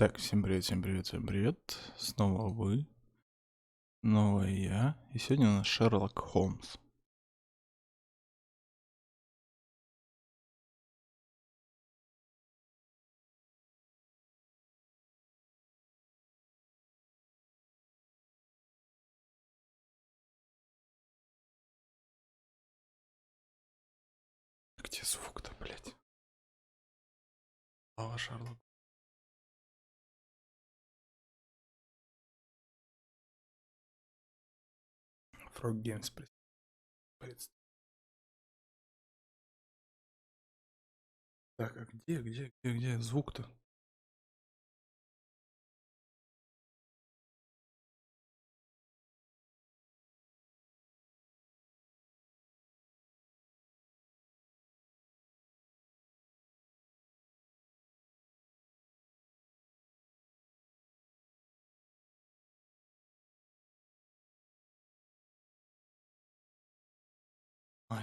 Так, всем привет, всем привет, всем привет. Снова вы, снова я. И сегодня у нас Шерлок Холмс. Где звук-то, блядь? Слава Шерлок. Frog Games представляет. Так, а где звук-то?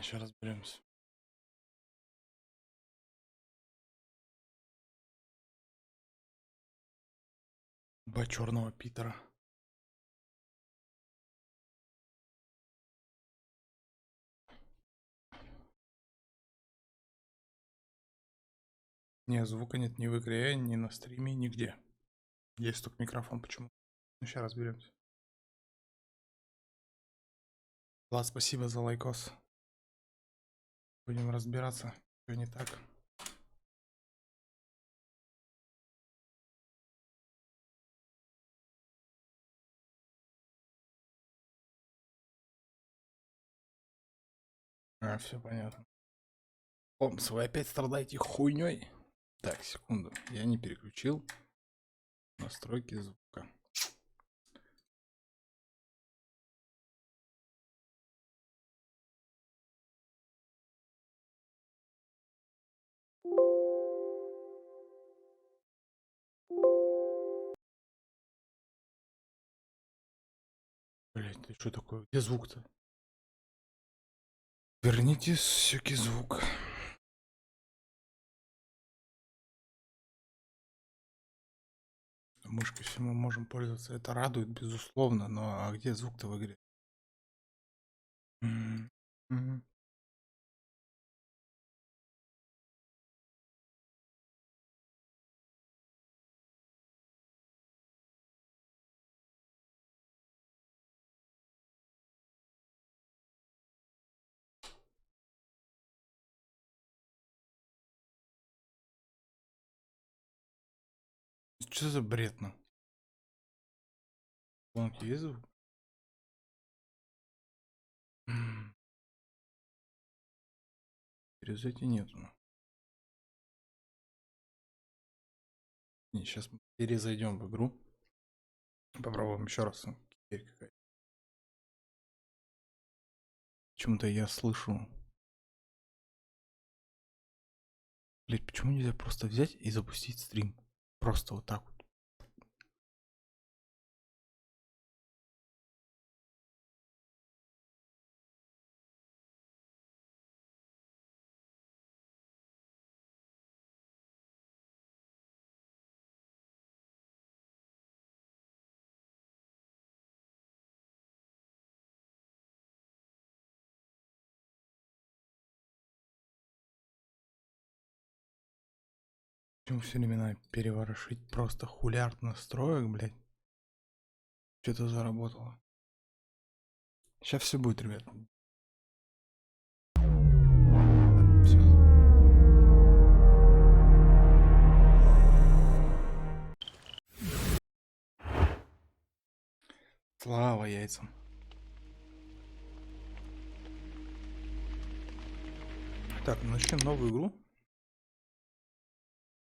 Сейчас разберемся. Два черного Питера. Не, звука нет ни в игре, ни на стриме, нигде. Есть только микрофон, почему? Ну, сейчас разберемся. Влад, спасибо за лайкос. Будем разбираться, что не так. Все понятно. Холмс, вы опять страдаете хуйней? Так, секунду. Я не переключил настройки звука. Блять, ты что такое? Где звук-то? Верните всякий звук. Мышкой все мы можем пользоваться. Это радует, безусловно. Но а где звук-то в игре? Что за бред, ну? Колонки есть звук? Перезайти нету. Не, сейчас мы перезайдем в игру. Попробуем еще раз. Почему-то я слышу. Блять, почему нельзя просто взять и запустить стрим? Просто вот так вот. Почему все время переворошить просто хулиард настроек, блядь? Что-то заработало. Сейчас все будет, ребят. Все. Слава яйцам. Так, начнем новую игру.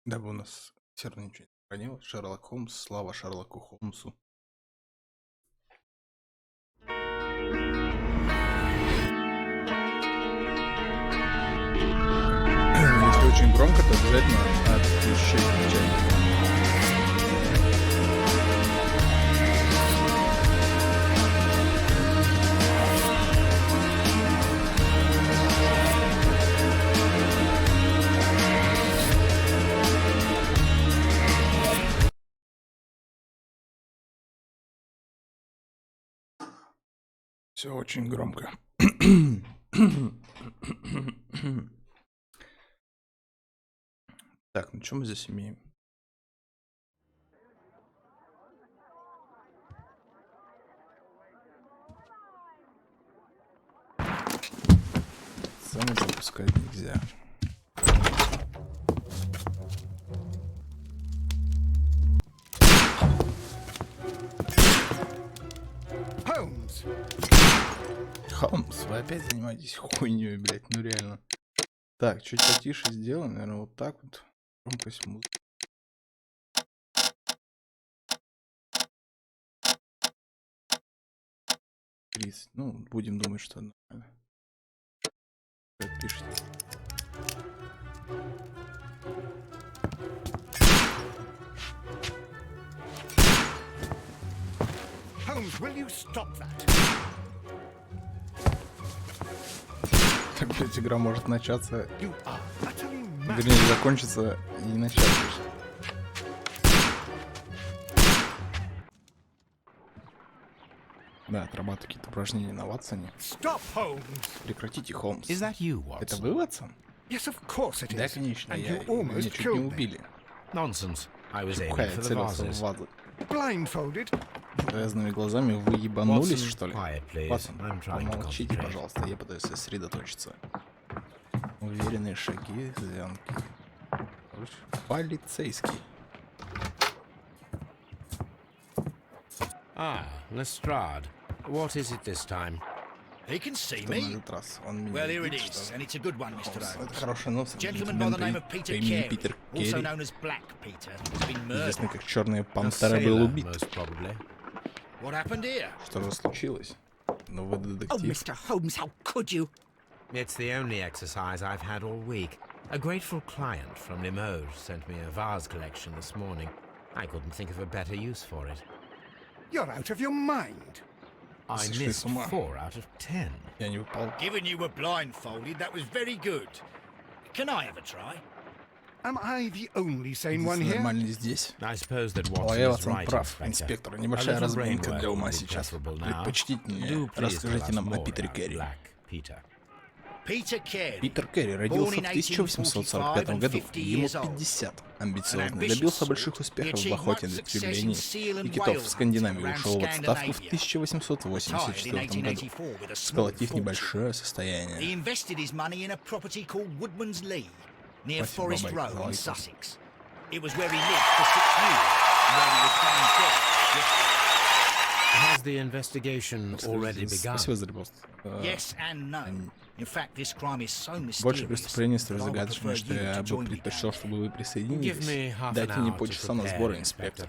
Дабы у нас все равно ничего не сохранилось. Шерлок Холмс, слава Шерлоку Холмсу. Если очень громко, то обязательно отключать. Все очень громко. Так, ну что мы здесь имеем? Цены запускать нельзя. Холмс, вы опять занимаетесь хуйней, блядь, ну реально. Так, чуть потише сделаем, наверное, вот так вот. Громкость музыки. Ну, будем думать, что нормально. Как пишите. Holmes, will you stop that? Так, блядь, игра может начаться, You are utterly mad. вернее, закончиться и не начаться. Да, отрабатывать какие-то упражнения на Ватсоне. Stop, Holmes. Прекратите, Холмс. Is that you, Это Watson? вы, Ватсон? Yes, of course it is. Да, конечно, And я you almost меня чуть не killed me. убили. Nonsense. I was aiming Чукая for the целился в vases. вазу. Blindfolded. Грязными глазами вы ебанулись, Watson, что ли? quiet, please. Ватсон, I'm trying to помолчите, concentrate. пожалуйста, я пытаюсь сосредоточиться. Уверенные шаги, звонки. Полицейский. Ah, Lestrade. What is it this time? He can see Что на me. этот раз? Он меня Well, here it видит, is, что and ли? it's a good one, Mr. Это Holmes. хорошая новость. Gentleman by the name of Peter Carey, Питер also Керри, known as Black Peter, has been murdered. известный как Черная A Пантера, был sailor, убит. most probably. What happened here? Что же случилось? Ну вы Oh, детектив. Mr. Holmes, how could you? It's the only exercise I've had all week. A grateful client from Limoges sent me a vase collection this morning. I couldn't think of a better use for it. You're out of your mind. I Сошли missed с ума. 4 out of 10. Я не упал. Given you were blindfolded, that was very good. Can I have a try? Am I the only sane one Единственный here? нормальный здесь. I suppose that О, Watson я is Ватсон right, прав, Inspector. инспектор. A Небольшая little разминка brain для work ума would be сейчас. preferable now. Предпочтительнее. Do please tell Расскажите us нам о more Питере about Керри. Black Peter. Peter Carey. Питер Керри родился в 1845 году, ему 50. Амбициозный, добился больших успехов в охоте на истреблении и китов в Скандинавии, ушел в отставку в 1884 году, сколотив небольшое состояние. He invested his money in a property called Woodman's Lee, near Спасибо, Forest Бабай, Row in лайк. Sussex. It was where he lived for 6 years, and where he was found dead. Has the investigation already begun? Спасибо за репост. Yes and no. In fact, this crime is so Больше mysterious преступлений столь that I would загадочное, prefer что you я to бы join me предпочел, down чтобы вы Give me присоединились. half an Дайте мне hour to полчаса на prepare, сборы, Inspector. инспектор.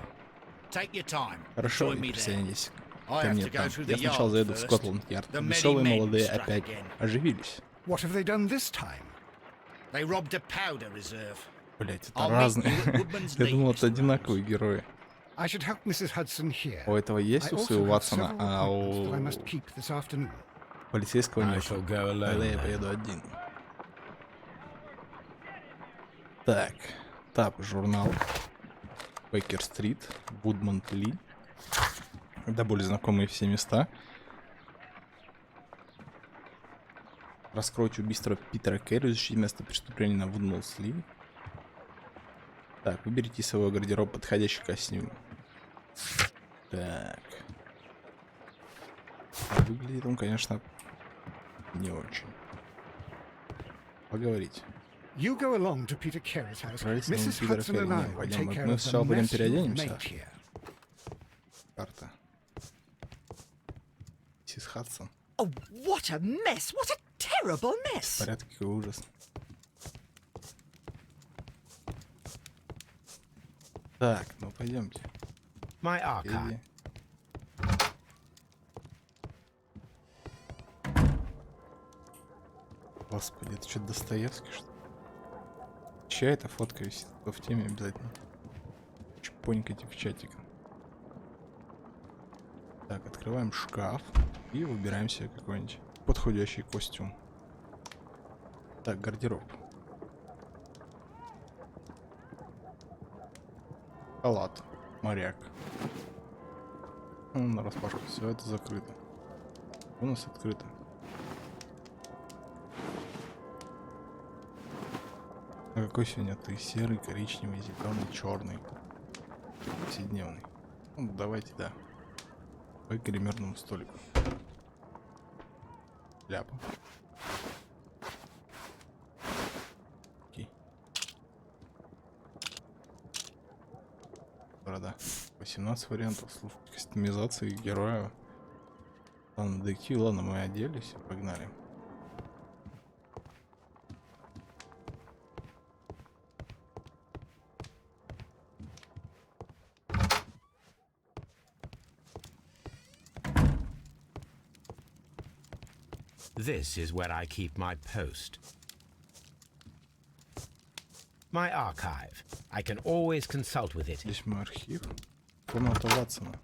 Take your time. Хорошо, Join и me there. присоединитесь I ко have мне to go там. through Я the сначала yard заеду в first. Скотланд-Ярд. The Веселые merry men молодые struck опять again. оживились. What have they done this time? They robbed a powder reserve. Блять, это I'll meet разные. you at Woodman's Я Lee, думал, это Mr. одинаковые герои. I should help Mrs. Hudson here. У этого есть I усы, also у have Ватсона, several а appointments that I у must keep this afternoon. полицейского I нет. shall go alone, Тогда я then. поеду один. Так, тап, журнал. Бейкер-стрит, Вудмонт-Ли. Да, более знакомые все места. Раскройте убийство Питера Керри, изучите место преступления на Вудмонт-Ли. Так, выберите из своего гардероба подходящий костюм. Так. Выглядит он, конечно, не очень. Поговорить. You go along to Peter Carey's house. Правильно, Mrs. Питера Hudson Керри. and I Не, will пойдем, take care мы of the сначала будем mess you've переоденемся. made here. Карта. Миссис Хадсон. Oh, what a mess! What a terrible mess! Порядок, какой ужас. Так, ну пойдемте. My archive. Иди. Господи, это что, Достоевский, что ли? Чья эта фотка висит? Кто в теме обязательно? Чпонькайте в чатик. Так, открываем шкаф и выбираем себе какой-нибудь подходящий костюм. Так, гардероб. Халат. Моряк. Ну, нараспашку. Все это закрыто. У нас открыто. А какой сегодня ты? Серый, коричневый, зеленый, черный. Повседневный. Ну, давайте, да. По гримерному столику. Ляпа. Окей. Борода. 18 вариантов. Слушайте, кастомизации героя. Ладно, детектив, ладно, мы оделись, погнали. This is where I keep my post. My archive. I can always consult with it. Здесь мой архив. Комната Ватсона.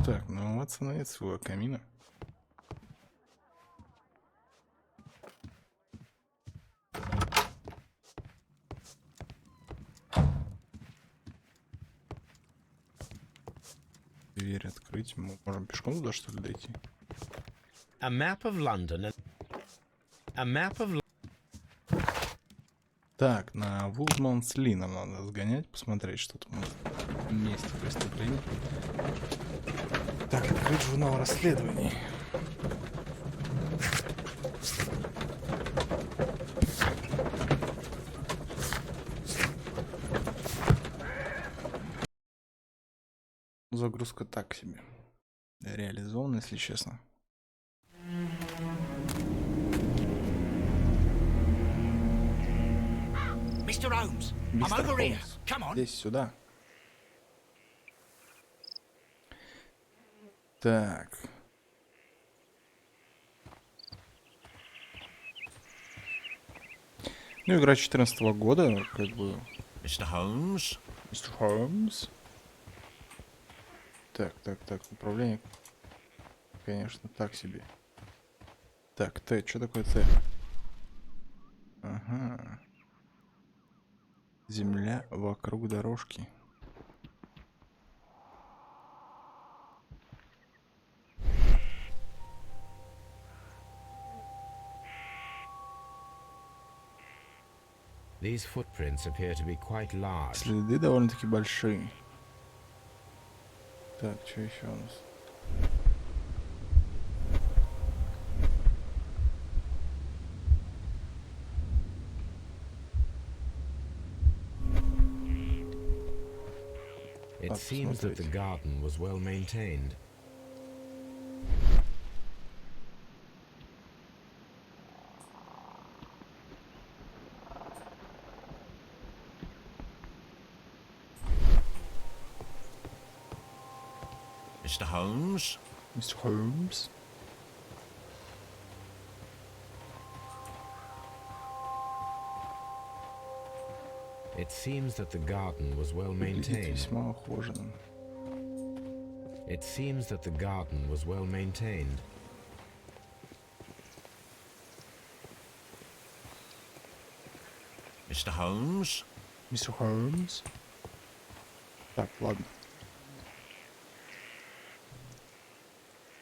Так, ну у Ватсона нет своего камина. Дверь открыть. Мы можем пешком туда, что ли, дойти? A map of London. A map of. Так, на ВОЗМОЖНА нам надо сгонять, посмотреть, что там на месте преступления. Так, открыть журнал расследований. Загрузка так себе. Реализована, если честно. Mr. Holmes, I'm Мистер over here. Холмс, Come on. здесь, сюда. Так. Ну, игра 14-го года, как бы. Mr. Holmes. Мистер Холмс. Так, управление, конечно, так себе. Так, Т, что такое Т? Ага. Земля вокруг дорожки. These footprints appear to be quite large. Следы довольно-таки большие. Так, что еще у нас? It seems that the garden was well maintained. Mr. Holmes. Mr. Holmes. It seems that the garden was well maintained. Весьма ухоженным. It seems that the garden was well maintained. Mr. Holmes. Mr. Holmes. Так, ладно.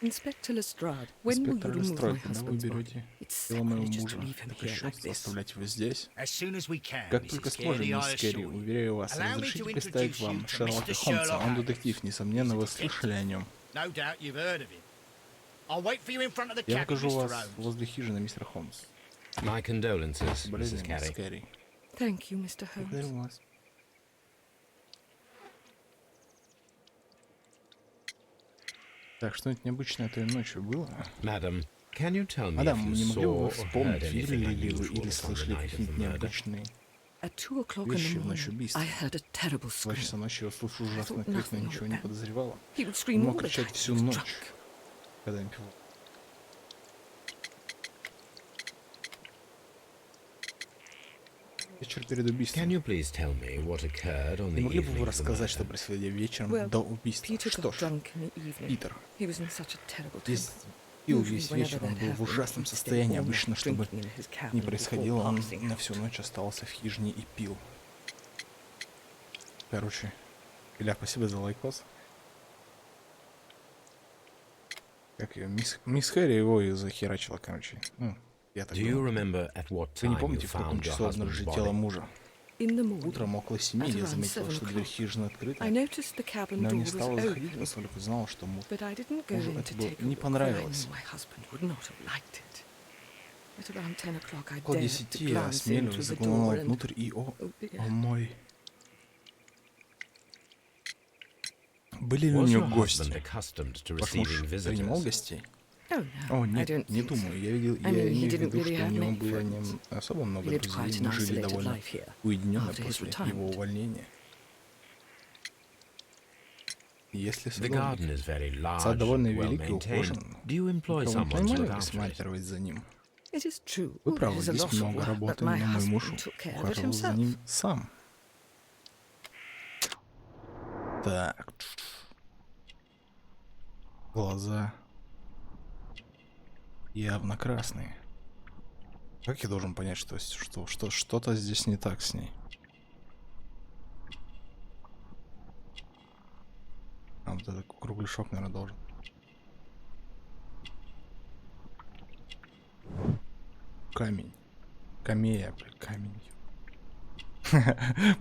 Inspector Lestrade, when will you Инспектор remove my Лестройд, когда вы husband's body? берете It's тело моего sacrilegious мужа? to leave him Это here like кощунство this. оставлять его здесь. As soon as we can, Как Mrs. только Carey, сможем, I мисс Керри, assure you. уверяю вас, Allow me разрешите to представить introduce you вам to Шерлока Mr. Холмса. Sherlock Он Holmes. детектив, несомненно, вы слышали о нем. No doubt you've heard of him. I'll wait for you in front of the Я cabin, покажу Mr. вас Holmes. возле хижины, мистер Холмс. My condolences, Соболезную, Mrs. мисс Carey. Керри. Thank you, Mr. Holmes. Благодарю вас. Так, что-нибудь необычное той ночью было? Madam, can you tell me Мадам, if you не могли бы saw вы or вспомнить, heard видели anything ли вы unusual или upon the слышали night of the какие-нибудь murder? необычные At 2 o'clock in вещи the в ночь morning, убийства? I heard a terrible В 2 scream. часа ночи я услышал ужасный thought крик, но nothing of ничего it не then. подозревала. He would Он scream all мог the time. кричать He всю was ночь, drunk. когда он пил. Вечер перед Can убийством. you please tell me what occurred on Не the могли бы evening вы of the рассказать, что murder? происходило вечером Well, до убийства? Peter Что got ж, drunk in the evening. Питер He was in such a terrible весь temper. пил Usually, весь whenever вечер, он that был в happened, ужасном he'd stay состоянии. all night Обычно, чтобы drinking in his cabin не before происходило, он passing на out. всю ночь оставался в хижине и пил. Короче, Илья, спасибо за лайкос. Как ее? Мисс Хэри его и захерачила, короче. Ну, я так Do you думаю. remember at what Вы не time you помните, в каком found your часу husband's обнаружили тело body? мужа? In the morning, Утром около 7 at я around заметила, 7 что дверь o'clock, хижины открыта, I noticed the cabin но door не was стала заходить, open, поскольку знала, что but I didn't go мужу in это to было take a не look, for I понравилось. knew my husband would not have liked it. At around 10 o'clock, I Около dared 10 to я glance into осмеливаюсь, the заглянула door and... внутрь и, Oh dear. о мой. Были ли у Was нее your husband гости? accustomed to Ваш муж receiving принимал visitors? гостей? Oh no, О, I нет, don't не think думаю. so. Я видел, I я mean, he имею в didn't виду, really что у have него many было не friends. особо He много lived друзей. quite an Мы жили isolated довольно life here уединенно after his после его retirement. увольнения. Если The garden is very сад large довольно and well велик и maintained. ухожен, Do you employ никого не someone to нанимали look after it? присматривать за ним? It is true, Вы it правы, is a здесь lot of много work, but работы, my но мой муж husband took care of it ухаживал за himself. ним сам. Так. Глаза явно красные. Как я должен понять, что что-то здесь не так с ней? А, вот этот кругляшок, наверное, должен. Камень. Камея, камень.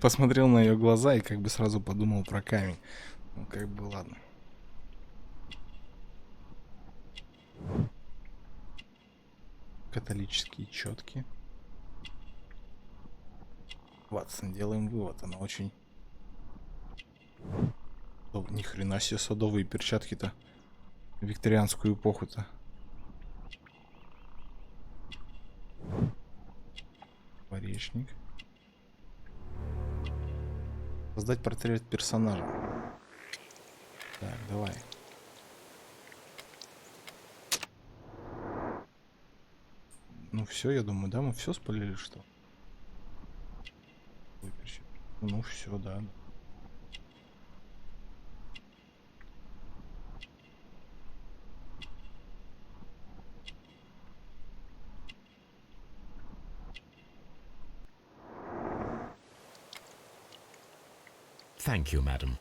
Посмотрел на ее глаза и как бы сразу подумал про камень. Ну, как бы ладно. Католические четки. Ватсон, делаем вывод. Она очень... О, ни хрена себе садовые перчатки-то. Викторианскую эпоху-то. Поречник. Создать портрет персонажа. Так, давай. Ну все, я думаю, да, мы все спалили, что? Ну все, да. Thank you, madam.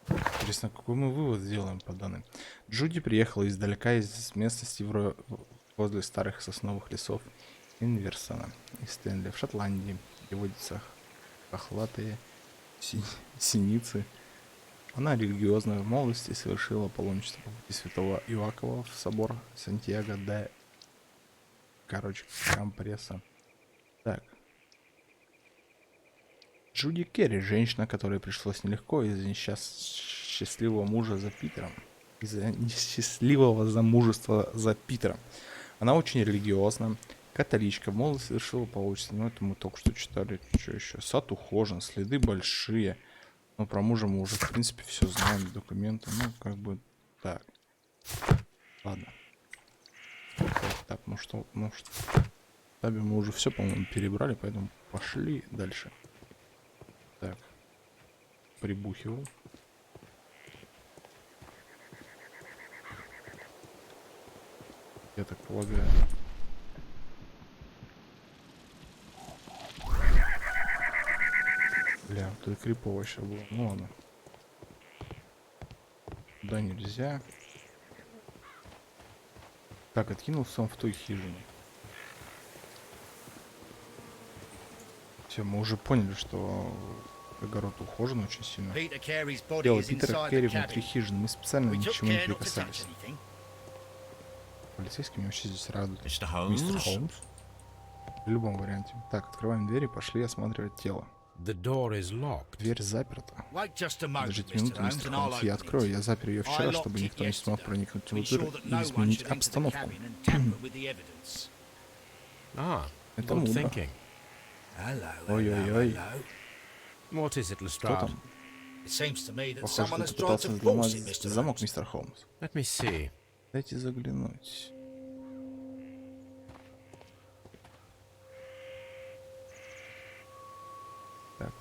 Интересно, какой мы вывод сделаем по данным? Джуди приехала издалека из местности возле старых сосновых лесов Инверсона и Стэнли в Шотландии, где водятся хохлатые синицы. Она религиозная в молодости совершила паломничество по пути святого Иоакова в собор Сантьяго де... Короче, компресса. Так. Джуди Керри, женщина, которой пришлось нелегко из-за несчастливого мужа за Питером. Из-за несчастливого замужества за Питером. Она очень религиозна, католичка, в молодости совершила паломничество. Ну, это мы только что читали. Что еще? Сад ухожен, следы большие. Но про мужа мы уже, в принципе, все знаем, документы. Ну, как бы так. Ладно. Так, ну что. Таби мы уже все, по-моему, перебрали, поэтому пошли дальше. Так. Прибухивал. Я так полагаю. Бля, вот это крипово еще было. Ну ладно. Туда нельзя. Так, откинулся он в той хижине. Все, мы уже поняли, что огород ухожен очень сильно. Дело Питера Керри внутри хижины. Мы специально ни к чему не прикасались. Полицейскими вообще здесь радуют. Мистер Холмс? В любом варианте. Так, открываем дверь и пошли осматривать тело. Дверь заперта. Подождите минуту, мистер Холмс, я открою. Я запер ее вчера, чтобы никто не смог проникнуть внутрь и изменить обстановку. Это мудро. Ой-ой-ой. Что там? Похоже, кто-то пытался взломать замок, мистер Холмс. Дайте заглянуть. Так.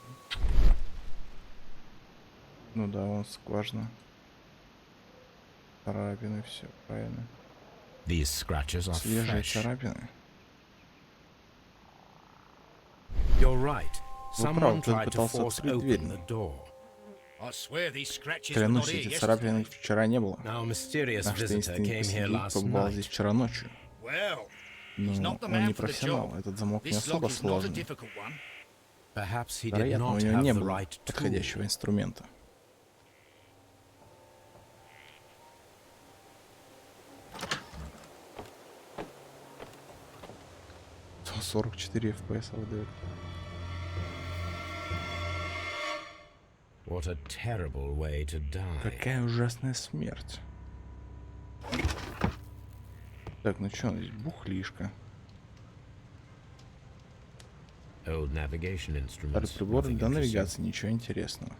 Ну да, он скважина. Царапины, все правильно. Свежие царапины. Вы правы, кто-то пытался открыть дверь. Клянусь, эти царапины вчера не было. Our mysterious Наш visitor таинственный came here посетитель last побывал здесь night. вчера ночью. Но он не профессионал, этот замок не особо сложный. Perhaps he did Вероятно, у not него have не the было right tool. подходящего инструмента. 44 FPS выдает. What a terrible way to die. Какая ужасная смерть. Так, ну что, здесь бухлишка. Old navigation instruments. Старый прибор Nothing для interesting. навигации, ничего интересного.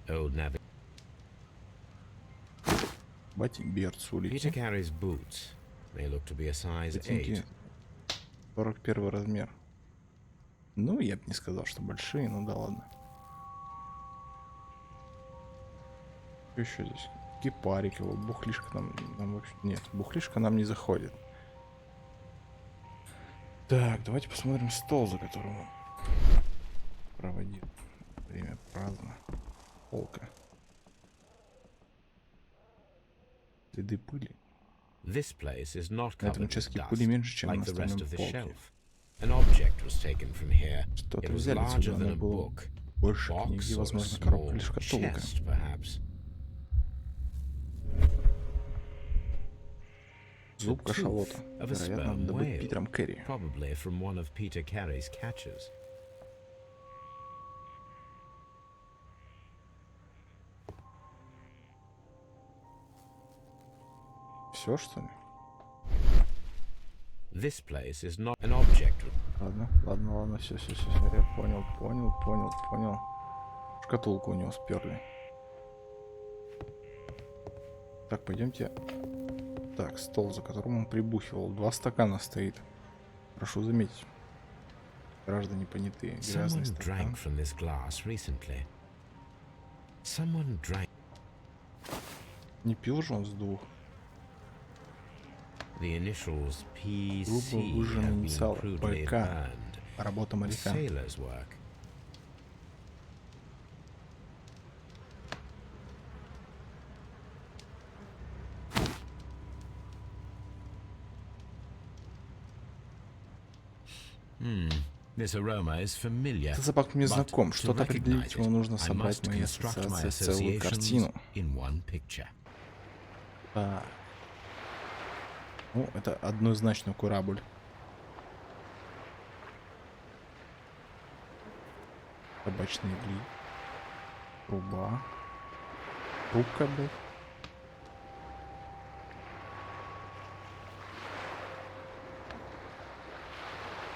Old navi- Батик Берц Peter улики. carries boots. They look to be a size Ботинки 8. 41 размер. Ну, я бы не сказал, что большие, ну да ладно. Что еще здесь? Кипарик его, бухлишка нам вообще... Нет, бухлишка нам не заходит. Так, давайте посмотрим стол, за которым он проводил время праздно. Полка. Следы пыли. This place is not На этом covered with участке dust, пыли меньше, чем like на the rest остальном of the полке. shelf. An object was taken from here. Что-то It was взяли larger отсюда, than оно a было book. больше Box книги, or a возможно, small коробка или шкатулка. chest, perhaps. Зуб The кашалота. tooth of a Вероятно, sperm добыт whale, Питером Керри. probably from one of Peter Carey's catches. Все, что ли? This place is not an object. Ладно, все, я понял. Шкатулку у него сперли. Так, пойдемте. Так, стол, за которым он прибухивал. 2 стакана стоит. Прошу заметить. Граждане понятые. Грязный Someone стакан. drank from this glass recently. Someone drank. Не пил же он с 2. The initials Грубо PC выжженные have been инициалы. crudely ПК. burned. Работа моряка. Sailor's work. This aroma is familiar. Этот запах мне but знаком. to Что-то определить recognize его it, нужно I собрать must мои construct my ассоциации в целую associations картину. in one picture. Так. Ну, это однозначно корабль. Табачный угли. Труба. Трубка, блядь.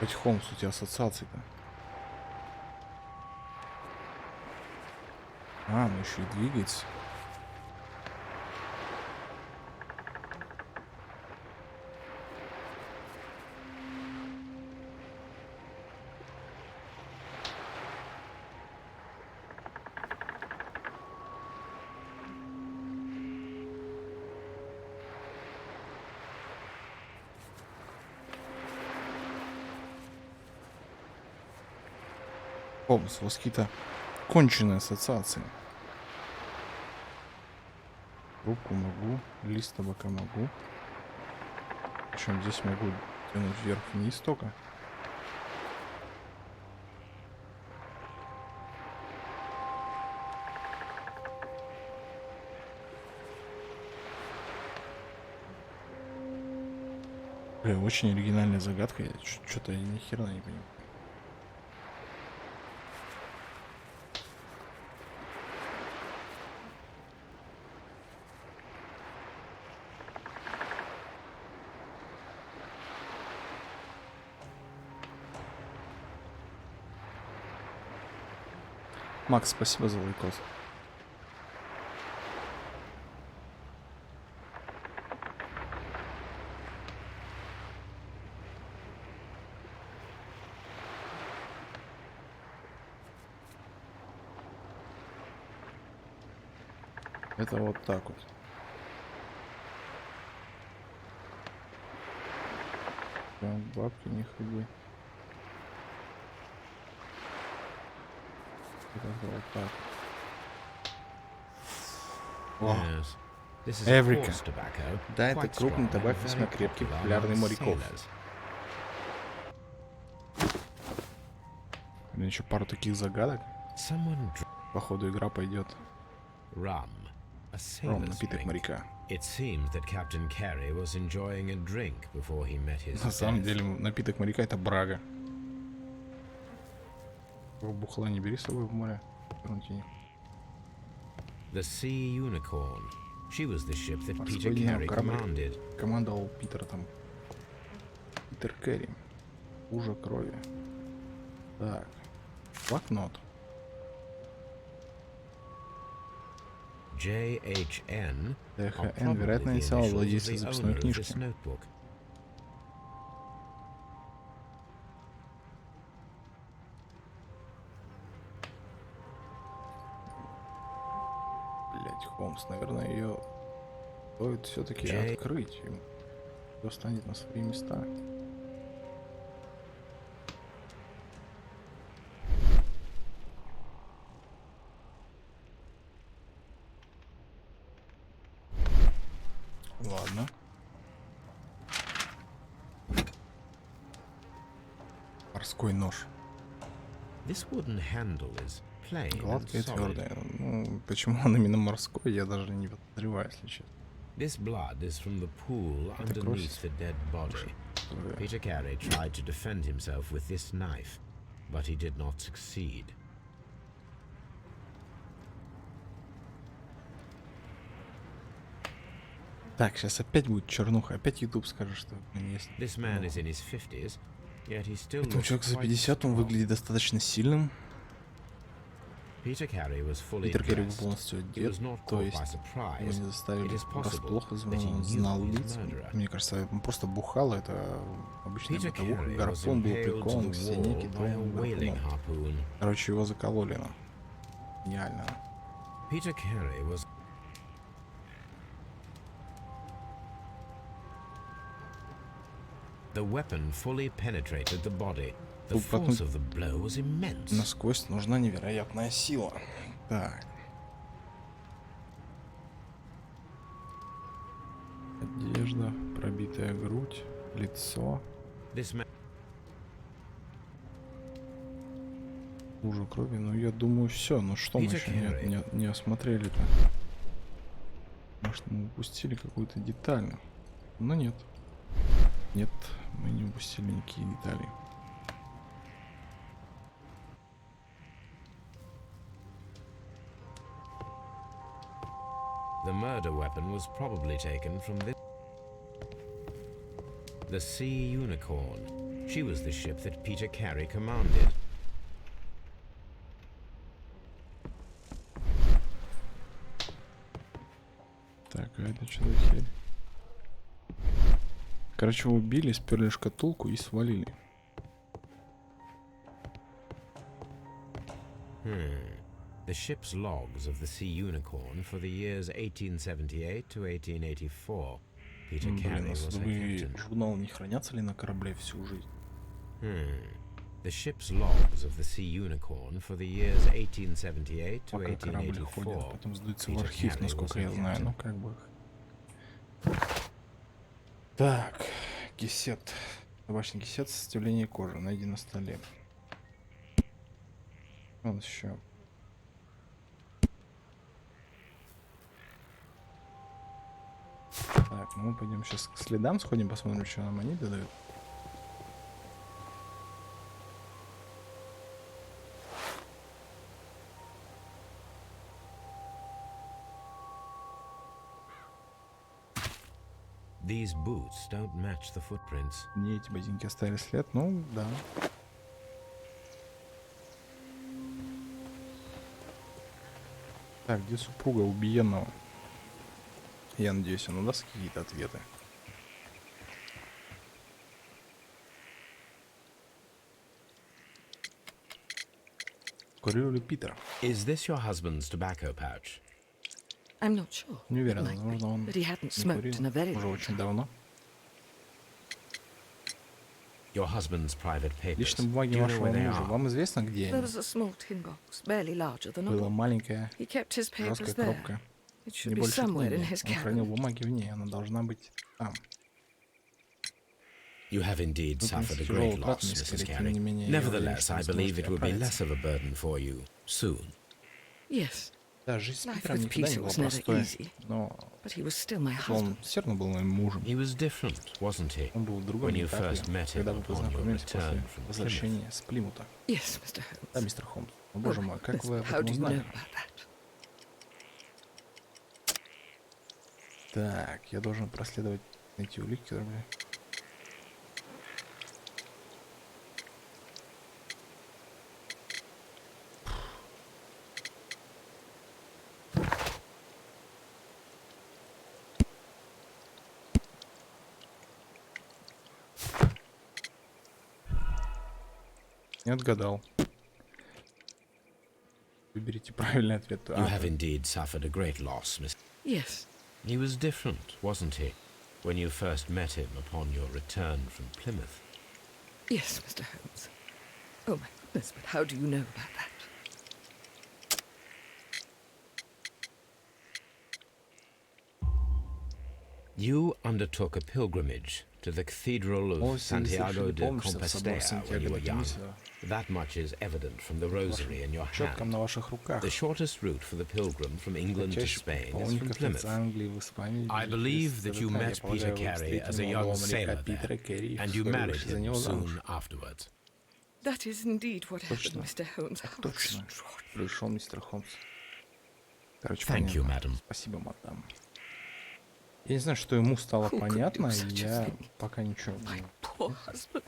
Хоть Холмс, у тебя ассоциации-то. А, ну еще и двигается. Холмс, у вас какие-то конченые ассоциации. Трубку могу, лист табака могу. Причем здесь могу тянуть вверх-вниз только. Бля, очень оригинальная загадка. Я что-то ни хера не понимаю. Макс, спасибо за лайкос. Это вот так вот. Прям бабки не ходи. Это вот так. Yes. This is Эврика. coarse tobacco, Да, это quite крупный strong табак, and весьма very крепкий, popular популярный у among моряков. sailors. У меня еще пару таких загадок. Someone Походу игра пойдет. rum, a Ром, sailor's напиток drink. моряка. It seems that Captain Carey was enjoying a drink before he met his На самом death. деле напиток моряка это брага. Бухла не бери с собой в море. The Sea Unicorn. She was the ship that Peter Морской Carey корабль. commanded. Командовал Питер там. Питер Кэрри. Лужа крови. Так. Блокнот. JHN. are ДХН, probably вероятно, the инициал initials of владельца the записной owner of книжки. this notebook. Блять, Холмс, наверное, ее стоит все-таки Джей- открыть. И все станет на свои места. Ладно. Морской нож. This wooden handle is plain and Гладкая и solid. твердая. Ну, почему он именно морской, я даже не подозреваю, если честно. This blood is from the pool Это кровь. underneath the dead body. Peter Carey tried to defend himself with this knife, but he did not succeed. Так, сейчас опять будет чернуха. Опять YouTube скажет, что есть. This man is in his 50s, yet he still Этому looks человеку за quite 50, он strong. выглядит достаточно сильным. Peter Carey was fully Питер Керри был dressed. полностью He одет, was not то caught есть by его surprise. не заставили It is врасплох, possible that he он knew знал his лиц. murderer. Мне кажется, он просто бухал, это обычная Peter бытовуха. Carey was Гарпун был impaled to прикован the к стене wall by a китовым whaling гарпуном. harpoon. Короче, его закололи. Гениально. Peter Carey was The weapon fully penetrated the body. The Тут force of the blow was immense. Насквозь нужна невероятная сила. Так. Одежда, пробитая грудь, лицо. This man Лужа крови, ну я думаю все. Ну что мы Peter еще Carey. не осмотрели-то? Может мы упустили какую-то деталь? Но нет. Нет, мы не упустили никакие детали. The murder weapon was probably taken from this. The Sea Unicorn. She was the ship that Peter Carey commanded. Так, а это что за херь? Короче, убили, сперли шкатулку и свалили. The ship's logs of the Sea Unicorn for the years 1878 to 1884. Peter Carey Блин, а was her судовые captain. журналы не хранятся ли на корабле всю жизнь? The ship's logs of the Sea Unicorn for the years 1878 to Пока корабли ходят, 1884. потом сдаются в Peter архив, Carey насколько was я her знаю. captain. Ну, как бы... Так, кисет. Табачный кисет, составление кожи. Найди на столе. Что у нас еще? Так, ну мы пойдем сейчас к следам сходим, посмотрим, что нам они дают. These boots don't match the footprints. Мне эти ботинки оставили след, ну да. Так, где супруга убиенного? Я надеюсь, она даст какие-то ответы. Курил ли Питер? Is this your husband's tobacco pouch? I'm not sure. Не уверен, Might be, возможно, он but he hadn't не smoked in a very курил уже long очень time. давно. Your husband's private papers. Личные бумаги Do you know вашего where they мужа. are? Вам известно, где There они? was a small tin box, barely larger than a Была book. маленькая He kept his жесткая papers there. коробка. It should Не be больше somewhere in книги. his Он хранил cabin. бумаги в ней, она должна быть там. You have indeed Вы suffered a понесли great тяжелую утрату, loss, мисс Mrs. Керри, тем Carey. не менее, я уверен, Nevertheless, что I вы believe сможете it will be оправиться. less of a burden for you soon. Yes, Да, жизнь с life Питером with никогда не Peter была was never простой, easy, но but he was still my он husband. все равно был моим мужем. He was different, wasn't he? Он был другом, When не you так ли, first met him когда вы upon your познакомились после return from возвращения с Плимута. Yes, Mr. Да, Holmes. мистер Холмс. О, боже мой, как Yes, вы об how этом do you know узнали? about that? Так, я должен проследовать эти улики, которые... Не отгадал. Выберите правильный ответ. You have indeed suffered a great loss, Miss. Yes, He was different, wasn't he? When you first met him upon your return from Plymouth. yes, Mr. Holmes. Oh my goodness, but how do you know about that? You undertook a pilgrimage to the Cathedral of Santiago de Compostela when you were young. That much is evident from the rosary in your Четком hand. на ваших руках. The shortest route for the pilgrim from England to Чаще Spain is from полников из Plymouth. Англии в Испанию. I believe that you met Peter Carey as a young sailor there, and you married him soon afterwards. That is indeed what happened, Точно. Mr. Holmes. How Точно. extraordinary. Пришел мистер Холмс. Короче, Thank you, понятно. madam. Спасибо, мадам. Я не знаю, что ему стало Who could понятно, do such a я thing? пока ничего My не... poor husband.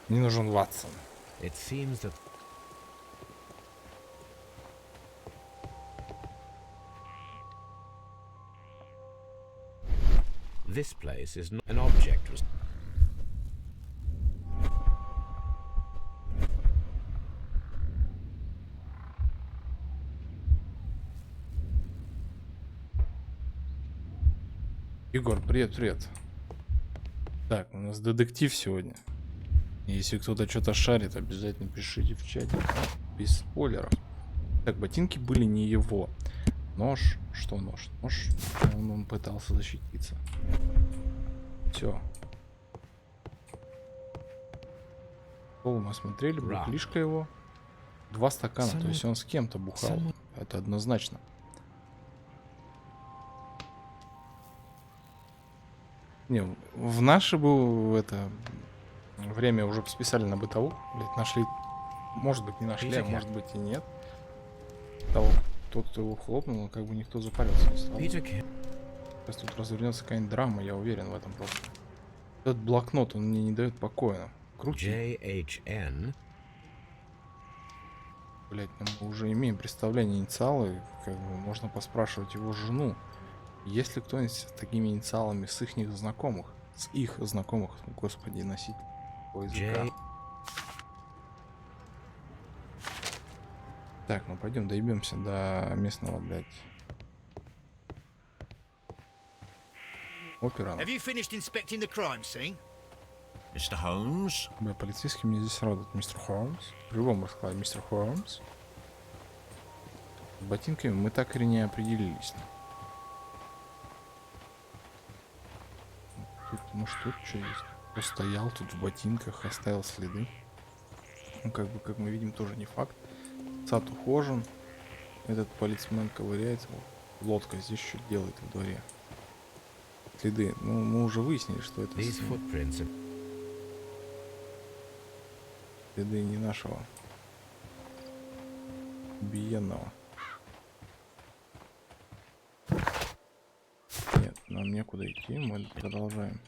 Мне нужен Ватсон. It seems that this place is not an object. Егор, привет, привет. Так, у нас детектив сегодня. Если кто-то что-то шарит, обязательно пишите в чате. Без спойлеров. Так, ботинки были не его. Нож. Что нож? Нож. Он пытался защититься. Все. Пол мы смотрели, бухлишка его. 2 стакана, то есть он с кем-то бухал. Это однозначно. Не, в наше бы это время уже списали на бытову. Блять, нашли. Может быть, не нашли, а может быть и нет. Того, тот, кто его хлопнул, как бы никто запарился не стал. Сейчас тут развернется какая-нибудь драма, я уверен в этом просто. Этот блокнот, он мне не дает покоя. Крути. JHN. Блять, мы уже имеем представление инициалы, как бы можно поспрашивать его жену. Есть ли кто-нибудь с такими инициалами, с их знакомых? С их знакомых, господи, носить языка. Так, ну пойдем доебемся до местного, блядь, опера. Have you finished inspecting the crime scene? Mr. Holmes? Бля, полицейский мне здесь радует, мистер Холмс. По-любому сказать, мистер Холмс. С ботинками мы так и не определились. Тут, может, тут что есть? Кто стоял тут в ботинках, оставил следы. Ну, как бы, как мы видим, тоже не факт. Сад ухожен. Этот полицмен ковыряется. Вот, лодка здесь что делает в дворе. Следы. Ну, мы уже выяснили, что это следы не нашего убиенного. Нет, нам некуда идти, мы продолжаем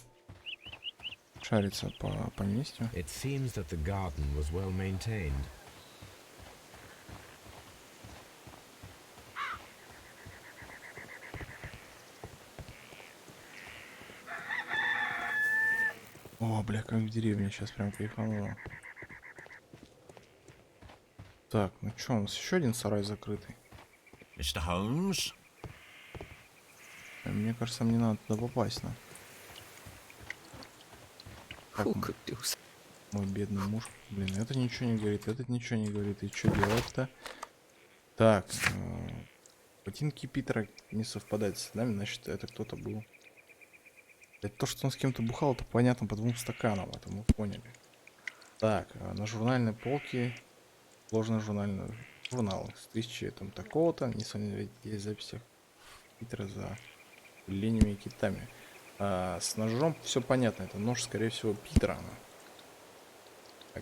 шариться по поместью. It seems that the garden was well maintained. О, бля, как в деревне сейчас прям кайфануло. Так, ну что, у нас еще один сарай закрытый. Mr. Holmes? Мне кажется, мне надо туда попасть, на. Так, Who could do so? Мой бедный муж. Блин, этот ничего не говорит, этот ничего не говорит. И что делать-то? Так. Ботинки Питера не совпадают с нами, значит, это кто-то был. Это то, что он с кем-то бухал, это понятно по 2 стаканам, это мы поняли. Так, на журнальной полке сложно журналы с 1000 там такого-то, не сомневаюсь, есть в записях Питера за линиями и китами. С ножом все понятно, это нож, скорее всего, Питера.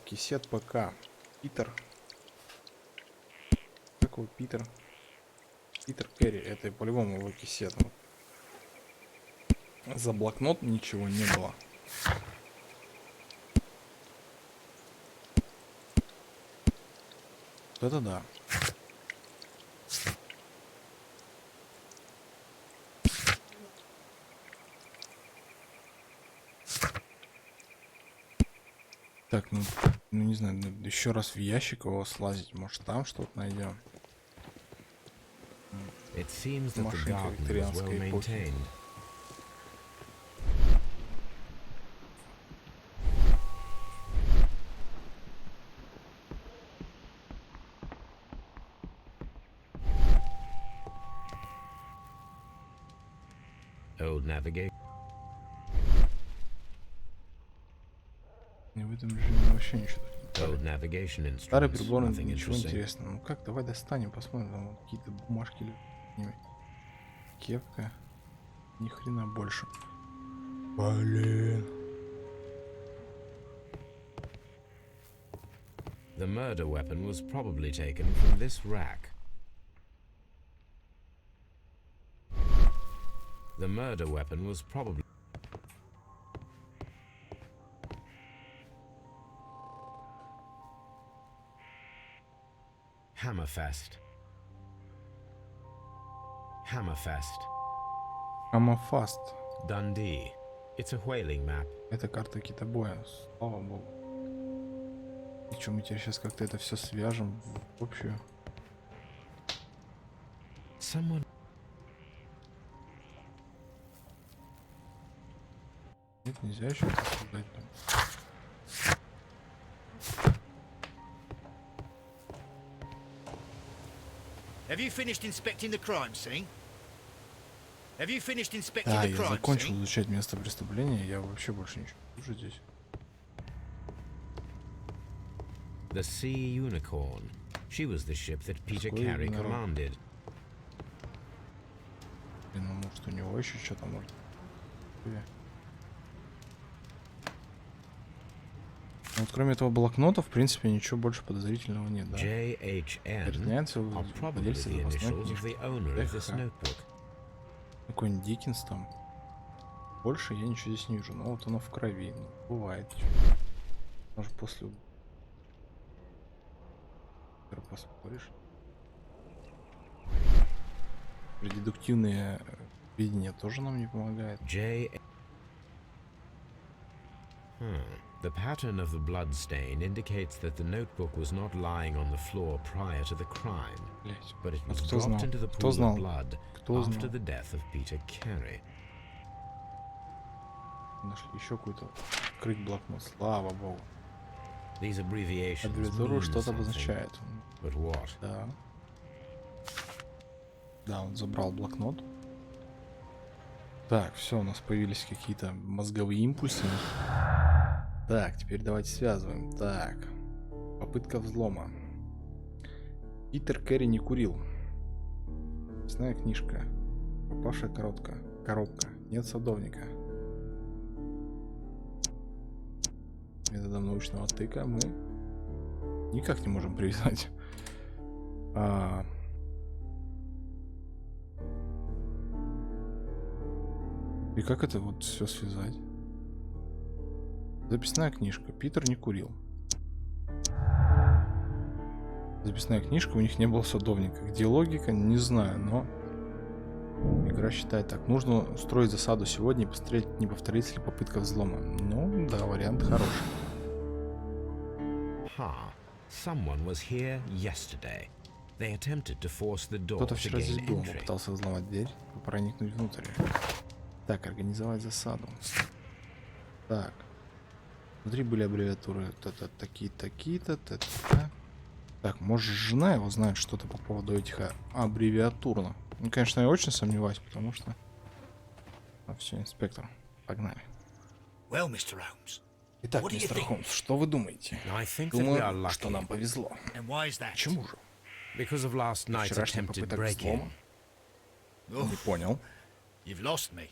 Кисет ПК. Питер. Какой Питер? Питер Керри, это по-любому его кисет. За блокнот ничего не было. Это да. Так, ну не знаю, еще раз в ящик его слазить, может там что-то найдем. Машинка викторианской эпохи. Old navigation. И в этом режиме вообще ничего тут не Navigation Старый instruments. прибор, Nothing ничего interesting. интересного. Ну как, давай достанем, посмотрим, там вот какие-то бумажки лежат с ними. Кепка. Ни хрена больше. Блин. The murder weapon was probably taken from this rack. The murder weapon was probably... Hammerfest. Hammerfest. Амафаст. Dundee. It's a whaling map. Это карта китобоя. Слава богу. И что, мы теперь сейчас как-то это все свяжем в общую? Someone... Нет, нельзя еще это создать. Have you finished inspecting the crime scene? Have you finished inspecting Да, the я crime закончил scene? изучать место преступления, я вообще больше ничего не вижу здесь. The Sea Unicorn. She was the ship that Peter Морской Carey единорог. commanded. Блин, ну может у него еще что-то может. Вот кроме этого блокнота, в принципе, ничего больше подозрительного нет, да? JHN Верняется are probably владельцы the запасной initials of книжки. the owner of this Эх, notebook. какой-нибудь Диккенс там. Больше я ничего здесь не вижу. Ну вот оно в крови. Ну, бывает. Может после... Поспоришь. Предедуктивное видение тоже нам не помогает. The pattern of the blood stain indicates that the notebook was not lying on the floor prior to the crime, Блять. but it Вот was кто dropped знал? into the Кто pool знал? of blood Кто after знал? the death of Peter Carey. Нашли еще какой-то открыть блокнот. Слава богу. These abbreviations Аббревиатура mean что-то something, обозначает. but what? Да. Да, он забрал блокнот. Так, все, у нас появились какие-то мозговые импульсы. Так, теперь давайте связываем. Так, попытка взлома. Питер Керри не курил. Записная книжка. Пропавшая коробка. Нет садовника. Методом научного тыка мы никак не можем привязать. И как это вот все связать? Записная книжка. Питер не курил. Записная книжка, у них не было садовника. Где логика, не знаю, но игра считает так. Нужно устроить засаду сегодня и посмотреть, не повторится ли попытка взлома. Ну, да, вариант хороший. Someone was here yesterday. They attempted to force the door Кто-то to вчера здесь gain был, entry. попытался взломать дверь и проникнуть внутрь. Так, организовать засаду. Так. Внутри были аббревиатуры. Такие-то. Так, может, жена его знает что-то по поводу этих аббревиатур. Ну, конечно, я очень сомневаюсь, потому что... все, инспектор. Погнали. Well, Mr. Holmes, Итак, what do you мистер think? Холмс, что вы думаете? I think that we are Думаю, что lucky нам повезло. And why is that? Почему же? because of last night's Вчерашний attempted попыток break-in. взлома? Не понял. You've lost me.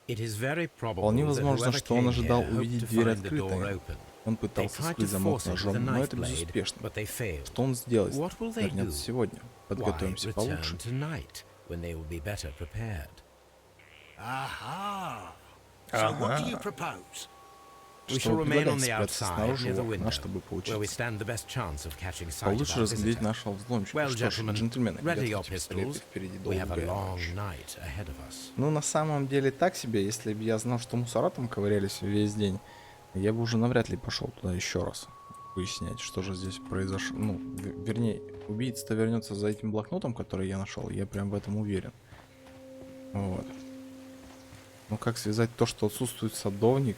It is very probable Вполне that возможно, whoever что он came ожидал here hoped увидеть to дверь find the door открытой. open. Он They пытался tried to вскрыть замок force it with a ножом, но knife это blade, безуспешно. but they failed. Что он сделает? What will they Вернется do? сегодня. Подготовимся Why получше. return tonight when they will be better prepared? Aha. So what do you Ага. propose? We Что shall вы remain on предлагаете, the спрятаться outside снаружи near the у окна, window, чтобы where we получить stand the best chance of catching sight of получше our разглядеть visitor. нашего взломщика. Well, Что ж, gentlemen, джентльмены, ready your готовьте пистолеты, pistols. впереди We have a долгая long ночь. night ahead of us. Ну, на самом деле, так себе, если бы я знал, что мусора там ковырялись весь день, я бы уже навряд ли пошел туда еще раз выяснять, что же здесь произошло. Ну, вернее, убийца-то вернется за этим блокнотом, который я нашел, я прям в этом уверен. Вот. Ну, как связать то, что отсутствует садовник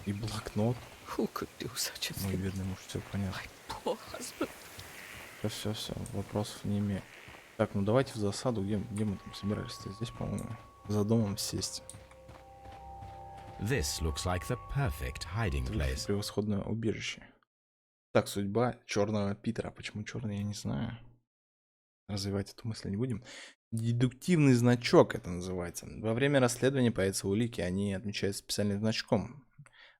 и блокнот? Who could do such a Мой thing? бедный муж, все понятно. Poor husband. Все, вопросов не имею. Так, ну давайте в засаду. Где мы там собирались-то? Здесь, по-моему, за домом сесть. This looks like the perfect hiding place. Превосходное убежище. Так, судьба черного Питера. Почему черный, я не знаю. Развивать эту мысль не будем. Дедуктивный значок это называется. Во время расследования появятся улики, они отмечаются специальным значком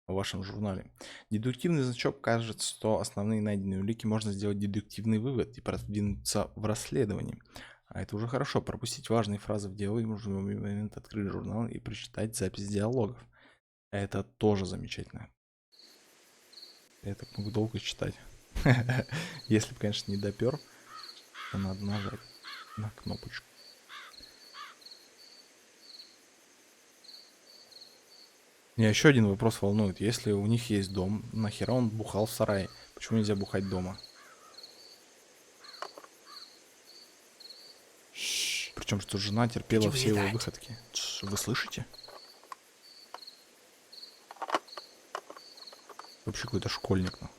в вашем журнале. Дедуктивный значок кажется, что основные найденные улики можно сделать дедуктивный вывод и продвинуться в расследовании. А это уже хорошо. Пропустить важные фразы в диалоге можно в момент открыть журнал и прочитать запись диалогов. Это тоже замечательно. Я так могу долго читать. Если бы, конечно, не допер, то надо нажать на кнопочку. Меня еще один вопрос волнует. Если у них есть дом, нахера он бухал в сарае? Почему нельзя бухать дома? Причем, что жена терпела все его выходки. Вы слышите? Вообще какой-то школьник. Ну.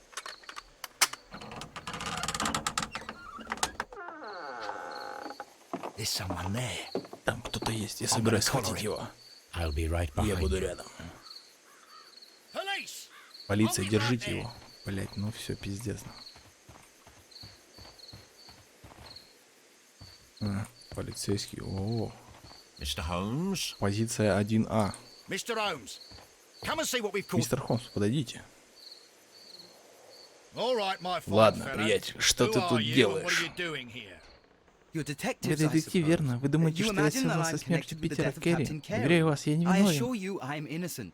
There's someone there. Там кто-то есть. Я собираюсь схватить его. I'll be right behind Я буду you. рядом. Police! Полиция, держите его. Блять, ну все, пиздец. Полицейский. О, Mr. Holmes? позиция 1А. Mr. Holmes, come and see what we've caught. Мистер Холмс, подойдите. All right, my fine Ладно, fellow. приятель, что Who ты are тут you and what are делаешь? you doing here? You're Вы detectives, I детектив, suppose. верно? Вы думаете, You что я imagine связан that со I'm смертью connected with the Питера death of Керри? Captain Carey. Уверяю вас, я I невиновен. assure you I'm innocent.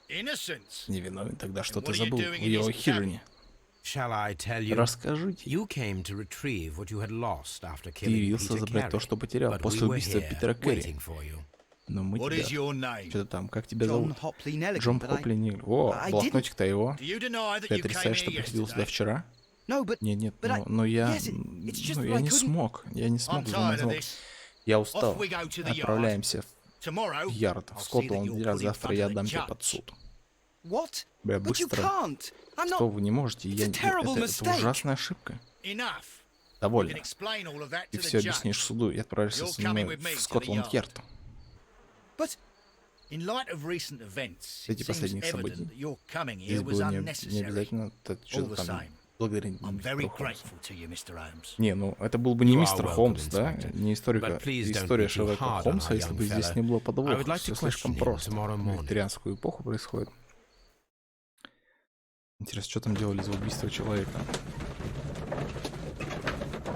Innocence? Невиновен, тогда что what ты are you забыл doing в in его his хижине? Shall I tell you? Расскажите. You came to retrieve what you had lost after Ты killing явился Peter забрать то, Carey, что потерял but после we were убийства here Питера Керри. waiting for you. Но мы What is тебя... your name? Что-то там, как тебя John зовут? Hopley Nelligan, Джон but I- Хопли Нил. О, I блокнотик-то его. Do you deny that Ты you came отрицаешь, что here приходил сюда yesterday? вчера? No, but Нет, But I- но я... yes, it's just Ну, that я I не couldn't- смог. Я не смог I'm взломать tired of замок. this. Я устал. Off we go to the yard. Отправляемся Tomorrow, в Ярд, в I'll see that Скотланд. you're put in Завтра front я of the отдам тебя judge. под суд. what? Бля, But you быстро. can't. I'm Что not. вы не можете? It's a terrible Это mistake. ужасная ошибка. Enough. You Довольно. can explain all of that Ты to все the объяснишь judge. суду и отправишься You're со мной coming with me в to the Скотланд-Ярд. But In light of recent events, Среди it seems последних evident событий that your coming here здесь was было не unnecessary. обязательно All что-то the там same, благодарить I'm мистера very Холмса. grateful to you, Mr. Holmes. Не, ну это был бы не You are мистер welcome, Холмс, да? Inspector. Не But please don't история be too Шерлока hard on Холмса, our если бы young здесь fella. не было I would подвоха. like Все to слишком question him просто. tomorrow В morning. викторианскую эпоху происходит. Интересно, что там делали за убийство человека?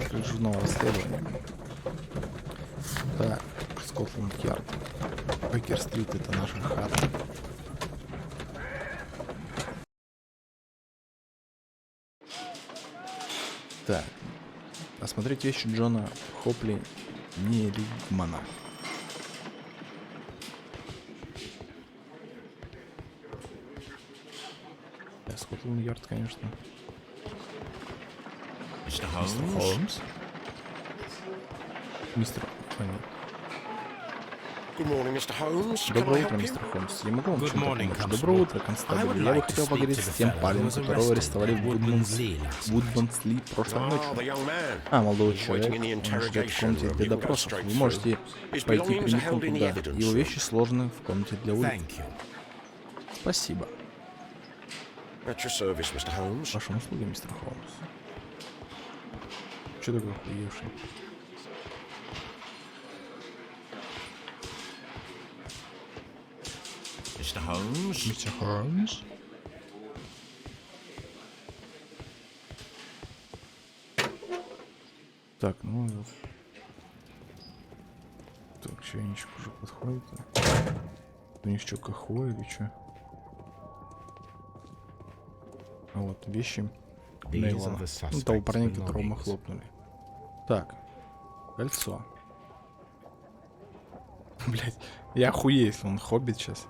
Открыть журнал расследования. Так, Скотланд-Ярд. Бейкер-стрит — это наша хата. Так, осмотреть вещи Джона Хопли Нелигмана. Скотланд-Ярд, конечно. Mr. Мистер Холмс. Мистер... А, нет. Доброе утро, мистер Холмс. Я могу вам Good чем-то morning, помочь? Constable. Доброе утро, I констабль. would Я бы like to хотел speak поговорить to с the тем fellow парнем, who was которого arrested арестовали at в Woodman's-Lee last night. Вудмансли прошлой ночью. The А, молодой He's человек, waiting in the он ждет в комнате interrogation для room. You can go допросов. straight Вы можете through. His пойти belongings are прямиком held in the туда. evidence Его room. вещи сложены в комнате для улик. Thank you. Спасибо. At your service, Mr. Holmes. Вашим услугам, мистер Холмс. Че такое приехавший? Mr. Holmes. Мистер Холмс? Так, ну... Так, чайничек уже подходит. У них что, кахо или что? А вот, вещи Нейлона. Ну, того парня, которого мы хлопнули. Так, кольцо. Блять, я охуею, если он хоббит сейчас.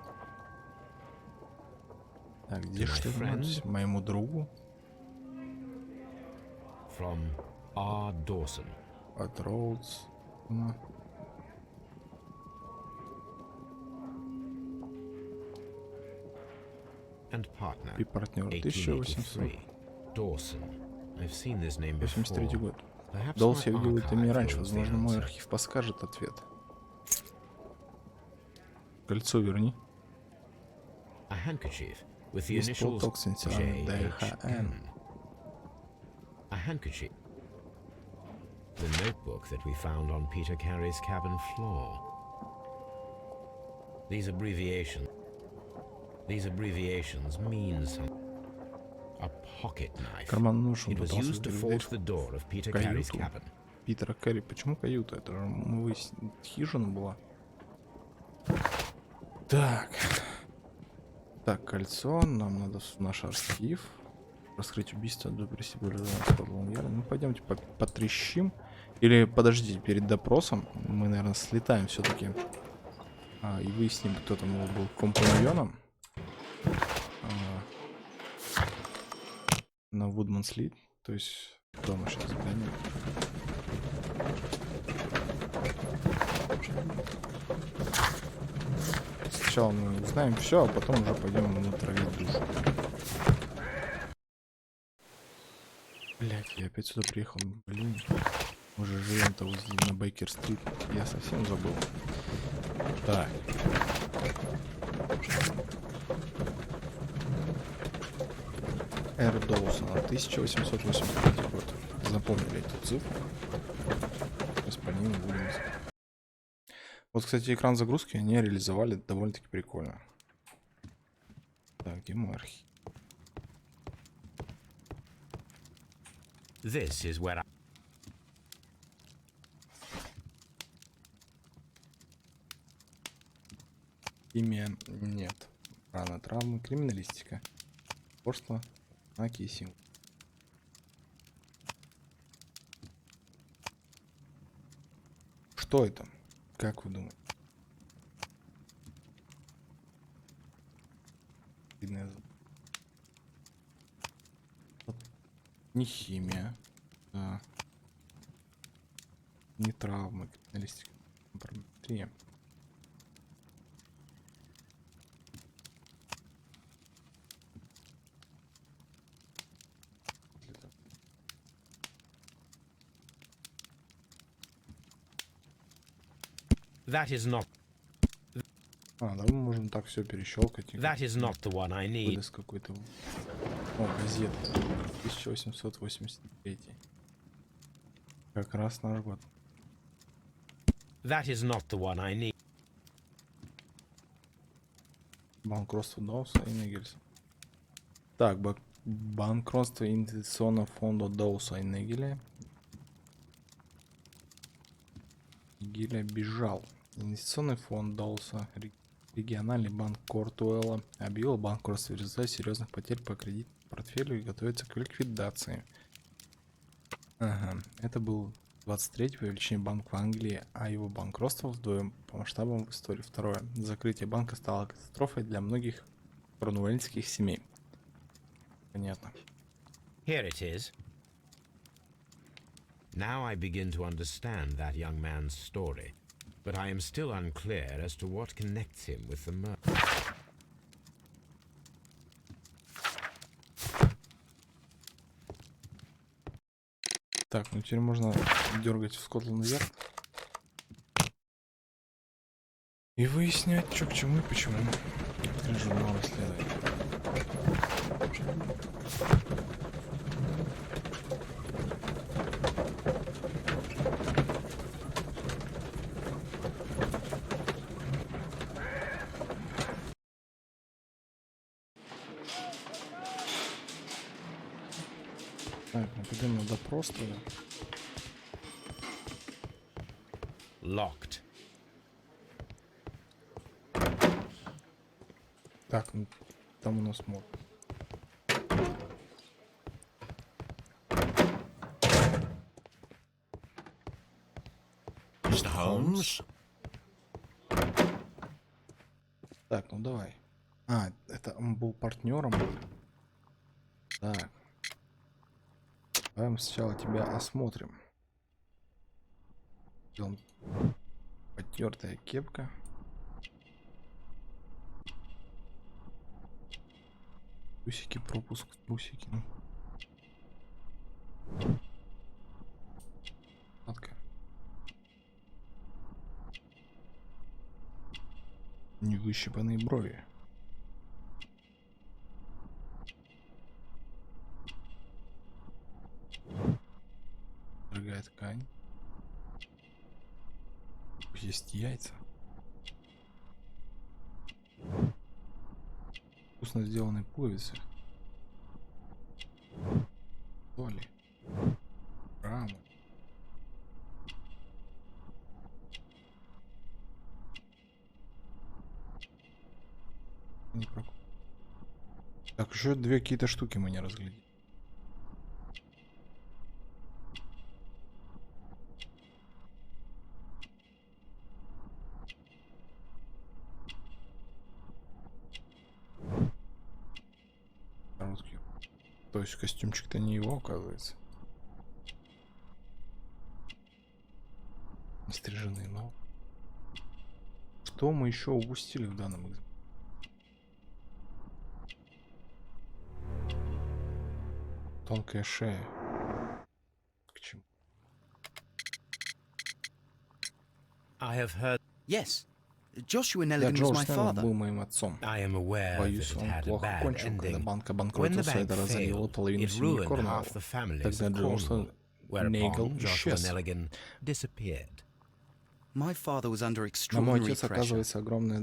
Так, где что моему другу? From R. Dawson. От Роудс. And partner. И партнер 1800. 1883. Dawson. I've seen this name 83 before. год. Perhaps Долс я my видел это не archive раньше. holds the Возможно, мой answer. архив подскажет ответ. Кольцо верни. A handkerchief with the Есть initials полток с инициалами JHN. A handkerchief. The notebook that we found on Peter Carey's cabin floor. These abbreviations mean something. A pocket knife. Карман нож он It was пытался used to дверь force the door of Peter в Carey's каюту cabin. Питера Кэрри. Почему каюта? Это же мы выяснили, хижина была. Так. Так, кольцо. Нам надо в наш архив. Раскрыть убийство до Ну, пойдемте потрещим. Или подождите, перед допросом мы, наверное, слетаем все-таки. И выясним, кто там его был компаньоном. На Вудмансли. То есть, кто мы сейчас заглянем. Сначала мы узнаем все, а потом уже пойдем натравить душу. Блять, я опять сюда приехал. Блин. Мы же живем-то вот здесь на Бейкер-стрит. Я совсем забыл. Так. Р. Доусона, 1883 год. Запомнили эту цифру. Сейчас по ним будем. Вот, кстати, экран загрузки они реализовали довольно-таки прикольно. Так, где мой архив? This is where I... Имя нет. Рана, травмы, криминалистика. Упорство, знаки и символы. Что это? Как вы думаете? Не химия. Да. Не травмы, криминалистика. Параметрия. That is not... Да, мы можем так все перещелкать. That is not the one I need. Выдаст какой-то... О, газета. 1883. Как раз наш год. That is not the one I need. Банкротство Доуса и Негельса. Так, банкротство инвестиционного фонда Доуса и Негеля. Негеля бежал. Инвестиционный фонд Доуса, региональный банк Кортуэлла, объявил банкротство в результате серьезных потерь по кредитному портфелю и готовится к ликвидации. Ага, это был 23-й по величине банк в Англии, а его банкротство вдвоем по масштабам в истории. Второе. Закрытие банка стало катастрофой для многих корнуэльских семей. Понятно. Here it is. Now I begin to understand that young man's story. but I am still unclear as to what connects him with the murder. Так, ну теперь можно дергать в Скотланд вверх. И выяснять, что к чему и почему. Журнал исследования. Так, мы пойдем на допрос тогда. Locked. Так, ну там у нас мод. Mr. Holmes? Так, ну давай. А, это он был партнером. Так. Давай мы сначала тебя осмотрим. Потертая кепка. Трусики, пропуск, трусики. Сладко. Невыщипанные брови. Дорогая ткань. Есть яйца. Вкусно сделанные пуговицы. Соли. Рамы. Не прокол. Так, еще две какие-то штуки мы не разглядели. Короткий. То есть костюмчик-то не его, оказывается. Стриженный ног. Что мы еще упустили в данном экземпляре? Тонкая шея. К чему? I have heard. Yes. Joshua Да, Nelligan was Джош my Снеллон father. был моим отцом. I am aware that Боюсь, it он had a плохо bad кончил, когда ending. банк When the обанкротился, bank это разорило failed, половину it семьи ruined Корнуолла. half the families Тогда of Джонсон Cornwall, Нейгл whereupon Joshua исчез. Nelligan disappeared. My father was under На мой extraordinary отец pressure. оказывалось Dawson had огромное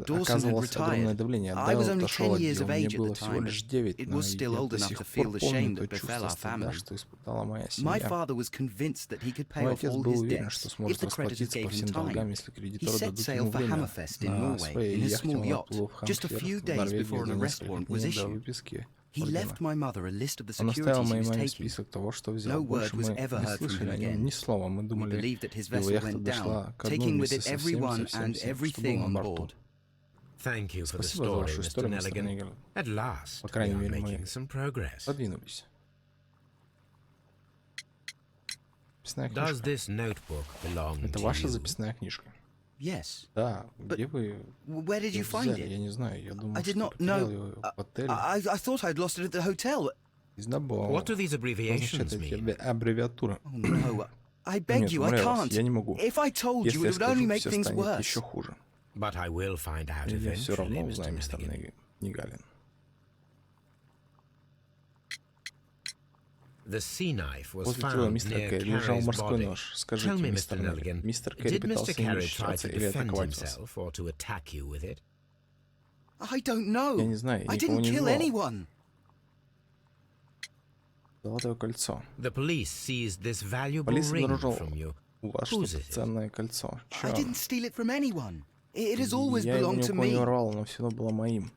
retired. давление. I was Дэл only отошел 10 от years дел, of мне age at было the всего time. лишь 9, It но was still я old до enough сих to пор feel the помню shame то that befell чувство our стыда, family. что испытала моя My семья. father was convinced that he could pay Мой off отец all был his уверен, debts что if сможет the creditors расплатиться gave по him всем долгам, time. если He кредиторы set дадут sail ему for время. Hammerfest in На Norway своей in his яхте small он yacht отплыл в just a Хаммерфест, few в days Норвегию before an за arrest несколько warrant дней was до issued. выписки He ордена. left my mother a list of the Он оставил securities he моей was маме taking. список того, что взял. No Больше word was мы ever не heard from слышали him о нем again. ни слова. Мы We думали, believed that his его vessel яхта went дошла down, ко дну taking with вместе it со everyone всем, and что было everything на on борту. board. Thank you for the Спасибо за story, вашу Mr. историю, мистер Nelligan. Нейгл. At last, По we крайней are мере, making мы some progress. продвинулись. Записная Does книжка. this notebook belong Это to ваша you? записная книжка? Yes. Да. Где вы Where did её you find взяли? it? Я не знаю. Я думал, I did что not потерял know. её в отеле. I thought I'd lost it at the hotel. Изнабол. What do these Что abbreviations означает эти mean? аббревиатуры? Oh no. I beg Нет, you, I умоляю вас, can't. я не могу. If I told you, Если я it would only скажу, make все things станет еще worse. хуже. But I will find out Я все равно eventually, узнаю, Mr. мистер Nelligan. Нигалин. The sea knife was Возле тела found мистера near Кэрри лежал Carey's морской body. нож. Скажите, Tell me, мистер Mr. Неллиган, Nelligan, мистер Кэрри did Mr. пытался им Carey try защищаться to или defend атаковать вас? himself or to attack you with it? I don't know. Я не знаю, я I никого didn't не kill звал. anyone. Золотое кольцо. The police seized this valuable Полиция ring обнаружила from you. у вас Whose что-то is it? ценное кольцо. I Чё? didn't steal it from anyone. It has always Я его belonged ни to у кого не me. воровал, но все равно было моим.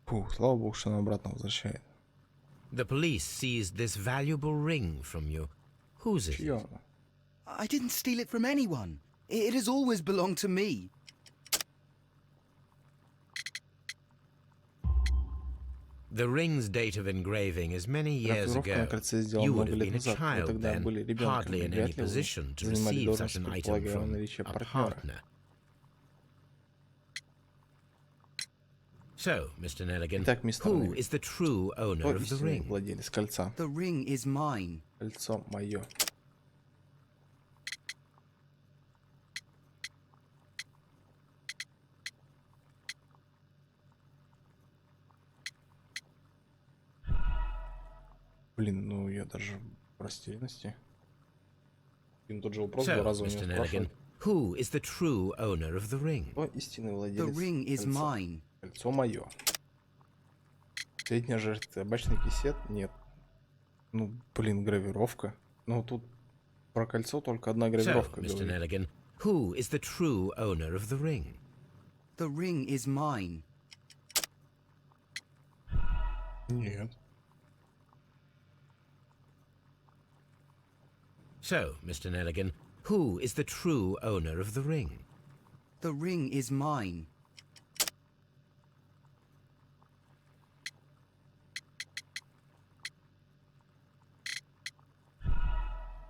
Фух, слава богу, что она обратно возвращает. The police seized this valuable ring from you. Whose is Чьё it? оно? I didn't steal it from anyone. It has always belonged to me. The ring's date of engraving is many years Гравировка на ago. кольце сделана You would много have лет been a назад. Вы child тогда then, были ребенком, hardly и in any вряд ли вы position to занимали receive должность such an item предполагаемого from наличия a партнера. partner. So, Mr. Nelligan, Итак, мистер who Неллиган, is the true owner кто of the истинный ring? владелец кольца? The ring is mine. Кольцо мое. Блин, ну я даже в растерянности. Один тот же вопрос два So, раза у него Mr. спрашивают. Nelligan, who is the true owner of the ring? Кто истинный The владелец ring is кольца? mine. Кольцо мое. Средняя жертва. Табачный кисет? Нет. Ну, блин, гравировка. Ну, тут про кольцо только одна So, гравировка Mr. говорит. Nelligan, who is the true owner of the ring? The ring is mine. Нет. So, Mr. Nelligan, who is the true owner of the ring? The ring is mine.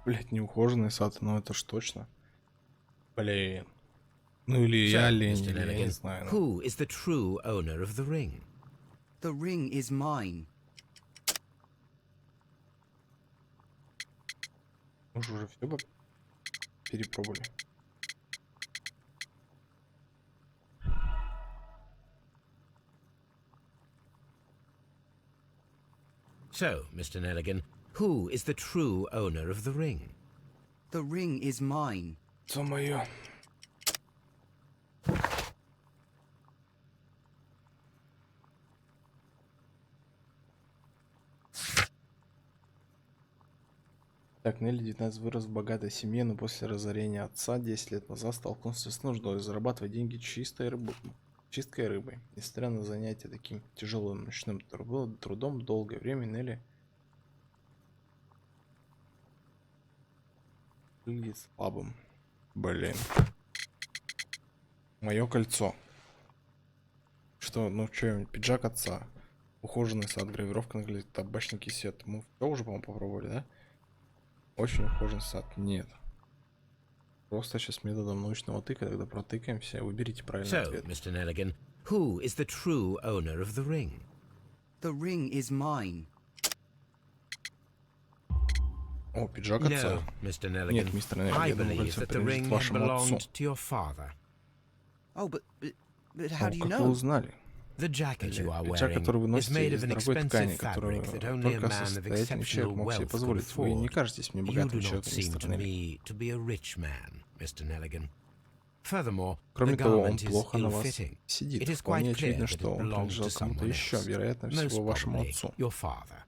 Блять, неухоженный сад, ну это ж точно. Блин. Ну или я So, лень, Mr. или я не Nelligan, знаю. ну. who is the true owner of the ring? The ring is mine. Мы же уже все перепробовали. So, Mr. Nelligan, who is the true owner of the ring? The ring is mine. Кольцо мое. Так, Нелли 19 вырос в богатой семье, но после разорения отца 10 лет назад столкнулся с нуждой зарабатывать деньги чистой рыбой. Несмотря на занятия таким тяжелым ночным трудом, долгое время Нелли выглядит слабым. Блин. Мое кольцо. Что, ну что, пиджак отца, ухоженный сад, гравировка на табачный кисет. Мы все уже, по-моему, попробовали, да? Очень ухоженный сад. Нет. Просто сейчас методом научного тыка, тогда протыкаемся. Выберите правильный So, ответ. Mr. Nelligan, who is the true owner of the ring? The ring is mine. О, пиджак отца. No, Mr. Nelligan. Нет, мистер Нелли, I я думаю, believe кольцо that the принадлежит ring had вашему отцу. belonged to your father. Oh, but how О, do you как вы know? узнали? The jacket you are Пиджак, wearing, который вы is носите made из of an дорогой ткани, expensive которую fabric that only a только man of состоятельный человек exceptional мог себе wealth could позволить. Вы не afford. кажетесь мне You богатым do not человеком, seem мистер to Нелли. me to be a rich man, Mr. Nelligan. Furthermore, Кроме the того, он garment is плохо на вас ill-fitting. сидит. It is Вполне quite clear очевидно, that что it он belonged принадлежал to кому-то someone еще, else, вероятно most всего вашему probably отцу. your father.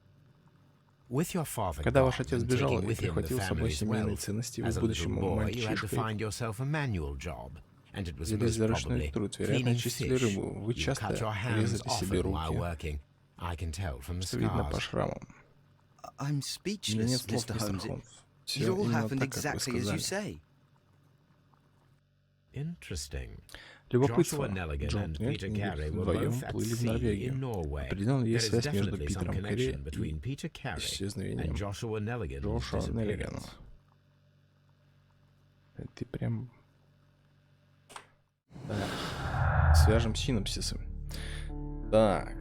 With your father Когда gone ваш отец and бежал taking и with him the прихватил с собой family's семейные wealth, ценности, вы, as a будучи little boy, you had to мальчишкой, find yourself a manual job, and it was взялись most за ручной probably труд, вероятно, cleaning чистили fish. рыбу. Вы You часто cut your hands резали себе often while руки, working. I can tell from the что видно по scars. шрамам. I'm У меня speechless, нет слов, Mr. мистер Holmes. Холмс. It Все all именно happened так, как вы exactly as you сказали. say. Interesting. Любопытство. Joshua Nelligan Джон and Нелли Peter Carey were вдвоем both at плыли в sea in Норвегию. Norway. Определенно There есть is связь между definitely some Питером Карри connection between Peter и Carey исчезновением and Joshua Nelligan's Джоша Неллигана. disappearance. Ты прям... Так. Свяжем синапсисы. Так.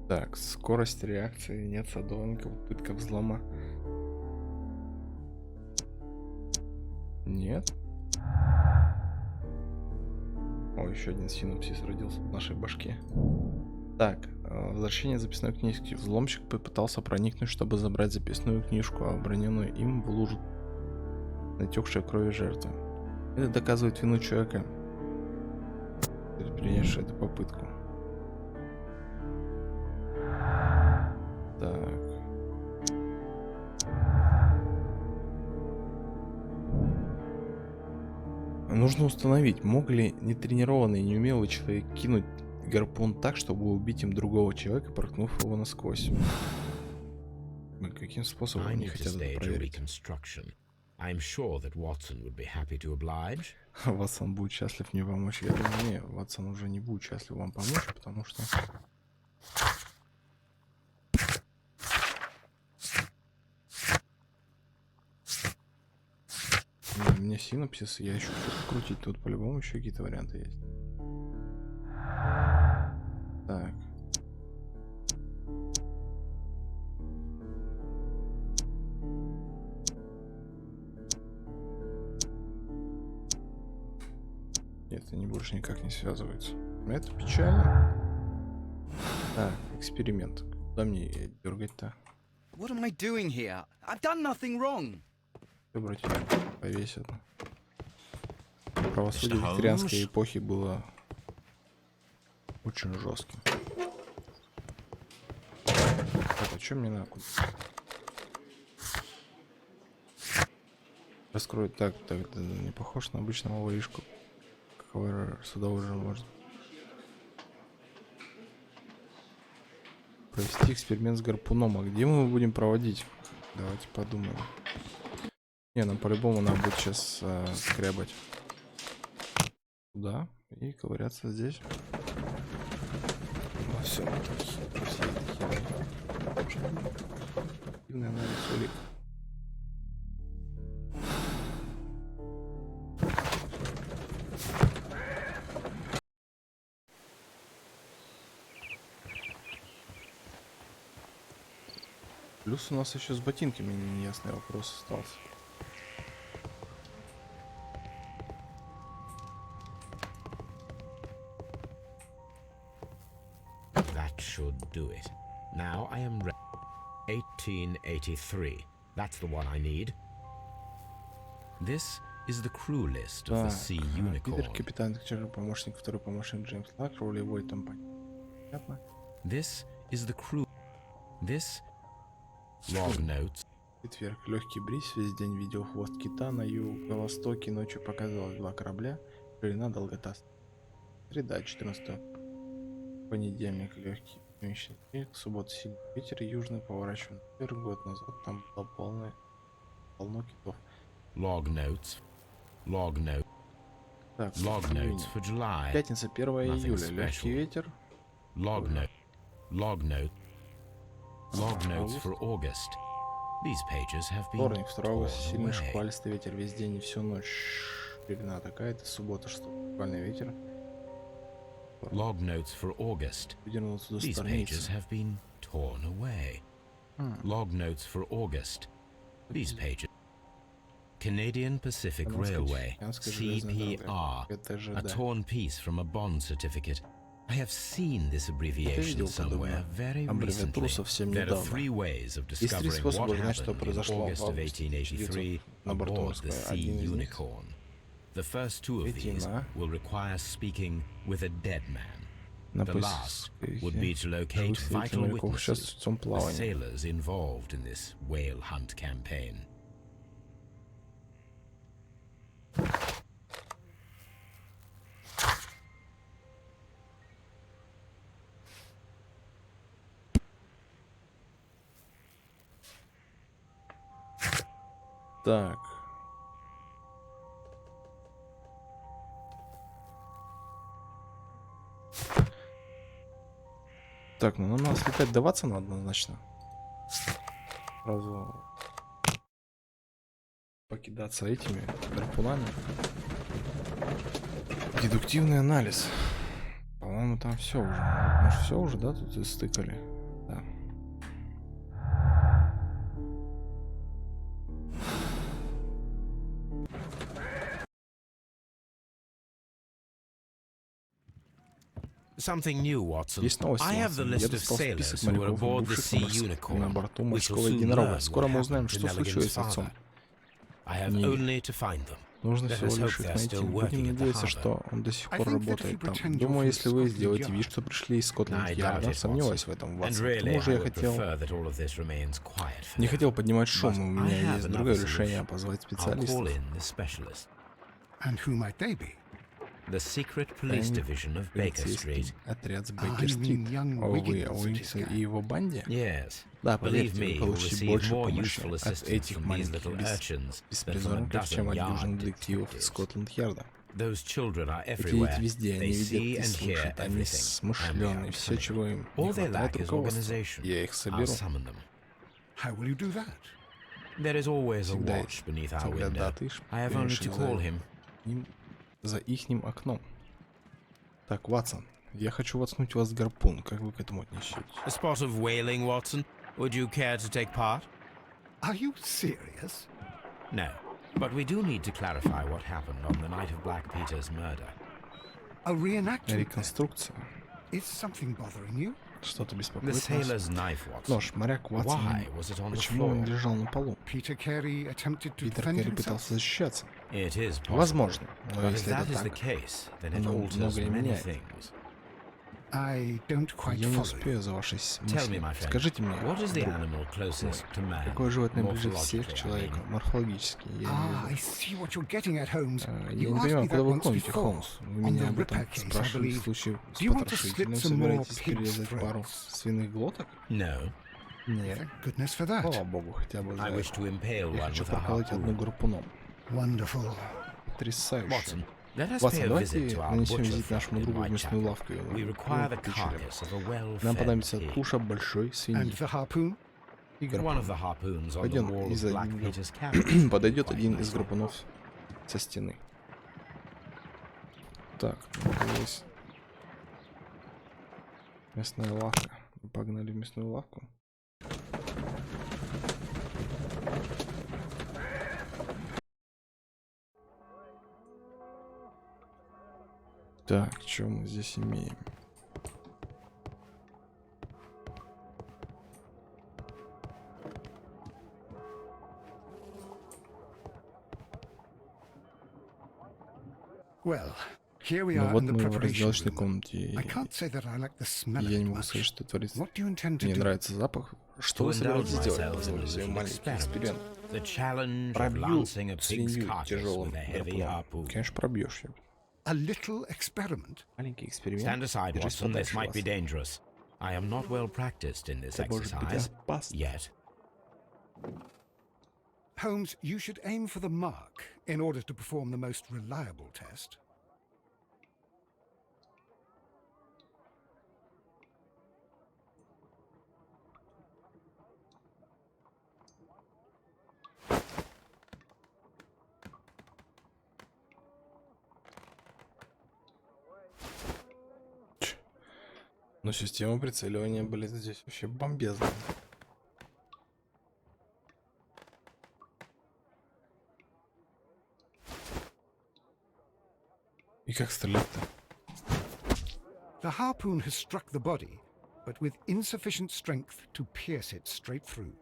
Так, скорость реакции, нет садовника, попытка взлома. Нет. О, еще один синапсис родился в нашей башке. Так, возвращение записной книжки. Взломщик попытался проникнуть, чтобы забрать записную книжку, а оброненную им в лужу натекшей крови жертвы. Это доказывает вину человека, предпринявшего эту попытку. Так. Нужно установить, мог ли нетренированный и неумелый человек кинуть гарпун так, чтобы убить им другого человека, проткнув его насквозь. Каким способом I они need to хотят это stage a проверить? reconstruction. I'm sure that Watson would be happy to oblige. Ватсон будет счастлив мне помочь. Я думаю, не, Ватсон уже не будет счастлив вам помочь, потому что... Мне синопсис, я еще что-то крутить, тут по-любому еще какие-то варианты есть. Так. Нет, они больше никак не связываются. Это печально. Так, эксперимент. Куда мне дергать-то? What am I doing here? I've done nothing wrong. Выбрать повесят. Правосудие викторианской эпохи было очень жестким. Так, а что мне надо? Раскрою. Так, это не похож на обычного воришку. Какого сюда уже можно провести эксперимент с гарпуном. А где мы его будем проводить? Давайте подумаем. Не, нам по-любому надо будет сейчас скрябать туда и ковыряться здесь. Ну, все, плюс у нас еще с ботинками неясный вопрос остался. That should do it. Now I am ready. 1883. That's the one I need. This is the crew list of the Sea Питер, Unicorn. капитан, помощник, второй помощник Джеймс Лак, рулевой компании. Понятно? This is the crew. This log notes. Четверг. Легкий бриз. Весь день видел хвост кита на юго-востоке. Ночью показалось 2 корабля. Ширина, долгота. Среда, 14. Понедельник. Легкий мощный снег. Суббота, сильный ветер. Южный, поворачиваем вверх. Год назад там было полно китов. Log notes. Log note. Так, Log notes for July. пятница, 1 июля. Легкий ветер. Log note. Log note. Log notes for August. These pages have been Вторник, 2 августа. torn Сильный away. шквалистый ветер весь день и всю ночь. Ширина такая-то. Суббота, что шквальный ветер. Log notes for August. Выдернулся до These pages страницы. have been torn away. Log notes for August. These pages. Canadian Pacific Railway, CPR, a torn piece from a bond certificate. I have seen this abbreviation somewhere very recently. There are 3 ways of discovering what happened in August of 1883 aboard the Sea Unicorn. The first 2 of these will require speaking with a dead man. The last would be to locate vital witnesses, the sailors involved in this whale hunt campaign. Так. Так, ну нам надо слетать до Ватсона однозначно. Сразу покидаться этими гарпунами. Дедуктивный анализ. По-моему, там все уже. Может, все уже, да, тут стыкали? Да. Something new, Watson. Есть новости, I have the Ватсон. Я list of достал sailors список who were моряков, aboard the бывших Sea на Unicorn. борту We shall морского soon единорога. learn Скоро what мы узнаем, happened что to случилось с Nelligan's отцом. father. I have Не. only to find them. Нужно Let всего us hope лишь их they are найти. still Будем working at the надеяться, harbour. что он до сих I пор think that if you работает там. pretend you're Думаю, from если вы Scotland сделаете Yard. вид, что пришли из I Скотланд-Ярда, doubt it, сомневаюсь Watson. в этом, And Ватсон. К really, тому же I я would хотел... prefer that all of this remains quiet for Не now. хотел поднимать шум, But у I меня have есть another другое решение, solution. позвать I'll специалистов. call in the specialist. And who might they be? The secret police division of Baker Street. Отряд с Бейкер-стрит. О, вы о Уиггинсе и его банде? Yes. Да, Believe поверьте, me, вы you'll получите receive больше more помощи useful от assistance этих from these маленьких little urchins than from a беспризорников, чем dozen от дюжин yard детективов detectives. Скотланд-Ярда. Those children are Эти everywhere. дети везде, они They see видят и and hear слышат, они everything. And they смышленые, are все, cunning. чего им не All they хватает lack is руководства. organization. Я их I'll соберу. summon them. How will you do that? There is always a Всегда watch beneath our всегда window. ты I have only to шпионишь call him. за ихним окном. Так, Ватсон, я хочу воткнуть в вас гарпун. Как вы к этому отнесетесь? A spot of whaling, Watson. Would you care to take part? Are you serious? No. But we do need to clarify what happened on the night of Black Peter's murder. A reenactment? Реконструкция. Is something bothering you? Что-то The беспокоит вас? sailor's knife, Watson. Нож, моряк Ватсон. Why was it on the Почему он floor? лежал на полу? Peter Carey attempted to Питер defend Керри himself? пытался защищаться. It is possible. Возможно, но But if если that это is the так, case, then it оно alters многое many меняет. things. I don't quite Я не follow you. успею за вашей Tell me, мыслью. my friend, Скажите мне, what is the друг, animal closest to man? какое животное ближе всех к Morphologically, I человеку? mean. Морфологически, я Ah, имею в I виду. see what you're getting at, Holmes. Я You не asked понимаю, me куда that вы once клоните, before, Холмс? Вы on меня the об этом Ripper case, I спрашивали в believe. случае с Do you want to slip потрошителем. some more Собираетесь pig's перерезать пару throats? свиных глоток? No. Нет. Thank goodness for that. Слава богу, хотя бы за I wish это. to impale Я one хочу with a проколоть одну harpoon. гарпуном. Wonderful. Потрясающе. Watson, let us pay Ватсон, a давайте visit to our нанесем butcher визит нашему friend in другу в мясную Whitechapel. лавку. We require the carcass of a Нам well-fed понадобится pig. туша большой свиньи And the harpoon? и One of гарпун. the harpoons on the Пойдем wall из of Black один- Peter's cabin. Подойдет Quite один nice. из гарпунов со стены. Так, есть мясная лавка. Погнали в мясную лавку. Так, что мы здесь имеем? Well, here we Ну are вот in the мы в preparation разделочной room. комнате. I can't say that I like the smell of Я it не могу much. сказать, что творится. What do you intend to Мне do? нравится запах. Что вы To indulge собираетесь делать? myself in a Позволю себе little маленький experiment. эксперимент. The challenge of Пробью lancing a pig's свинью carcass тяжелым with a heavy гарпуном. harpoon. Конечно, пробьешь ее. A little experiment? Маленький эксперимент. Stand aside, Держись Watson. This подальше, might be Ватсон. dangerous. I am not well practiced in this Это может быть exercise опасно. yet. Holmes, you should aim for the mark in order to perform the most reliable test. Но система прицеливания, блин, здесь вообще бомбезная. И как стрелять-то? The harpoon has struck the body, but with insufficient strength to pierce it straight through.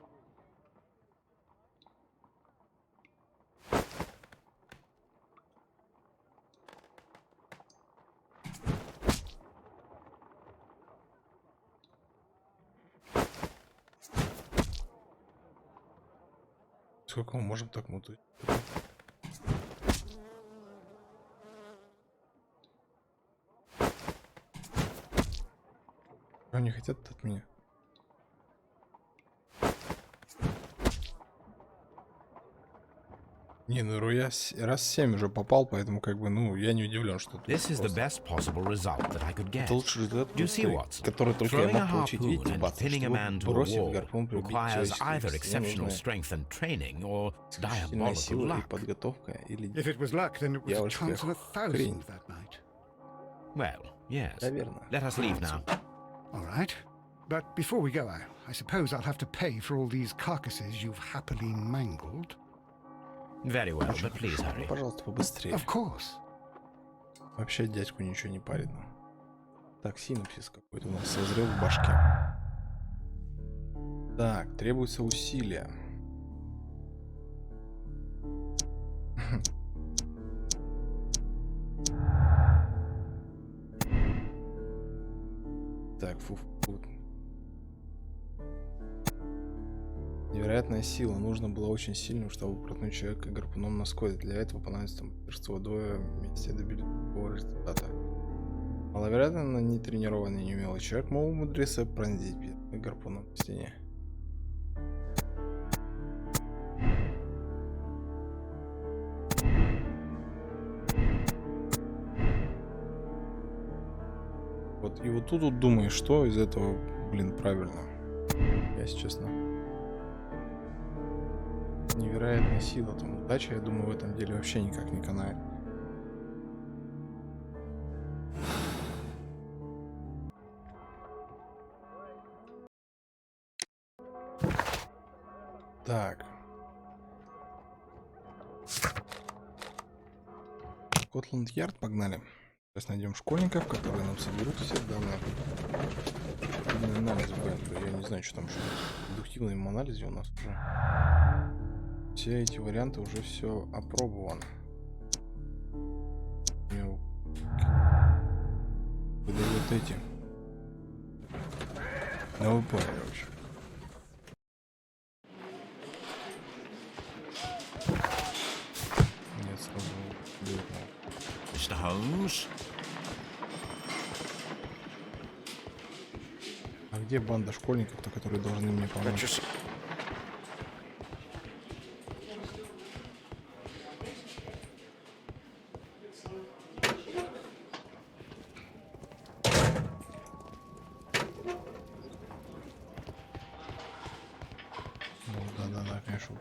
Сколько мы можем так мутать? Что они хотят от меня? Не, ну я раз 7 уже попал, поэтому как бы, ну, я не удивлен, что тут This is the просто. best possible result that I could get. Это лучший результат, Do you see, Watson? который только я Throwing a мог получить. harpoon Видите, and бац, pinning a man чтобы to a бросить wall гарпун, прибить requires человеческое either вес. Мне exceptional нужна strength and training or исключительная diabolical сила и luck. подготовка, или If it was luck, then it was a Дьявольская chance in a хрень. thousand that night. Well, yes. Наверное. Let us leave now. All right. But before we go, I suppose I'll have to pay for all these carcasses you've happily mangled. Very well, but please Ну, hurry. пожалуйста, побыстрее. Of course. Вообще дядьку ничего не парит. Ну. Так, синапсис какой-то у нас созрел в башке. Так, требуется усилия. Так, фу. Невероятная сила. Нужно было очень сильным, чтобы проткнуть человека гарпуном насквозь. Для этого понадобится мастерство. Двое вместе добились такого результата. Маловероятно, нетренированный, неумелый человек мог умудриться пронзить гарпуном в стене. Вот, и вот тут вот думаю, что из этого, блин, правильно. Если честно. Невероятная сила, там удача, я думаю, в этом деле вообще никак не канает. Так. Скотланд-Ярд, погнали. Сейчас найдем школьников, которые нам соберут все данные. Анализ будет. Я не знаю, что там еще. В индуктивном анализе у нас уже. Все эти варианты уже все опробованы. Выдают эти. Ну вы поняли вообще. Нет, сразу будет. Mr. Holmes? А где банда школьников-то, которые должны мне помочь? Да, конечно.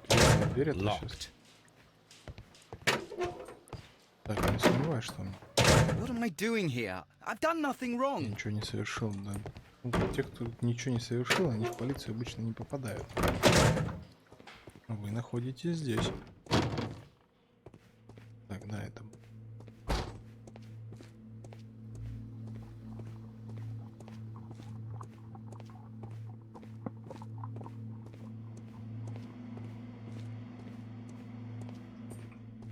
Дверь это сейчас. Так, я не сомневаюсь, что он... What am I doing here? I've done nothing Я wrong. ничего не совершил, да. Ну, те, кто ничего не совершил, они в полицию обычно не попадают. А вы находитесь здесь. Так, да, это...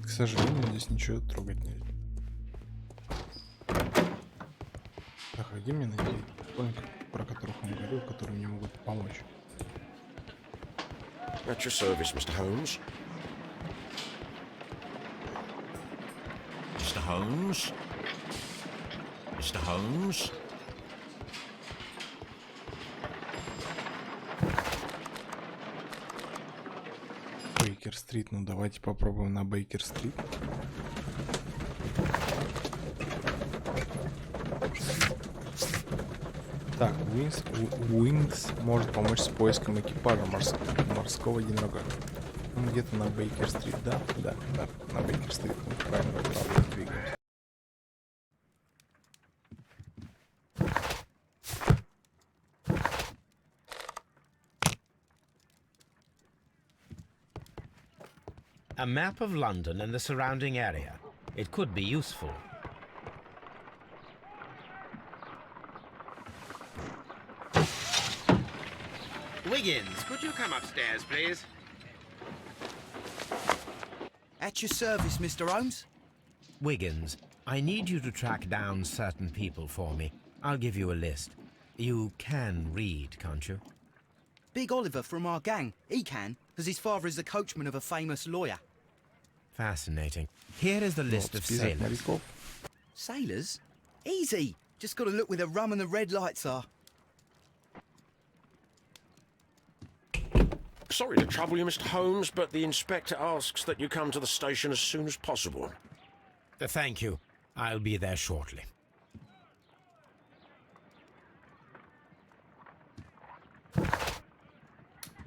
К сожалению, здесь ничего трогать нельзя. Так, а где мне найти школьников, про которых он говорил, которые мне могут помочь? At your service, Mr. Holmes. Mr. Holmes? Mr. Holmes? Бейкер-стрит, ну давайте попробуем на Бейкер-стрит. Так, Уинкс может помочь с поиском экипажа морского единорога. Он где-то на Бейкер-стрит, да, на Бейкер-стрит. Мы правильно двигаемся. A map of London and the surrounding area. It could be useful. Wiggins, could you come upstairs, please? At your service, Mr. Holmes. Wiggins, I need you to track down certain people for me. I'll give you a list. You can read, can't you? Big Oliver from our gang. He can, because his father is the coachman of a famous lawyer. Fascinating. Here is the list of sailors. Sailors? Easy. Just got to look where the rum and the red lights are. Sorry to trouble you, Mr. Holmes, but the inspector asks that you come to the station as soon as possible. Thank you. I'll be there shortly.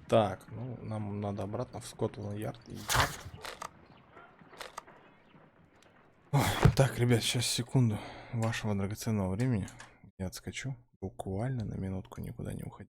Так, ну, нам надо обратно в Скотланд-Ярд. Так, ребят, сейчас секунду вашего драгоценного времени. Я отскочу. Буквально на минутку, никуда не уходить.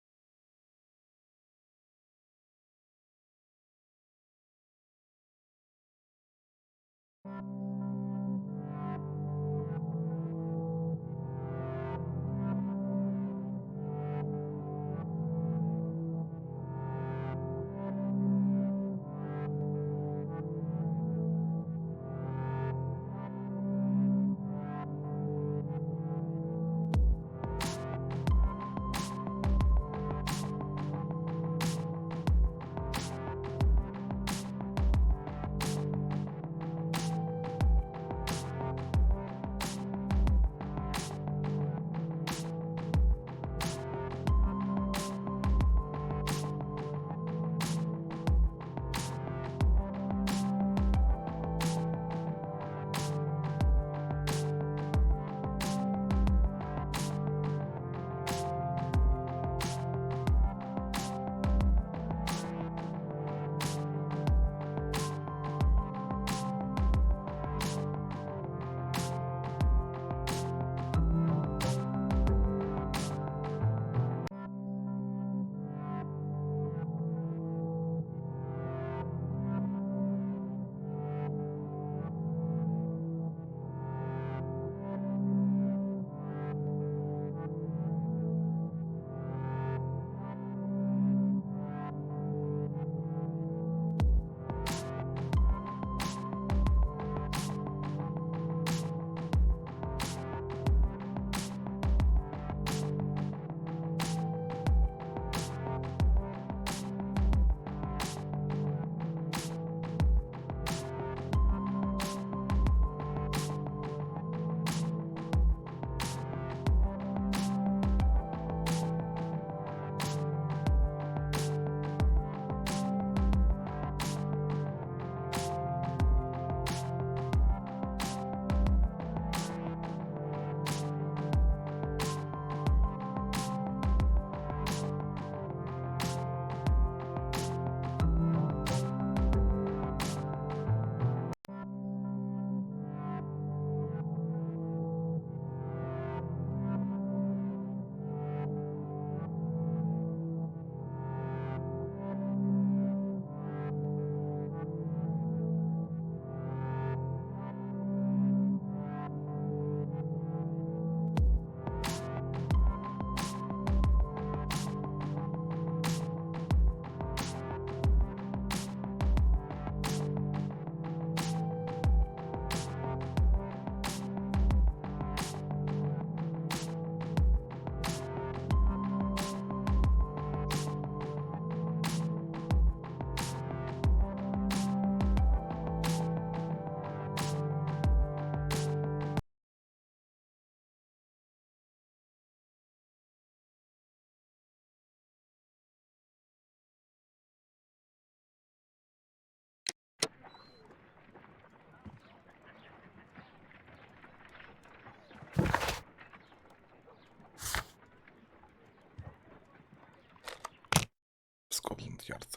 Скотланд-Ярд.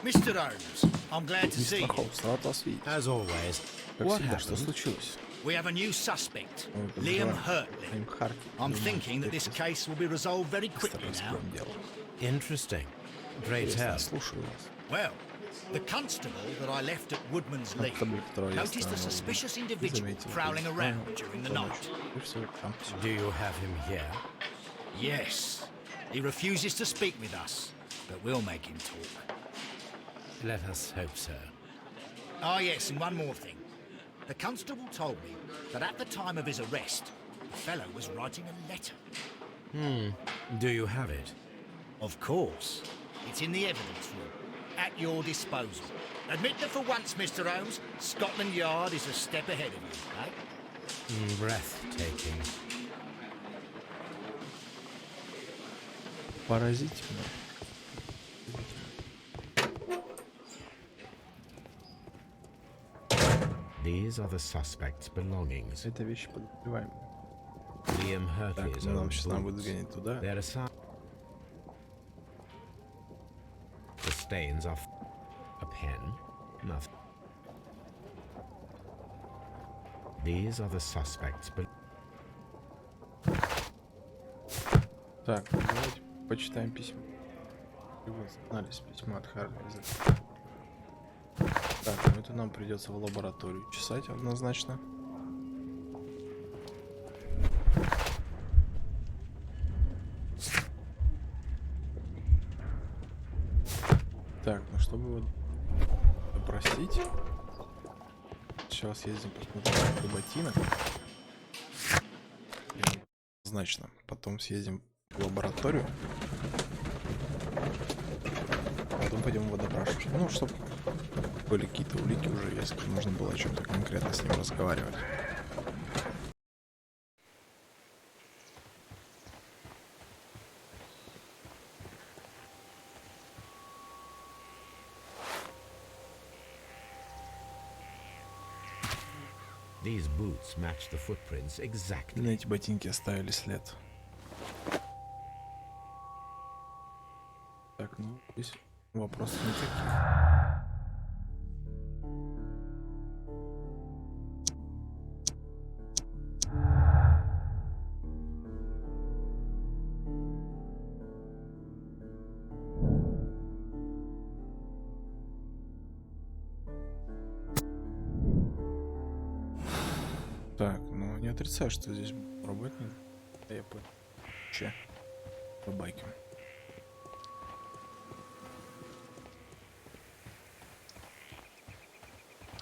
Mr. Holmes, I'm glad to see Мистер you. Холмс, рад вас видеть. As always. Как What всегда, что happened? случилось? We have a new suspect, Мы Liam подозреваем Hurtley. Лиам Хартли. I'm thinking that this case will be resolved very quickly now. Раскроем дело. Interesting. Pray Интересно, tell. слушаю вас. Well, the constable that I left at Woodman's Lee Констабль, которого я noticed a остановил, suspicious individual заметил prowling полицию around during the за night. ночь. И всё, там всё. Do you have him here? Yes, he refuses to speak with us, but we'll make him talk. Let us hope so. Ah, yes, and one more thing. The constable told me that at the time of his arrest, the fellow was writing a letter. Do you have it? Of course. It's in the evidence room, at your disposal. Admit that for once, Mr. Holmes, Scotland Yard is a step ahead of you, eh? Breathtaking. Поразительно. These are the suspect's belongings. Это вещи подозреваемые. Liam Так, Hurtley's ну own нам сейчас надо будет boots. сгонять туда. They're aside. The stains are a pen. Nothing. These are the suspect's Так, давайте почитаем письмо. Вот, анализ письма от Харли. Так, ну это нам придется в лабораторию чесать однозначно. Так, ну чтобы его допросить, сейчас ездим посмотрим до ботинок. Однозначно. Потом съездим в лабораторию. Потом пойдем его допрашивать. Ну, чтобы были какие-то улики уже, если можно было о чем-то конкретно с ним разговаривать. These boots match the footprints exactly. На эти ботинки оставили след. Так, ну, здесь вопросов никаких. Так, ну не отрицаю, что здесь работник. Да я понял. Че? По байкам.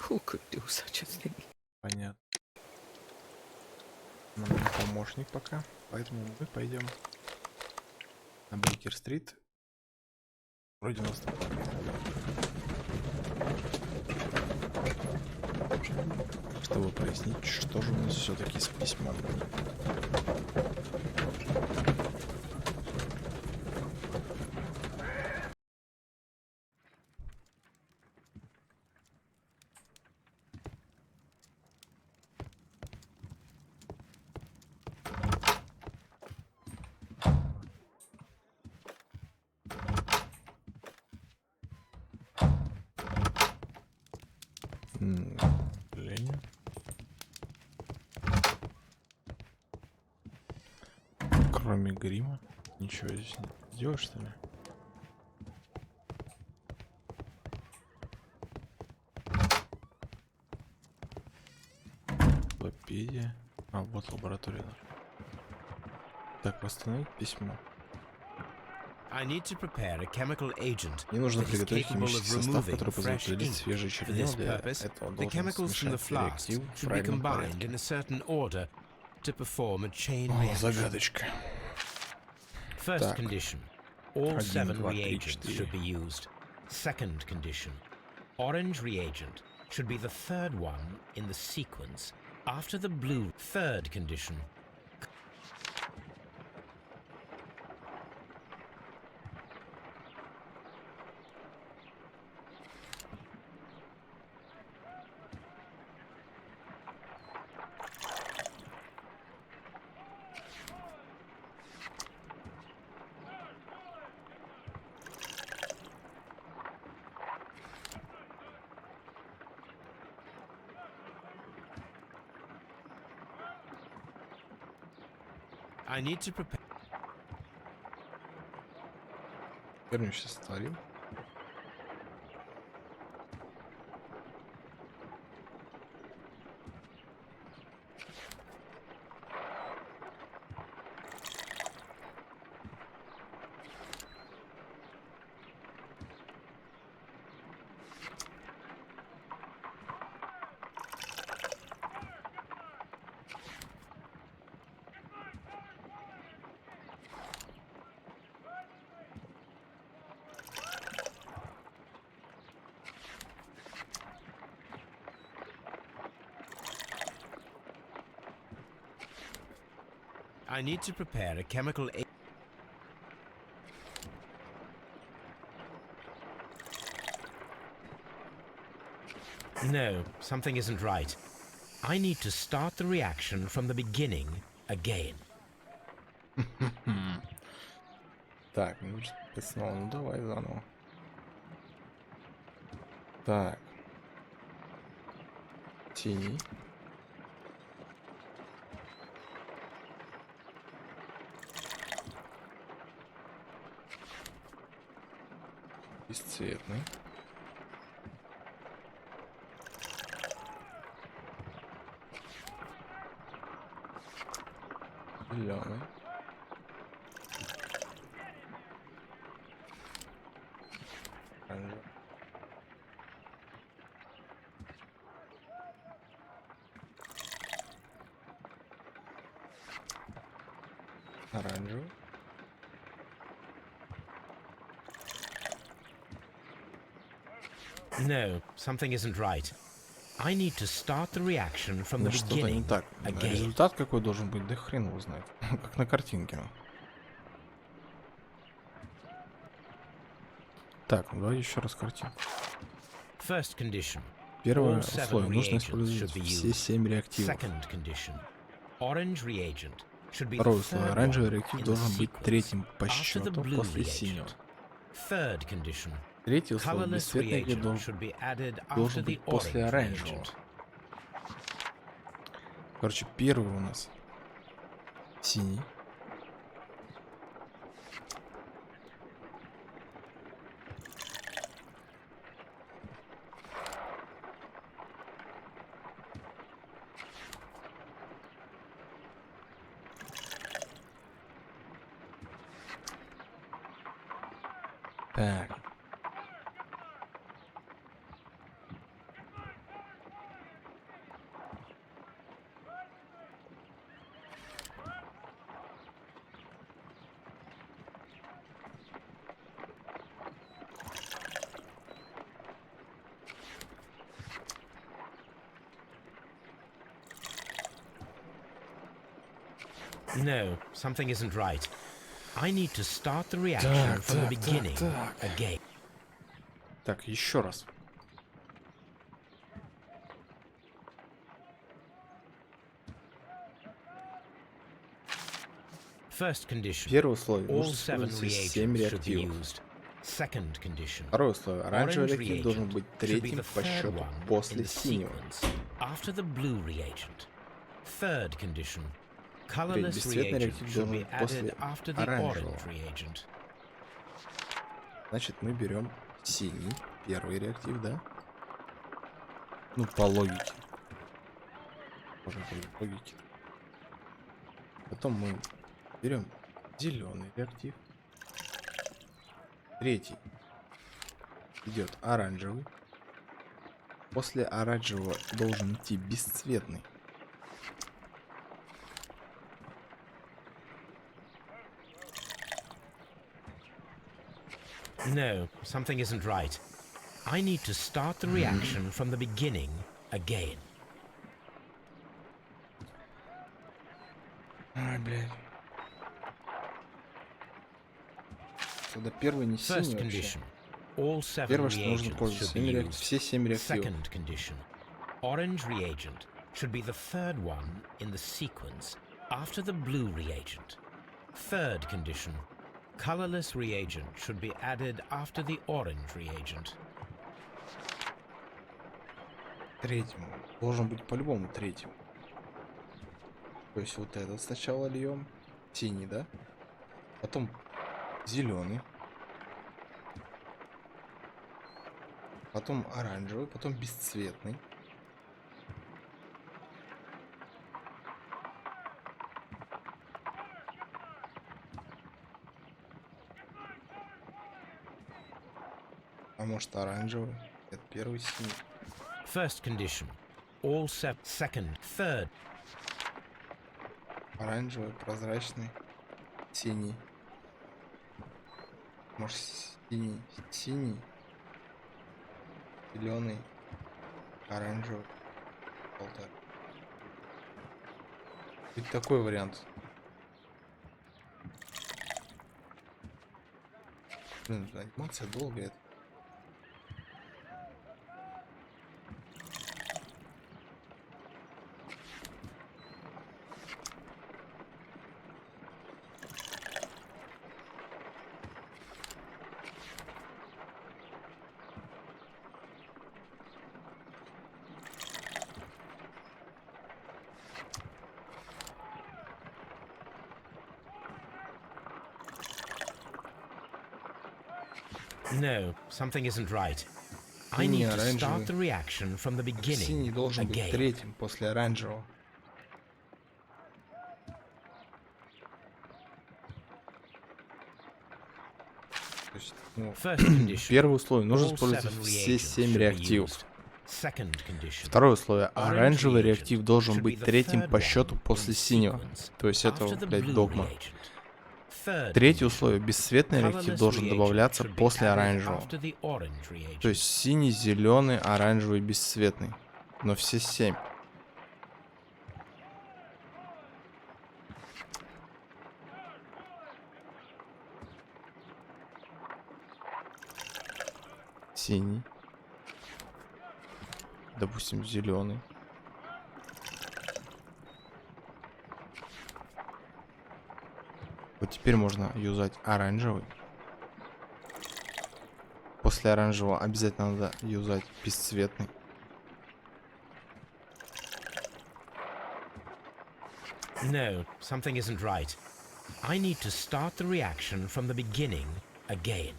Who could do such a thing? Понятно. Нам не помощник пока, поэтому мы пойдем на Бейкер-стрит. Вроде нас там. Чтобы прояснить, что же у нас все-таки с письмом. Женя. Кроме грима ничего здесь не сделаешь, что ли? Логопедия. А, вот лаборатория. Так, восстановить письмо. I need to prepare a chemical agent Мне нужно that is приготовить capable химический of состав, removing который позволит fresh удалить ink. свежие For чернила. this Для purpose, этого the должен chemicals from the смешать flask реактив в should be правильном combined порядке. in a certain order to perform a chain О, reaction. загадочка. First Так. condition. All 1, 7 2, 3, reagents 4. should be used. Second condition. Orange reagent should be the third one in the sequence after the blue. Third condition. I need to prepare. Вернее, сейчас сотворил. I need to prepare a chemical. No, something isn't right. I need to start the reaction from the beginning again. Так, ну снова, ну давай заново. Так. Синий. Бесцветный. Зеленый. Оранжевый. Оранжевый. No, something isn't right. I need to start the reaction from the Что-то не beginning так. again. Результат какой должен быть, да хрен его знает. Как на картинке. Так, ну давай еще раз картинку. First condition. Первое All seven условие. Нужно reagents использовать should be все used. 7 реактивов. Second condition. Orange reagent should be the Второе условие. third Оранжевый one реактив in the должен быть sequence третьим по after the счету blue после reagent. синего. Third condition. Третье условие. Colorless Бесцветный reagent реактив should be added after должен the быть после orange оранжевого. reagent. Короче, первый у нас синий. Так. No, something isn't right. I need to start the reaction from the beginning again. Так, еще раз. First condition. Первое условие. All Нужно seven использовать 7 reagents should be реактивов. used. Second condition. Второе условие. Оранжевый Orange реактив должен reagent быть should be третьим the по third счету one in после the синего. sequence after the blue reagent. Third condition. Colorless бесцветный reagent реактив should должен be быть после added after the оранжевого. orange reagent. Значит, мы берем синий, первый реактив, да? Ну, по логике. Можно по логике. Потом мы берем зеленый реактив. Третий идет оранжевый. После оранжевого должен идти бесцветный. No, something isn't right. I need to start the reaction from the beginning again. Ай, блядь. Тогда первый не First синий вообще. condition. All seven Первое, что нужно reagents пользоваться, should be used. все 7 реактивов. Second condition. Orange reagent should be the third one in the sequence after the blue reagent. Third condition. Colorless reagent should be added after the orange reagent. Третьему. Должен быть по-любому третьим. То есть вот этот сначала льем. синий, да? Потом зеленый. Потом оранжевый, потом бесцветный. А может оранжевый? Это первый синий. First condition. All set. Second. Third. Оранжевый, прозрачный, синий. Может синий, синий, зеленый, оранжевый, желтый. Ведь такой вариант. Блин, анимация долгая. No, something isn't right. I need to start the reaction from the beginning. Синий должен быть третьим после оранжевого. То есть, ну, первое условие. Нужно использовать все 7 реактивов. Второе условие. Оранжевый реактив должен быть третьим по счету после синего. То есть это, блядь, догма. Третье условие. Бесцветный реактив должен добавляться после оранжевого. То есть синий, зеленый, оранжевый, бесцветный. Но все 7. Синий. Допустим, зеленый. Вот теперь можно юзать оранжевый. После оранжевого обязательно надо юзать бесцветный. No, something isn't right. I need to start the reaction from the beginning again.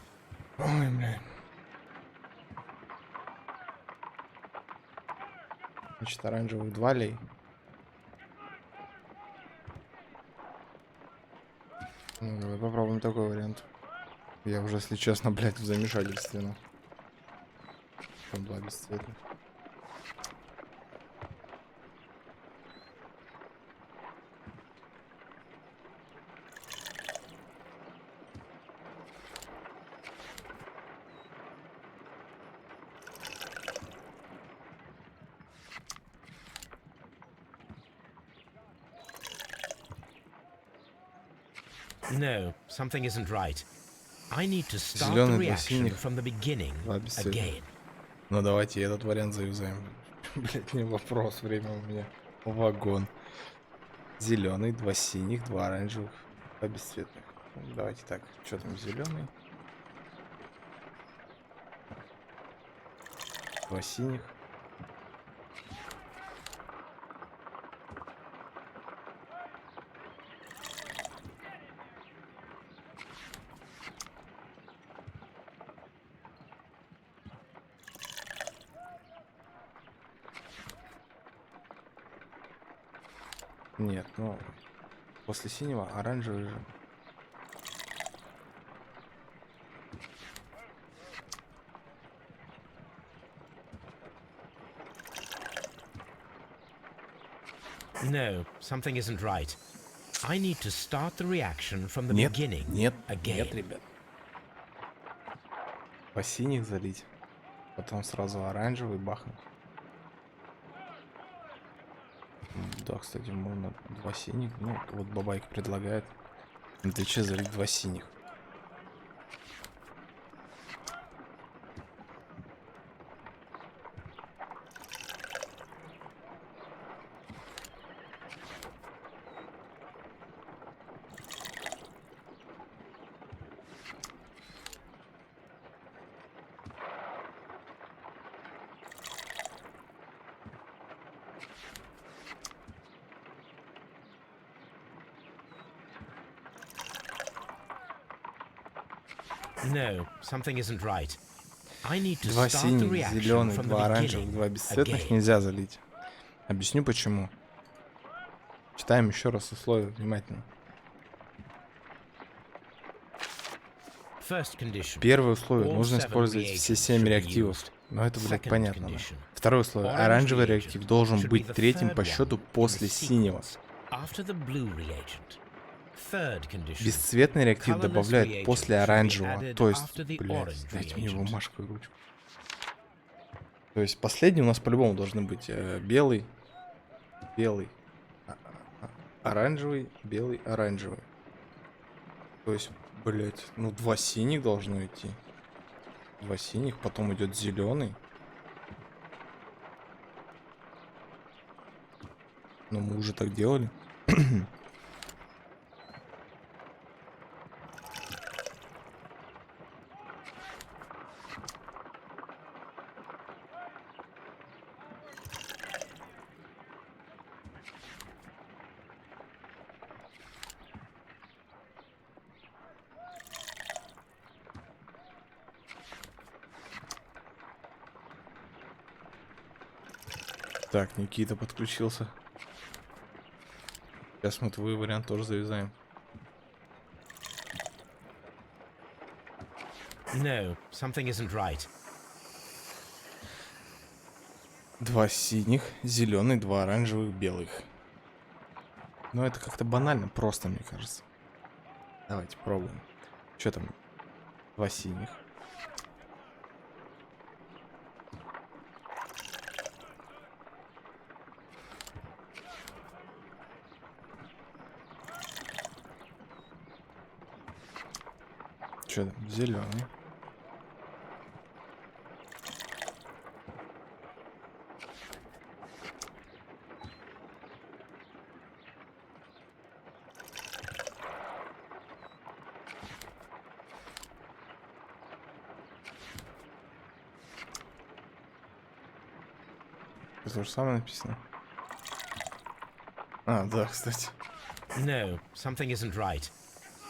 Ой, блин. Значит, оранжевых 2 лей. Ну, давай попробуем такой вариант. Я уже, если честно, блядь, в замешательстве. Ну. Там 2 бесцветных. No, something isn't right. I need to start the reaction from the beginning again. Ну давайте этот вариант заюзаем. Блять, не вопрос, время у меня. Вагон. Зеленый, 2 синих, 2 оранжевых, 2 бесцветных. Давайте так, что там зеленый? 2 синих. Нет, ну, после синего оранжевый же. No, something isn't right. I need to start the reaction from the Нет, beginning нет, again. нет, ребят. По синих залить, потом сразу оранжевый бахнуть. Да, кстати, можно 2 синих. Ну, вот Бабайк предлагает на ТЧ залить 2 синих. No, something isn't right. I need to Два start the синих, reaction зеленый, from the два оранжевых, beginning два бесцветных again. нельзя залить. Объясню почему. Читаем еще раз условия внимательно. First condition. Первое условие. All Нужно seven использовать все reagents 7 should be реактивов. used. Но это, блядь, Second понятно. Да. condition. Второе условие. Orange Оранжевый reagent реактив должен should be быть the третьим third по one счету in the после синего. sequence after the blue reagent. Third condition. Бесцветный реактив Colorless добавляют reagent после should be оранжевого. added То есть, after the блядь, orange дайте мне reagent. бумажку и ручку. То есть последний у нас по-любому должны быть белый, белый, оранжевый, белый, оранжевый. То есть, блядь, ну 2 синих должно идти. 2 синих, потом идет зеленый. Но мы уже так делали. Так, Никита подключился. Сейчас мы твой вариант тоже завязаем. No, something isn't right. 2 синих, зеленый, 2 оранжевых, белых. Но это как-то банально просто, мне кажется. Давайте пробуем. Что там? 2 синих. Что там? Зеленый. Это то же самое написано. А, да, кстати. No, something isn't right.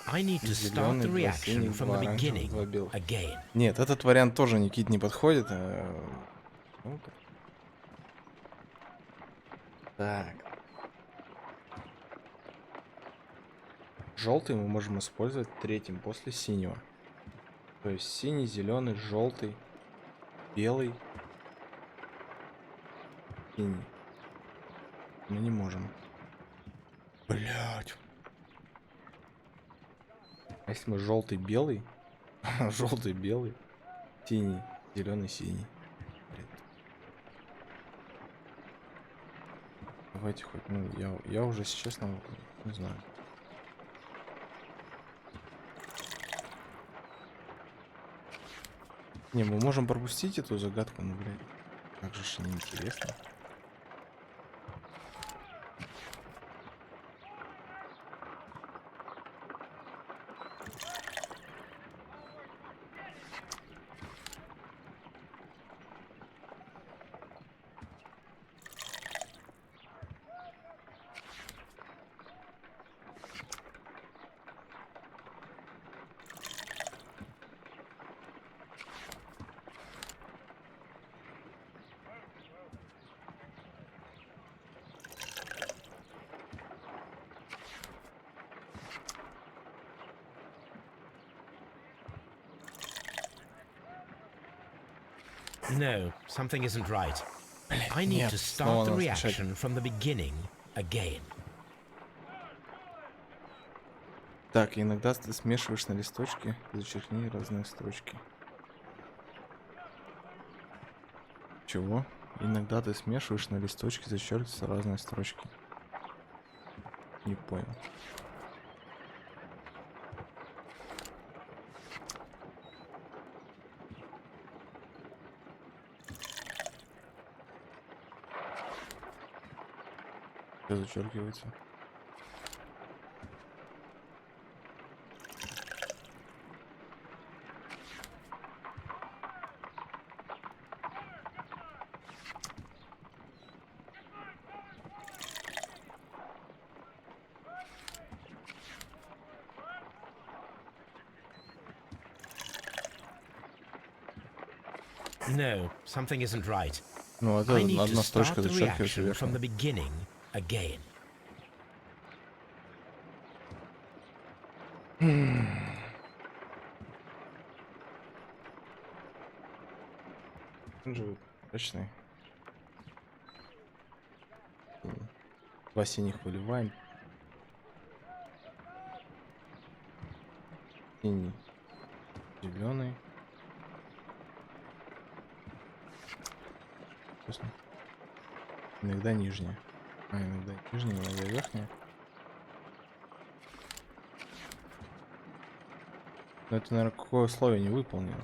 I need to start Зеленый, the 2 reaction синих, from 2 the оранжевых, beginning 2 белых. again. Нет, этот вариант тоже, Никит, не подходит. Ну, так. Желтый мы можем использовать третьим после синего. То есть синий, зеленый, желтый, белый, синий. Мы не можем. Блять. А если мы желтый, белый, желтый, белый, синий, зеленый, синий. Блин. Давайте хоть, ну, я уже, если честно, не знаю. Не, мы можем пропустить эту загадку, но, блядь, как же ж неинтересно. No, something isn't right. I need нет, to снова start the надо reaction from the beginning again. Так, иногда ты смешиваешь на листочке, зачеркни разные строчки. Чего? Иногда ты смешиваешь на листочке, зачеркиваются разные строчки. Не понял. Что зачеркивается? No, something isn't right. Ну, это I need to одна строчка start the зачеркивается reaction from the вверх. beginning again. Живут. Точно. Два синих выливаем. Синий. Зеленый. Вкусно. Иногда нижняя. Иногда нижняя, иногда верхняя. Но это, наверное, какое условие не выполнено.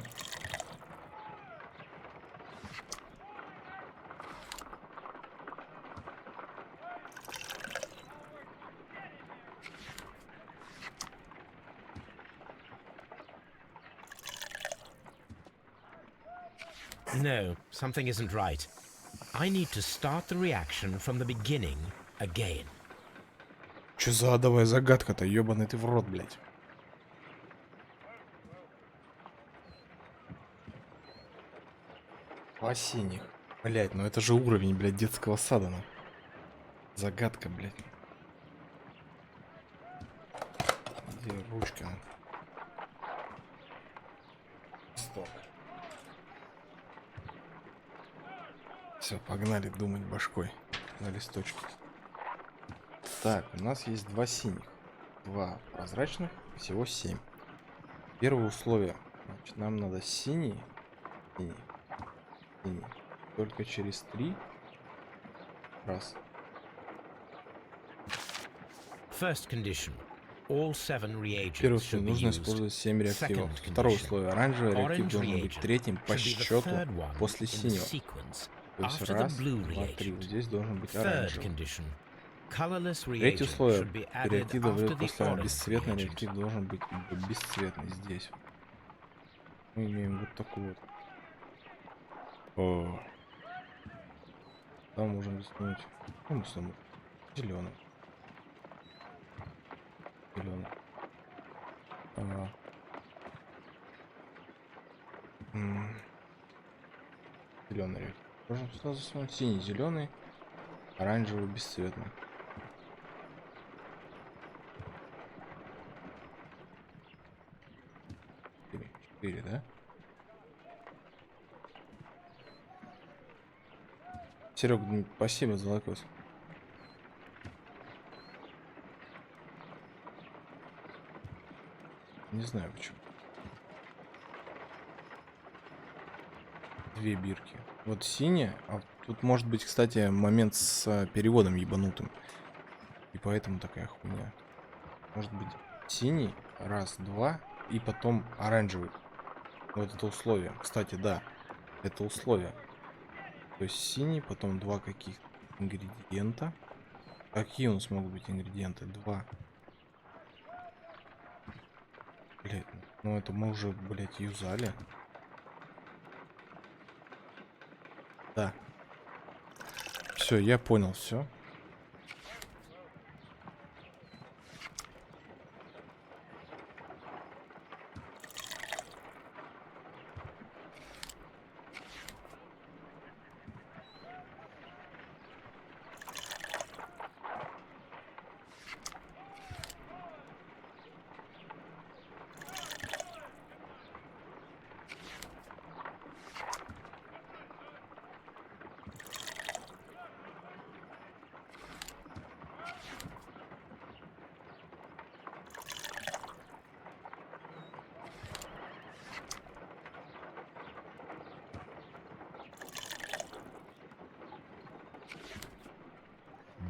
No, something isn't right. I need to start the reaction from the beginning again. Чё за адовая загадка-то, ёбаный ты в рот, блядь. Два синих. Блядь, ну это же уровень, блядь, детского сада, ну. Загадка, блядь. Где ручка? Ну? Стоп. Все, погнали думать башкой на листочке. Так, у нас есть два синих, два прозрачных, всего 7. Первое условие. Значит, нам надо синий, синий, синий. Только через 3. Раз. First condition. All 7 reagents Первое should условие. be Нужно used. использовать 7 реактивов. Second Второе condition. условие. Оранжевый реактив Orange должен быть reagent третьим по should be the счету third one после in the синего. sequence То есть after the раз, blue 2, 3. reagent. Вот здесь должен быть Third оранжевый. condition. Colorless Третье reagent условие. should be added Реактив after the после orange бесцветный reagent. реактив должен быть бесцветный здесь. Мы имеем вот такой вот. О. Там можем рискнуть. Ну, зеленый. Зеленый. Зеленый реактив. Можем сюда засунуть синий, зеленый, оранжевый, бесцветный. Четыре, да? Серег, спасибо за лайкос. Не знаю почему. Две бирки. Вот синяя. А тут может быть, кстати, момент с переводом ебанутым. И поэтому такая хуйня. Может быть синий. Раз, два. И потом оранжевый. Вот это условие. Кстати, да. Это условие. То есть синий, потом два каких ингредиента. Какие у нас могут быть ингредиенты? Два. Блять, ну это мы уже, блять, юзали. Да. Все, я понял, все.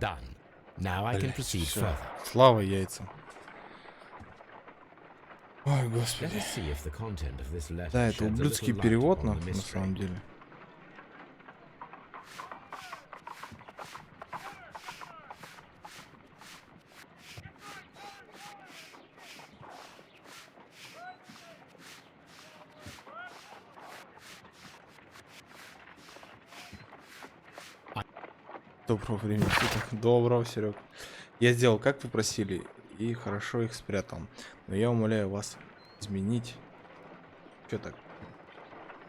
Done. Now I can proceed Всё. further. Слава яйцам. Ой, Let господи. us see if the content of this letter Да, это sheds a ублюдский little light перевод, upon the на mystery. самом деле. Доброго времени суток. Доброго, Серег. Я сделал, как вы просили, и хорошо их спрятал. Но я умоляю вас изменить. Что так?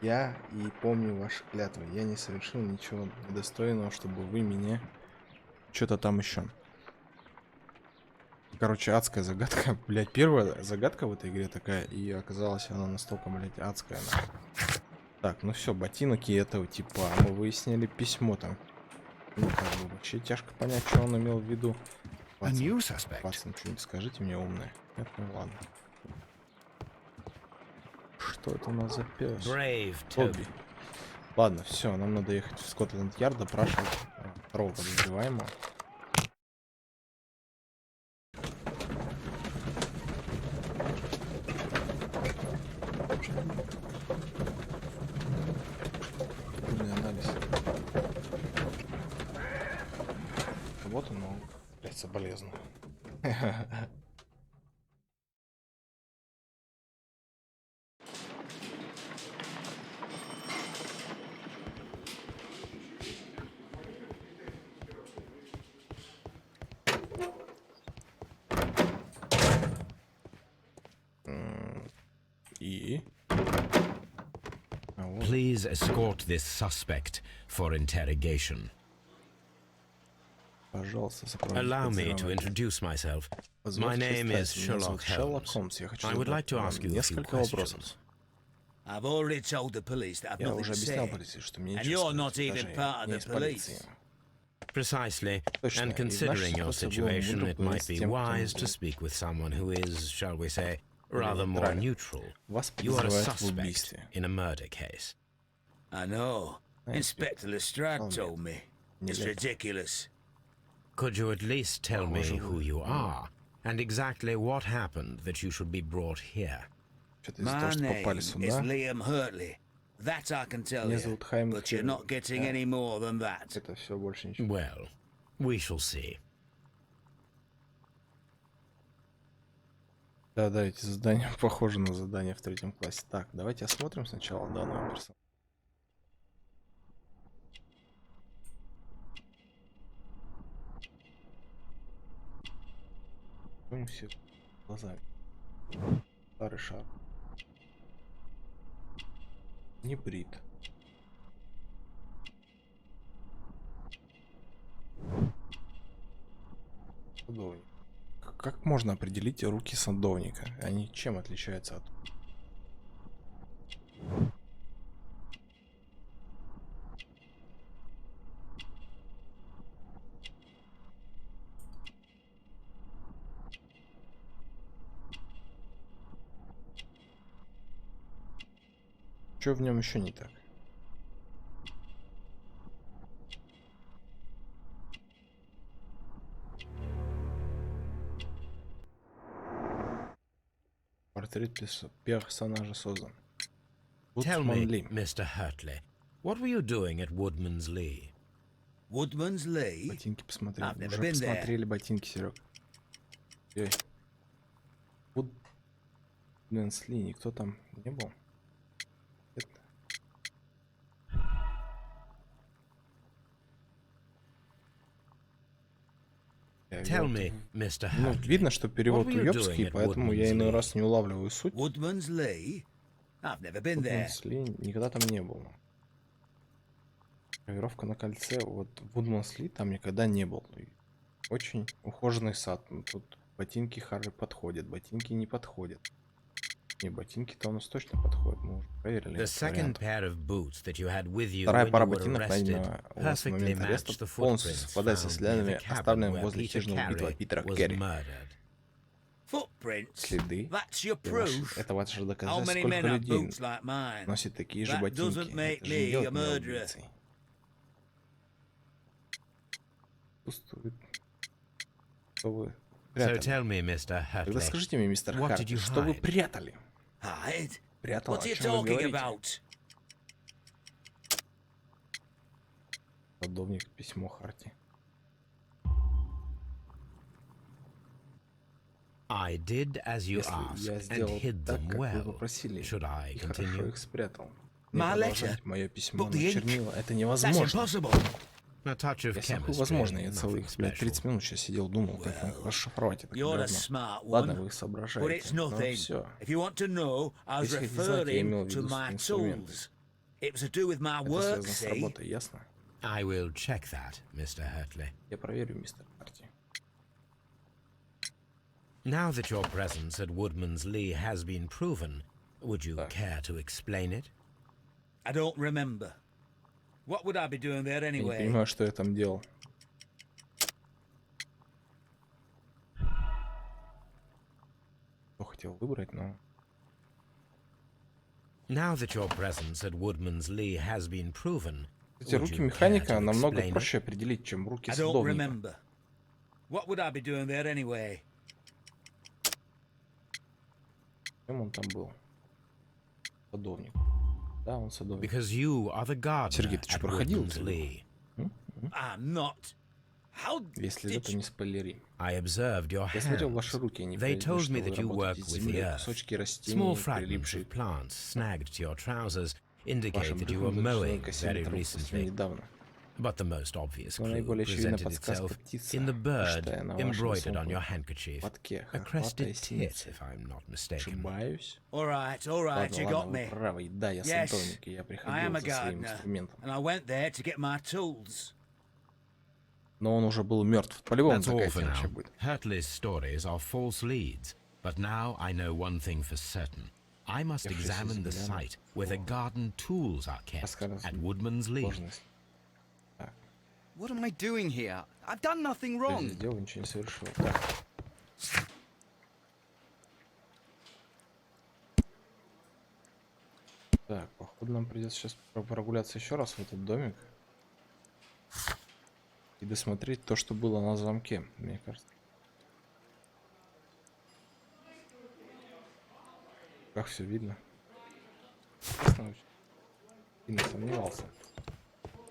Я и помню ваши клятвы. Я не совершил ничего недостойного, чтобы вы меня... Что-то там еще. Короче, адская загадка. Блять, первая загадка в этой игре такая. И оказалась она настолько, блять, адская. Так, ну все, ботинок и этого типа. Мы выяснили письмо там. Ну, как бы вообще тяжко понять, что он имел в виду. Пацан, что-нибудь скажите мне умное. Нет, ну ладно. Что это у нас за пес? Тоби. Ладно, все, нам надо ехать в Скотланд-Ярд, допрашивать второго подозреваемого. Анализ. Вот он, но, блядь, соболезную. Please escort this suspect for interrogation. Allow me to introduce myself. My name is Sherlock Holmes. I would like to ask you a few questions. I've already told the police that I've nothing to say, and you're not even part of the police. Precisely, and considering your situation, it might be wise to speak with someone who is, shall we say, rather more neutral. You are a suspect in a murder case. I know. Inspector Lestrade told me. It's ridiculous. Could you at least tell me who you are, and exactly what happened that you should be brought here? My name is Liam Hurtley. That I can tell you, but you're not getting any more than that. Well, we shall see. Да, эти задания похожи на задания в 3 классе. Так, давайте осмотрим сначала данного персонажа. Все глазами. Старый шар. Не брит. Садовник. Как можно определить руки садовника? Они чем отличаются от... Что в нем еще не так? Портрет персонажа создан. Tell me, Mr. Hurtley, what were you doing at Woodman's Lee? Woodman's Lee? Ботинки посмотрели. Уже посмотрели ботинки, Серег. Woodman's Lee, никто там не был? Tell me, Mr. Ну, видно, что перевод уёбский, поэтому я иной раз не улавливаю суть. Woodman's Lee? I've never been there. Woodman's Lee никогда там не был. Гравировка на кольце. Вот Woodman's Lee там никогда не был. Очень ухоженный сад. Тут ботинки Харри подходят, ботинки не подходят. Не, ботинки-то у нас точно подходят. Мы уже проверили. Вторая пара ботинок, найдена у вас в момент ареста, полностью совпадает со следами, оставленными возле хижины убитого Питера Керри. Следы. Это ваше доказательство, сколько людей носит такие же ботинки. Это же не делает меня убийцей. Пустует. Что вы прятали? Тогда скажите мне, мистер Хартли, что вы прятали? Прятал, о чем вы говорите? Садовник, письмо Харти. I did as you asked and hid them well. Should I continue? Их спрятал. Мое письмо на чернила. Это невозможно. Возможно, я целых 30 минут сейчас сидел, думал, как вам расшифровать это говно. Ладно, вы соображаете, но все. Если хотите знать, я имел в виду инструмент. It was to do with my Это work, связано с see? работой, ясно? I will check that, Mr. Hurtley. Я проверю, мистер Марти. Now that your presence at Woodman's Lee has been proven, would you care to explain it? I don't remember. What would I be doing there Я не anyway? понимаю, что я там делал. Что хотел выбрать, но... Now that your presence at Woodman's Lee has been proven, Эти would руки you care механика to намного explain it? проще определить, чем руки I don't садовника. remember. What would I be doing there anyway? Кем он там был? Садовник. Да, он садовник. Because you are the gardener Сергей, ты что, at проходил Woodman's это? Lee. I'm not. How Если did это you... не спойлери. I observed your Я смотрел hands. ваши руки, они They говорили, told что me вы that you work работаете с with the землей. earth. Кусочки Small растений, fragments прилипшие of plants snagged to your trousers к indicate вашим that you were брюкам, mowing косили very траву совсем recently. недавно. But the most obvious Но clue наиболее очевидная presented подсказка itself птица, in the bird вышитая на вашем embroidered on сумку your handkerchief, платке, a хохватая crested tit, синица. if I'm not mistaken. Ошибаюсь? All right, you Ладно, got ладно, me. вы правы. Да, я Yes, садовник, и я I приходил am a за своим gardener, инструментом. and I went there to get my tools. Но он уже был мертв. По-любому That's all такая for тема now. будет. Hurtley's stories are false leads, but now I know one thing for certain. I must examine the site where the garden tools are kept at Woodman's Lee. Сложность. What am I doing here? I've done nothing Я wrong. здесь делал, ничего не совершил. Так. Так, походу нам придется сейчас прогуляться еще раз в этот домик. И досмотреть то, что было на замке, мне кажется. Как все видно. Честно, очень сильно сомневался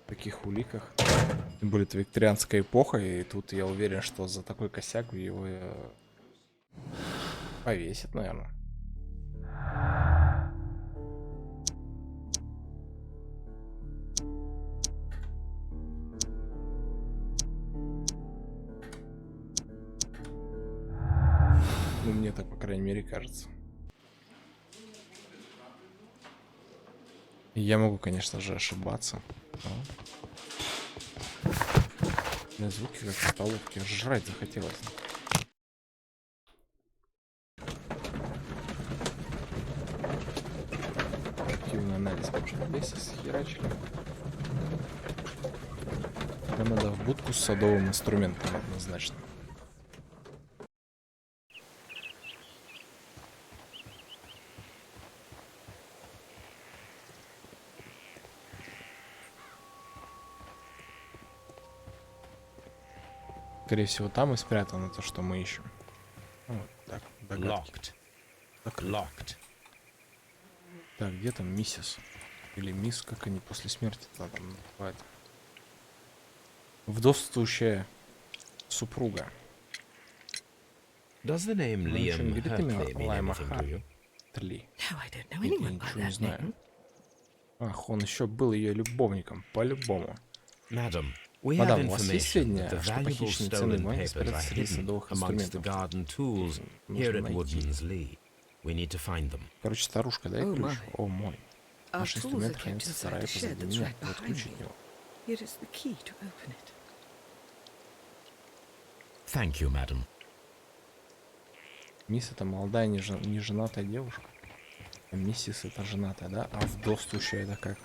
в таких уликах. Тем более это викторианская эпоха, и тут я уверен, что за такой косяк его повесят, наверное. Ну, мне так, по крайней мере, кажется. И я могу, конечно же, ошибаться. Но... звуки как в столовке. Жрать захотелось. Активный анализ. Здесь схерачили. Нам надо в будку с садовым инструментом однозначно. Скорее всего, там и спрятано то, что мы ищем. Вот так, догадки. Locked. Так, где там миссис? Или мисс, как они после смерти там называют? Вдовствующая супруга. Does the name Liam Hurtley mean Лайма anything to you? Хартли. No, I don't know Нет, я anyone by ничего не that знаю. name. Ах, он еще был ее любовником, по-любому. Madam, we have Мадам, у вас есть information сведения, that the что valuable похищенные ценные stolen бумаги papers спрятаны are среди hidden садовых amongst the инструментов? garden tools Нужно here at найти. Woodman's Lee. We need to find them. Короче, старушка, дай О, ключ. мой. О, мой. Our Наш tools are инструмент kept хранится в inside сарае the shed позади that's меня. right Вот behind ключ от me. него. Here is the key to open it. Thank you, madam. Мисс это молодая, не женатая девушка. А миссис это женатая, да? А вдовствующая это как?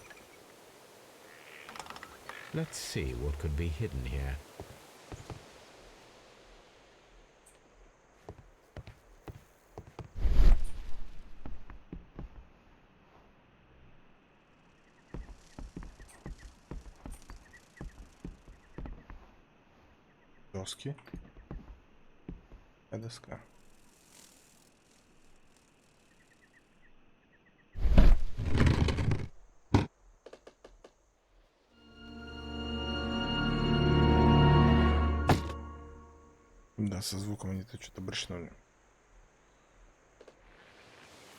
Let's see what could be hidden here. Доски. Доска. Да, со звуком они тут что-то брычнули.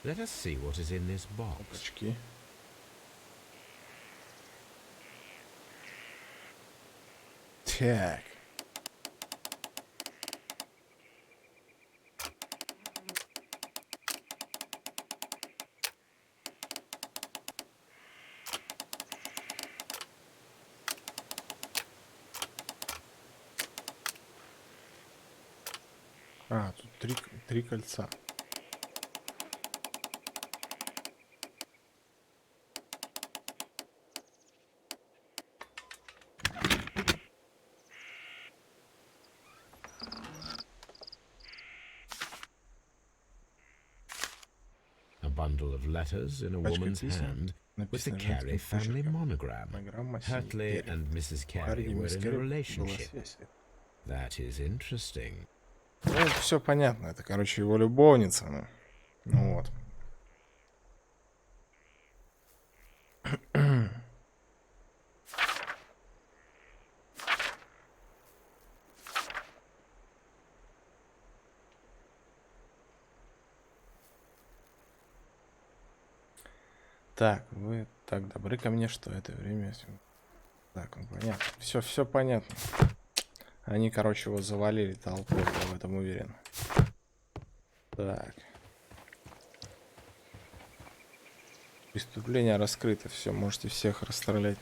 Let us see what is in this box. Очки. Так. А, тут три кольца. A bundle of letters in a woman's hand with the Carey family monogram. Hartley and Mrs. Carey were in a relationship. That is interesting. Ну, все понятно. Это, короче, его любовница. Ну вот. Так, вы так добры ко мне, что это время... Так, ну понятно. Все понятно. Они, короче, его завалили толпой, я в этом уверен. Так. Преступление раскрыто, все, можете всех расстрелять.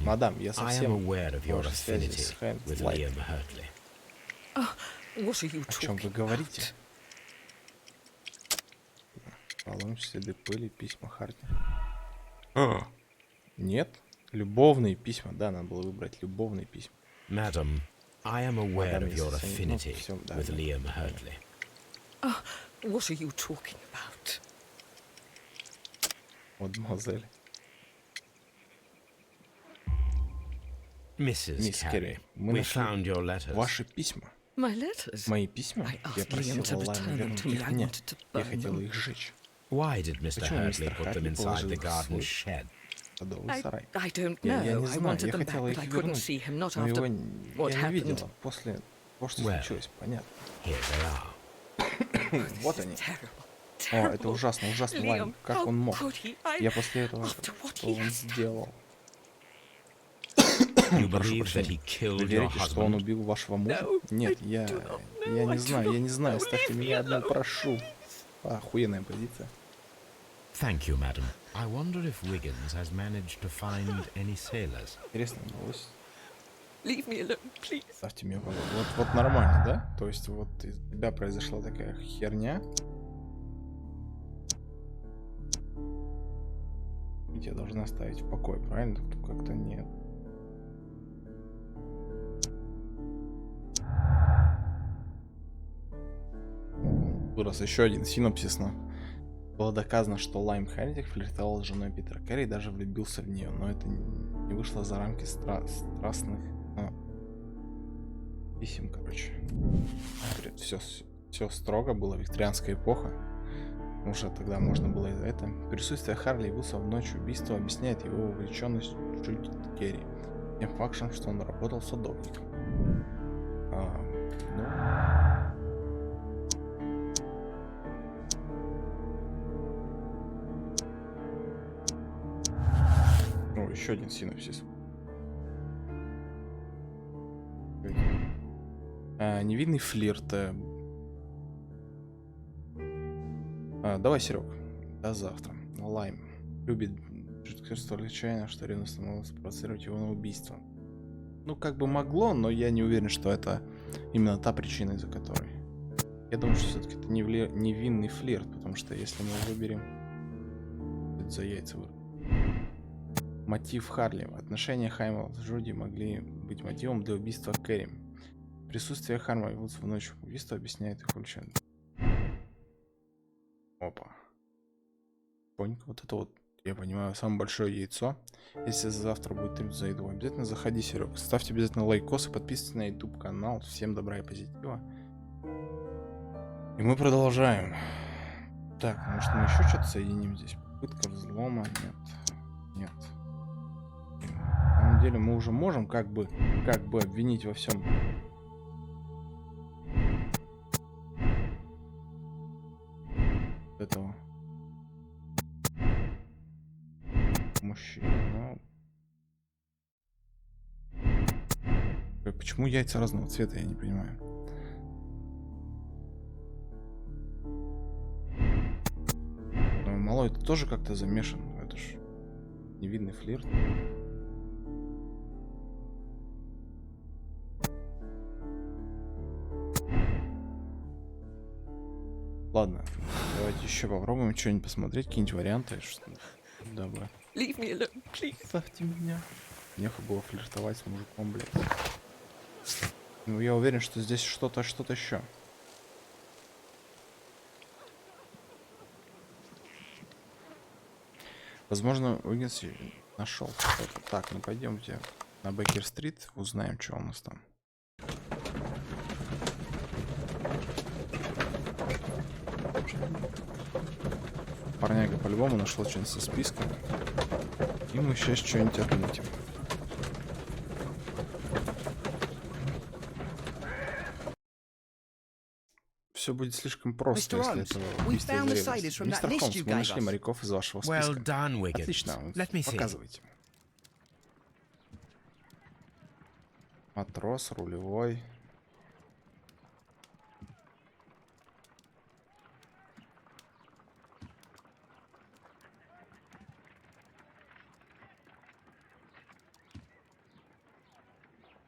Мадам, я совсем в связи с Хэндлайт. О чем вы говорите? Поломишь следы пыли, письма Харти. Нет? Любовные письма. Да, надо было выбрать любовные письма. Madam, I am aware of your affinity with Liam Hartley. Oh, what are you talking about? Мадемуазель. Mrs. Carey, we found your letters. Ваши письма. My letters? Мои письма? Я просил Лайма вернуть их мне. Я хотел их сжечь. Why did Mr. Hartley put them inside the garden shed? I don't know. I wanted them back, but I couldn't see him, not after what happened. После того, что случилось, понятно. Here they are. Вот они. О, это ужасно, ужасно, Лайм. Как он мог? Я после этого, что он сделал? Прошу прощения. Вы верите, что он убил вашего мужа? Нет, я не знаю, оставьте меня одну, прошу. Охуенная позиция. Thank you, madam. I wonder if Wiggins has managed to find any sailors. Интересно, удалось? Leave me alone, please. Ставьте меня в вот нормально, да? То есть вот из тебя произошла такая херня. И тебя должны оставить в покое, правильно? Тут как-то нет. Вырос еще один синопсис. Было доказано, что Лайм Хэнтик флиртовал с женой Питера Керри и даже влюбился в нее, но это не вышло за рамки страстных писем, короче. Все строго, была викторианская эпоха. Уже тогда можно было и за это. Присутствие Харли и Вилса в ночь убийства объясняет его увлеченность Джудит Керри тем фактом, что он работал садовником. Еще один синопсис. Невинный флирт. Давай, Серег, до завтра. Лайм любит столь отчаянно, что ревностно могло спровоцировать его на убийство. Ну, как бы могло, но я не уверен, что это именно та причина, из-за которой. Я думаю, что все-таки это невинный флирт, потому что если мы выберем... Это за яйца вырвать. Мотив Харли. Отношения Хайма с Джуди могли быть мотивом для убийства Кэрри. Присутствие Харма и Вудса в ночь убийства объясняет их увлечение. Опа. Понька, вот это вот, я понимаю, самое большое яйцо. Если завтра будет трюк за еду, обязательно заходи, Серег. Ставьте обязательно лайкос и подписывайтесь на YouTube канал. Всем добра и позитива. И мы продолжаем. Так, может мы еще что-то соединим здесь? Попытка взлома? Нет. Нет. На самом деле мы уже можем как бы обвинить во всем. Этого мужчину. Почему яйца разного цвета, я не понимаю. Но малой это тоже как-то замешан. Это ж невидный флирт. Ладно, давайте еще попробуем что-нибудь посмотреть, какие-нибудь варианты. Давай. Оставьте меня. Нехуй было флиртовать с мужиком, блядь. Ну, я уверен, что здесь что-то еще. Возможно, Уиггинс нашел что-то. Так, ну пойдемте на Бейкер-стрит, узнаем, что у нас там. Парняга по-любому нашел что-нибудь со списка. И мы сейчас что-нибудь отметим. Все будет слишком просто, если этого убийства изревность. Мистер Холмс, мы нашли моряков из вашего списка. Отлично, показывайте. Матрос, рулевой.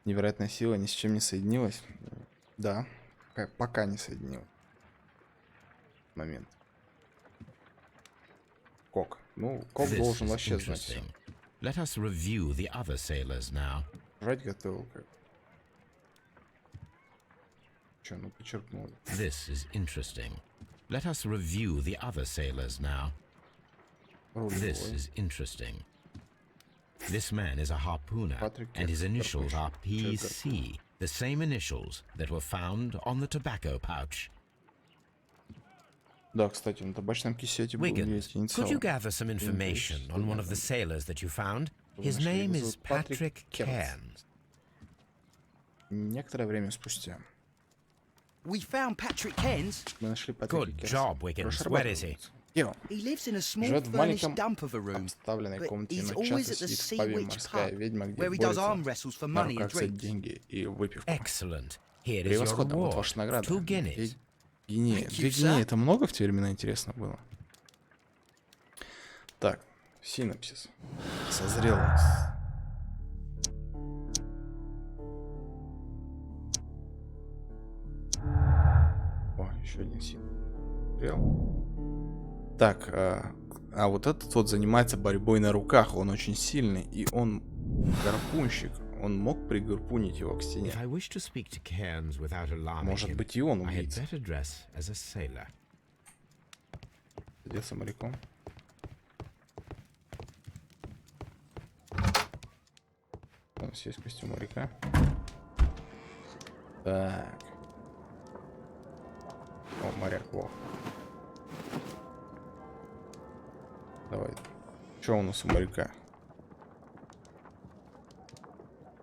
Невероятная сила ни с чем не соединилась. Да, пока не соединилась. Момент. Кок. Ну, Кок должен вообще знать все. Let us review the other sailors now. Жрать готовил как. Че, ну почерпнул. This is interesting. Let us review the other sailors now. This is interesting. This man is a harpooner, and his initials are PC, the same initials that were found on the tobacco pouch. Да, кстати, на табачном кисете был есть инициал. Could you gather some information on one of the sailors that you found? His name is Patrick Cairns. Некоторое время спустя. We found Patrick Cairns. Мы нашли Патрика Good job, Wiggins. Where is he? He lives in a small Живет в маленьком dump of a room, обставленной but комнате, he's но always часто at the сидит в Sea пабе Witch «Морская pub, ведьма», где where he does arm борется wrestles for на money and руках за drink. деньги и выпивку. Excellent. Here is your Превосходно, вот reward. ваша награда. 2 guineas. Две гинеи, это много в те времена, интересно было? Так, синопсис. Созрел у нас. О, еще один синопсис. Так, а вот этот вот занимается борьбой на руках. Он очень сильный, и он гарпунщик. Он мог пригарпунить его к стене. Может быть, и он убийца. Оделся моряком. У нас есть костюм моряка. Так. О, моряк, во. Давай. Что у нас у моряка?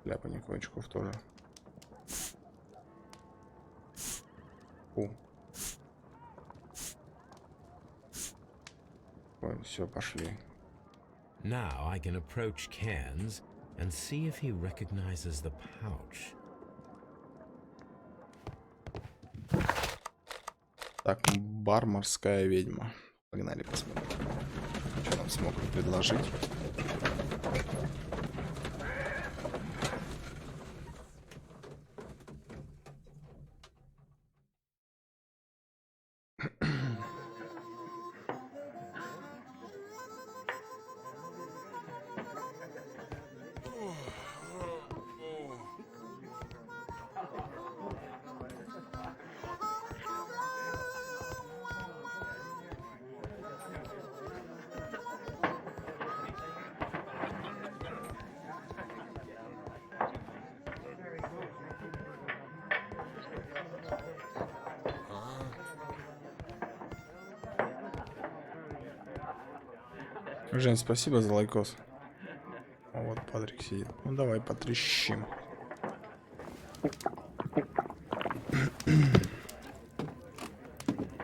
Ляпа очков тоже. Все, пошли. Now I can approach Cairns and see if he recognizes the pouch. Так, бар «Морская ведьма». Погнали посмотрим, что нам смогут предложить. Жень, спасибо за лайкос. А вот Патрик сидит. Ну давай потрещим.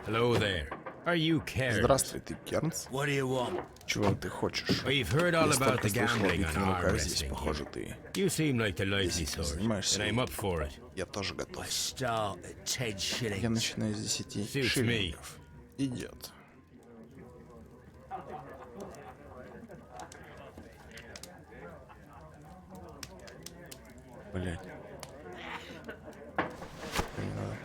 Hello there. Are you Cairns? Здравствуй, ты Кернс? What do you want? Чего ты хочешь? We've heard all Я about столько the слышал о gambling битве on на arm руках здесь, wrestling. похоже, ты. You seem like the lively Если sort, занимаешься, and I'm up for it. я тоже готов. Start at 10 shillings. Я начинаю с 10 Suits шиллингов. Идет. Блять. Не надо.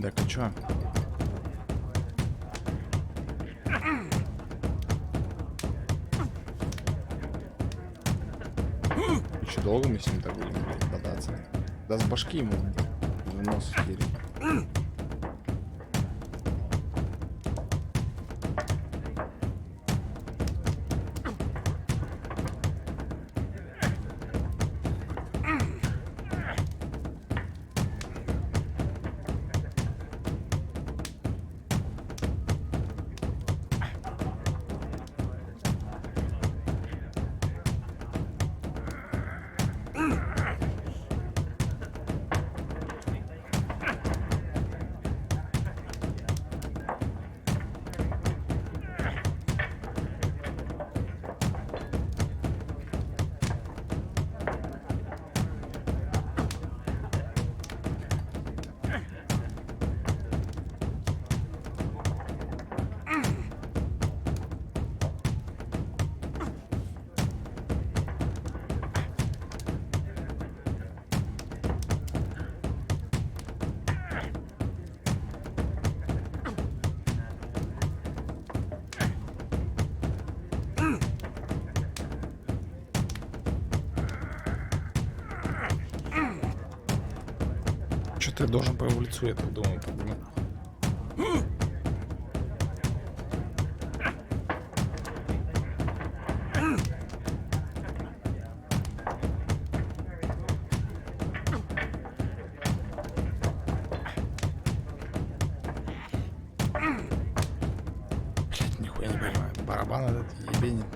Так, а чё? Еще долго мы с ним так будем бодаться? Да с башки ему в нос херить. Что-то я должен по его лицу, я так думаю, подумать. Блядь, нихуя не понимаю. Барабан этот ебенит.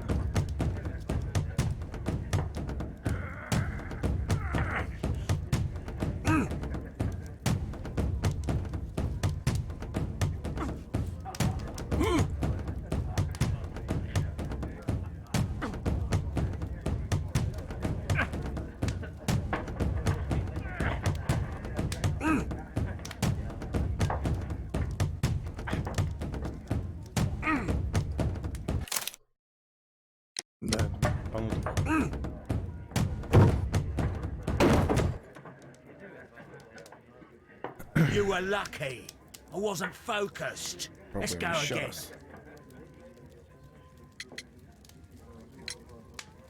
Да, по-моему. You were lucky. I wasn't focused. Let's go again.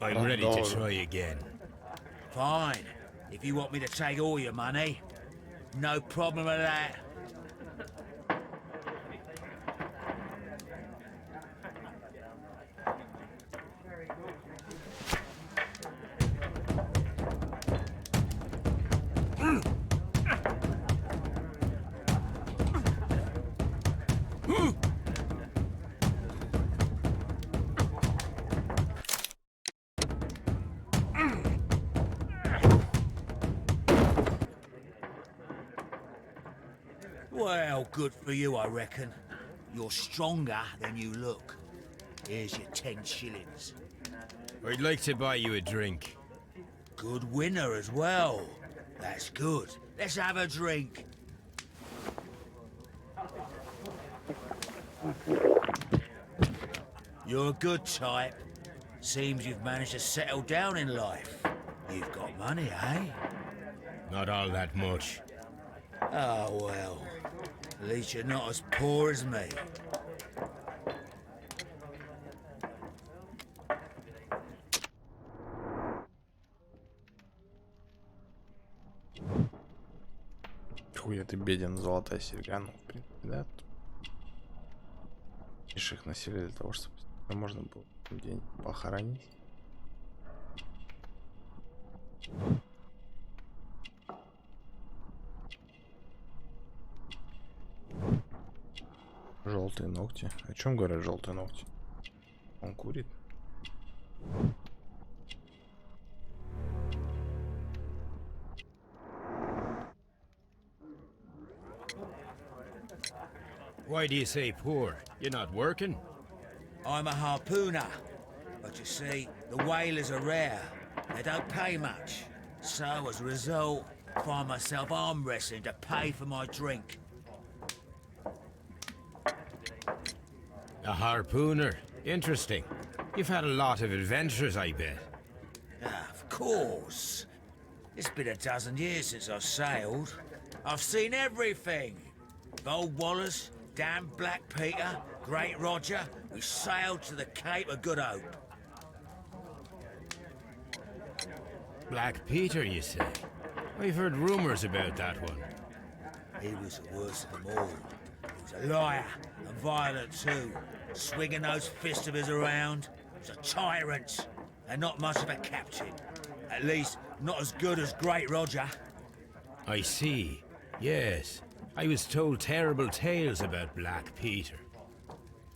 I'm ready to try again. Fine. If you want me to take all your money, no problem with that. Well, good for you, I reckon. You're stronger than you look. Here's your 10 shillings. I'd like to buy you a drink. Good winner as well. That's good. Let's have a drink. You're a good type. Seems you've managed to settle down in life. You've got money, eh? Not all that much. Oh, well. At least you're not as poor as me. Хуя ты беден, золотая серьга, ну, в принципе, да. Ишь их носили для того, чтобы можно было день похоронить. Желтые ногти. О чем говорят желтые ногти? Он курит. Why do you say poor? You're not working? I'm a harpooner. But you see, the whalers are rare. They don't pay much. So, as a result, I find myself arm wrestling to pay for my drink. A harpooner. Interesting. You've had a lot of adventures, I bet. Of course. It's been a dozen years since I've sailed. I've seen everything. Old Wallace, damn Black Peter, Great Roger. We sailed to the Cape of Good Hope. Black Peter, you say? I've heard rumors about that one. He was the worst of them all. He was a liar, and violent too, swinging those fists of his around. He was a tyrant, and not much of a captain. At least, not as good as Great Roger. I see. Yes. I was told terrible tales about Black Peter.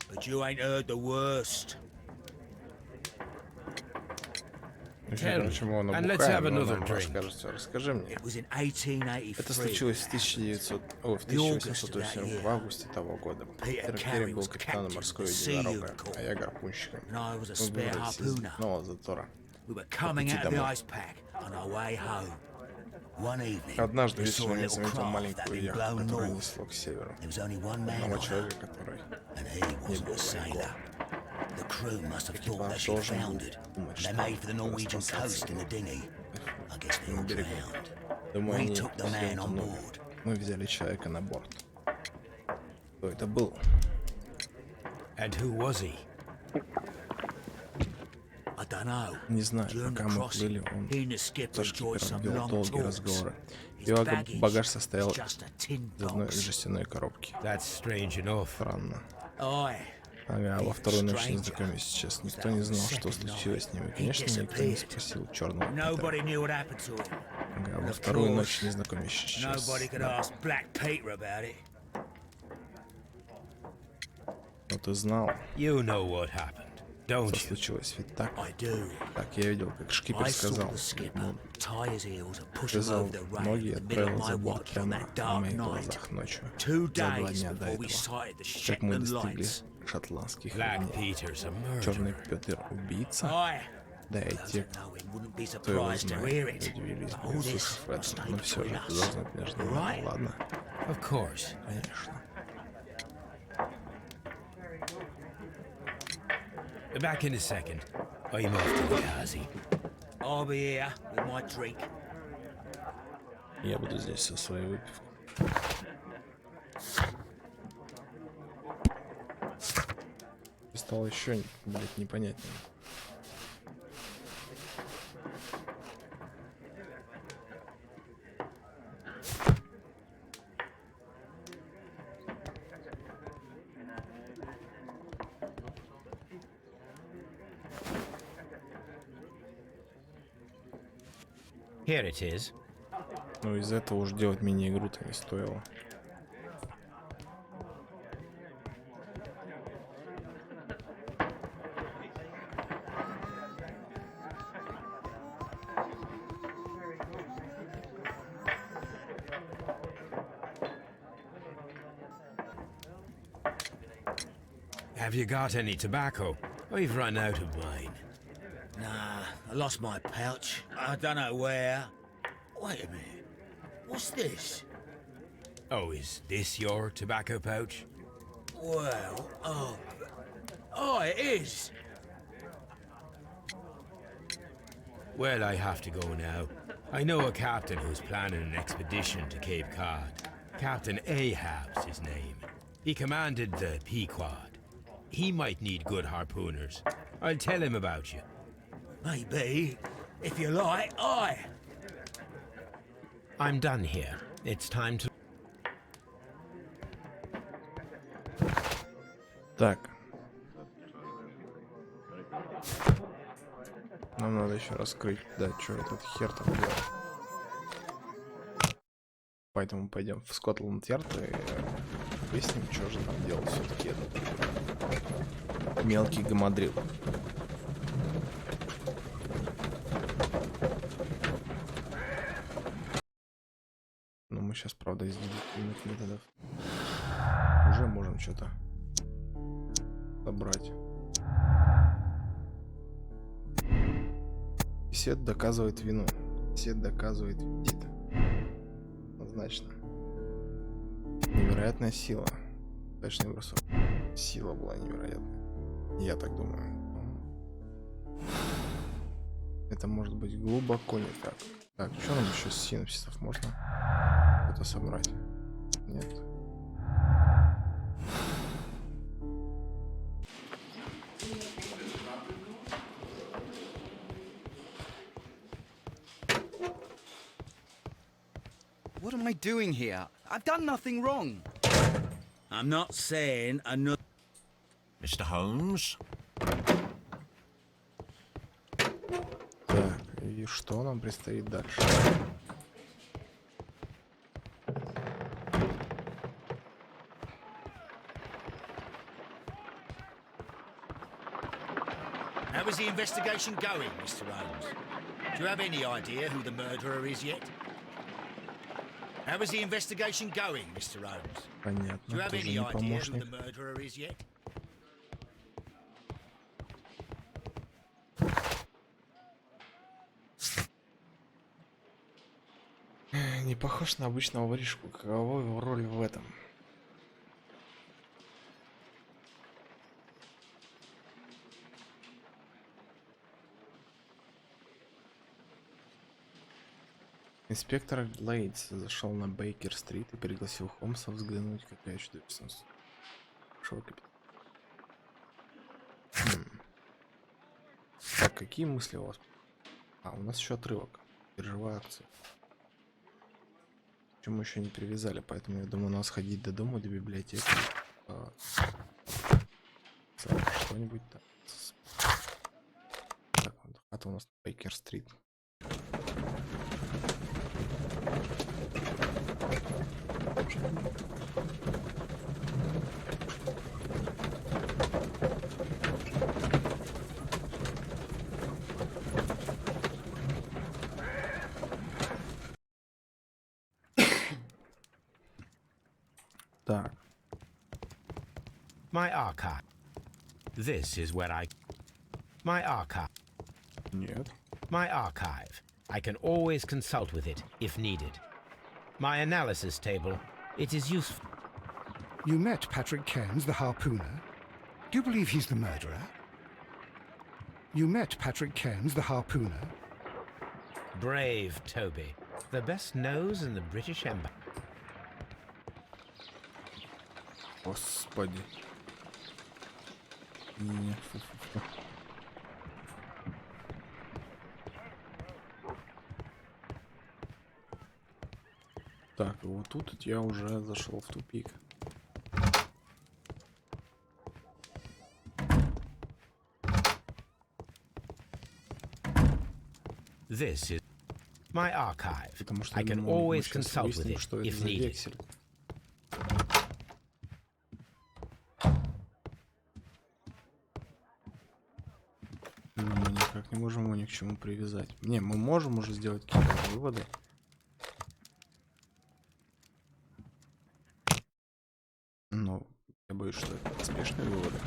But you ain't heard the worst. Tell me, and let's have another drink. Расскажи мне. It was in 1883. Это случилось в 1887 в августе того года. Питер Керри был капитаном морской единорога, а я гарпунщиком. Мы выбрались из дневного затора. Однажды вечером я заметил маленькую яхту, которая несло к северу. Одного человека, который не был моряком. Экипаж должен был думать, что спасаться на берегу. Думаю, они все утонули. Мы взяли человека на борт. Кто это был? Не знаю, пока мы плыли, он со шкипером вел долгие разговоры. Его багаж состоял из одной жестяной коробки. Странно. Ага, во вторую ночь не знакомились сейчас. Никто не знал, что случилось с ним. И, конечно, никто не спросил черного Питера. Ага, во вторую ночь не знакомились сейчас. Да. Но ты знал, что случилось, ведь так? Так, я видел, как шкипер сказал. Связал ноги и отправил за борт прямо на моих глазах ночью. За 2 дня до этого. Как мы достигли шотландских равнин. Черный Петр убийца? Да, и те, кто его знает, удивились бы, услышав это. Но все же, ты должна быть между нами, ладно? Конечно. Back in a second. I'm off to the Kazi. I'll be here with my drink. Я буду здесь со своей выпивкой. Стало еще, блядь, непонятнее. Here it is. Ну, из этого уж делать мини-игру-то не стоило. Have you got any tobacco? I've run out of mine. Nah, I lost my pouch. I don't know where. Wait a minute. What's this? Oh, is this your tobacco pouch? Well, oh, it is. Well, I have to go now. I know a captain who's planning an expedition to Cape Cod. Captain Ahab's his name. He commanded the Pequod. He might need good harpooners. I'll tell him about you. Maybe. If you like, I'm done here. It's time to... Так. Нам надо еще раскрыть. Да, что этот хер там делает. Поэтому пойдем в Скотланд-Ярд и выясним, что же там делал все-таки этот мелкий гамадрил. Но мы сейчас, правда, из дедуктивных методов уже можем что-то собрать. Сет доказывает вину. Сет доказывает визит. Однозначно. Невероятная сила. Точный бросок. Сила была невероятная. Я так думаю. Это может быть глубоко не так. Так, что нам еще с синапсисов можно это собрать? Нет. What am I doing here? I've done nothing wrong. I'm not saying another... Mr. Holmes? Так, и что нам предстоит дальше? How is the investigation going, Mr. Holmes? Do you have any idea who the murderer is yet? How is the investigation going, Mr. Holmes? Понятно, Do you have тоже any не idea who помощник. the murderer is yet? Не похож на обычного воришку. Какова его роль в этом? Инспектор Глейдс зашел на Бейкер-стрит и пригласил Холмса взглянуть, какая чудовищность. Так, какие мысли у вас? А, у нас еще отрывок. Биржевая акция. Почему еще не привязали, поэтому я думаю, надо сходить до дома, до библиотеки. Что-нибудь там. Так, вот хата у нас Бейкер-стрит. Так. My archive. This is where My archive. Нет. My archive. I can always consult with it if needed. My analysis table. It is useful. You met Patrick Cairns, the harpooner. Do you believe he's the murderer? You met Patrick Cairns, the harpooner. Brave Toby. The best nose in the British Empire. Господи. Не, фу-фу-фу. Так, вот тут я уже зашел в тупик. This is my archive. Потому что I can always consult with it что это if за needed. вексель. Но мы никак не можем его ни к чему привязать. Не, мы можем уже сделать какие-то выводы. Но я боюсь, что это поспешные выводы.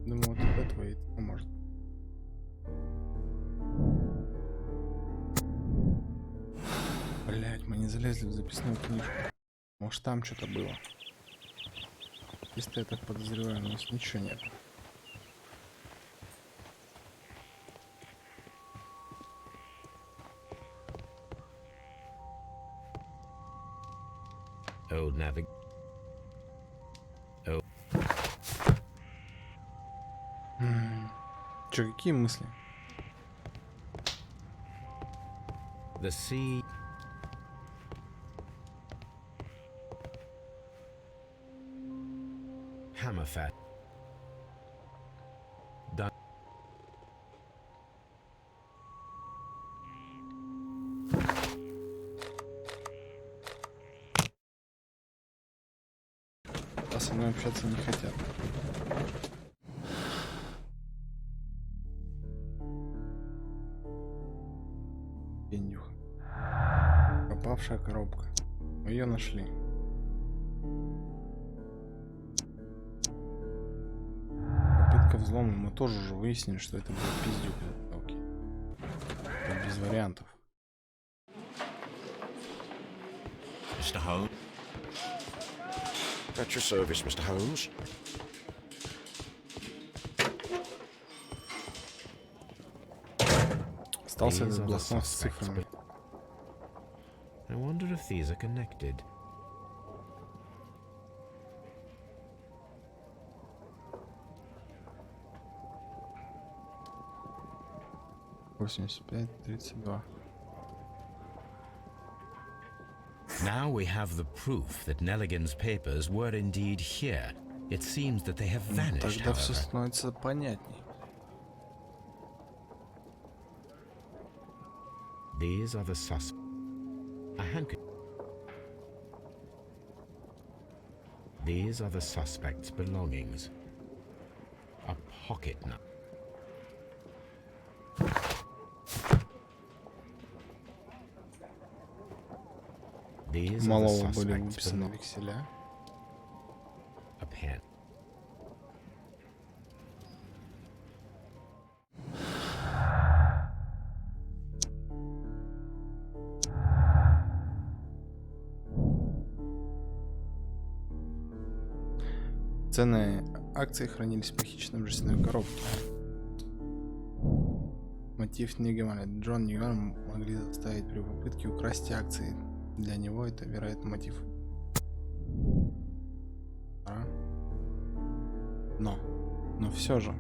Думаю, вот от этого и поможет. Блять, мы не залезли в записную книжку. Может, там что-то было. Если я так подозреваю, у нас ничего нет. Old navig. Oh. Че, какие мысли? The sea. Hammerfat. Done. А со мной общаться не хотят. Пендюха. Пропавшая коробка. Мы ее нашли. попытка взлома. Мы тоже уже выяснили, что это был пиздюк. Окей. Это без вариантов. Mr. Holmes? At your service, Mr. Holmes. Остался этот блокнот с цифрами. I wonder if these are connected. Now we have the proof that Nelligan's papers were indeed here. It seems that they have vanished, Тогда все however. становится понятней. These are the suspects. A handkerchief. These are the suspect's belongings. A pocket knife. These are the Малого были suspect's выписаны belongings. векселя. A pen. Ценные акции хранились в похищенной жестяной коробке. Мотив Нигемана. Джон Нигеман могли заставить при попытке украсть акции. Для него это, вероятно, мотив. Но все же.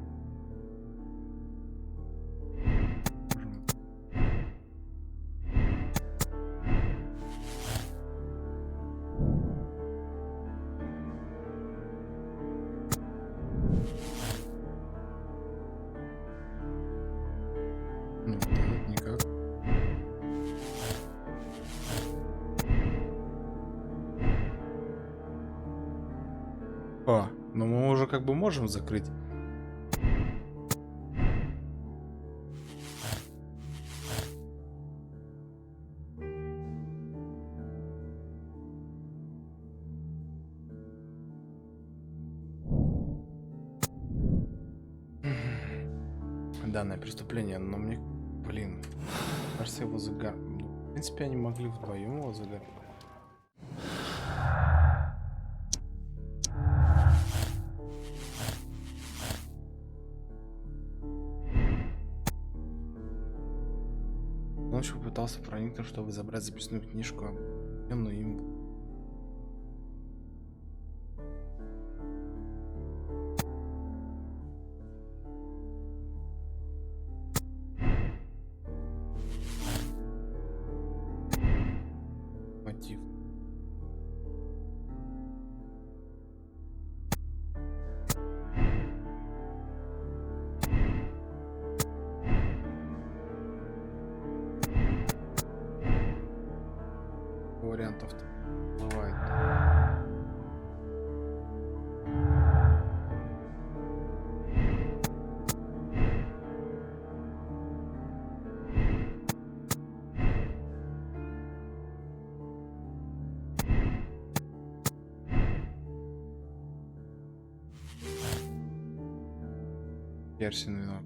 Никак. Но мы уже как бы можем закрыть. Данное преступление, но мне, блин, кажется, его загар... В принципе, они могли вдвоем его загар... Он еще попытался проникнуть, чтобы забрать записную книжку, но им... Мотив. Вариантов-то бывает. Персин виноват.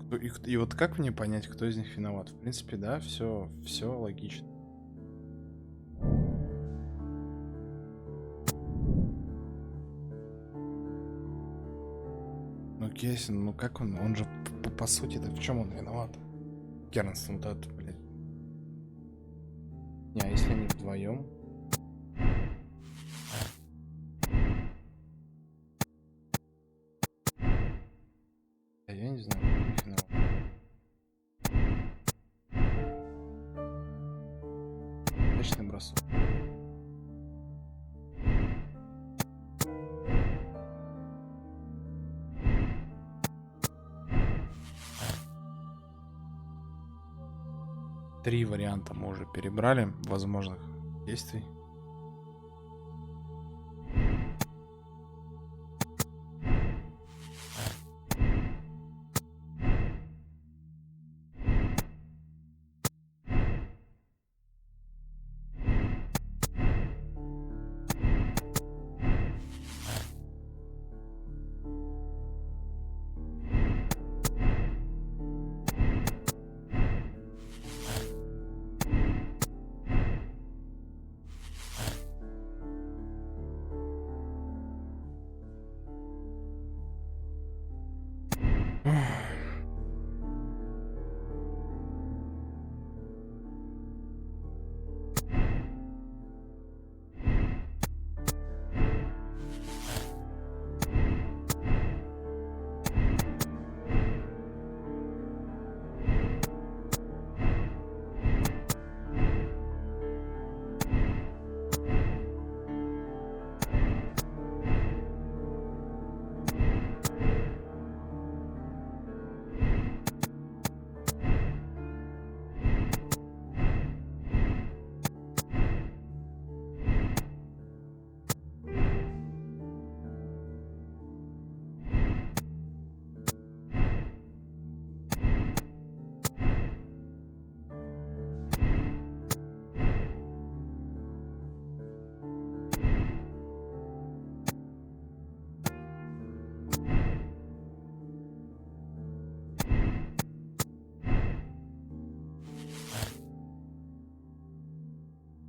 И вот как мне понять, кто из них виноват? В принципе, да, все логично. Кесин, ну как он же по сути-то в чем он виноват? Кернстон-то это, блядь. Не, а если они вдвоем? Я не знаю, кто виноват. Точный бросок. Три варианта мы уже перебрали возможных действий.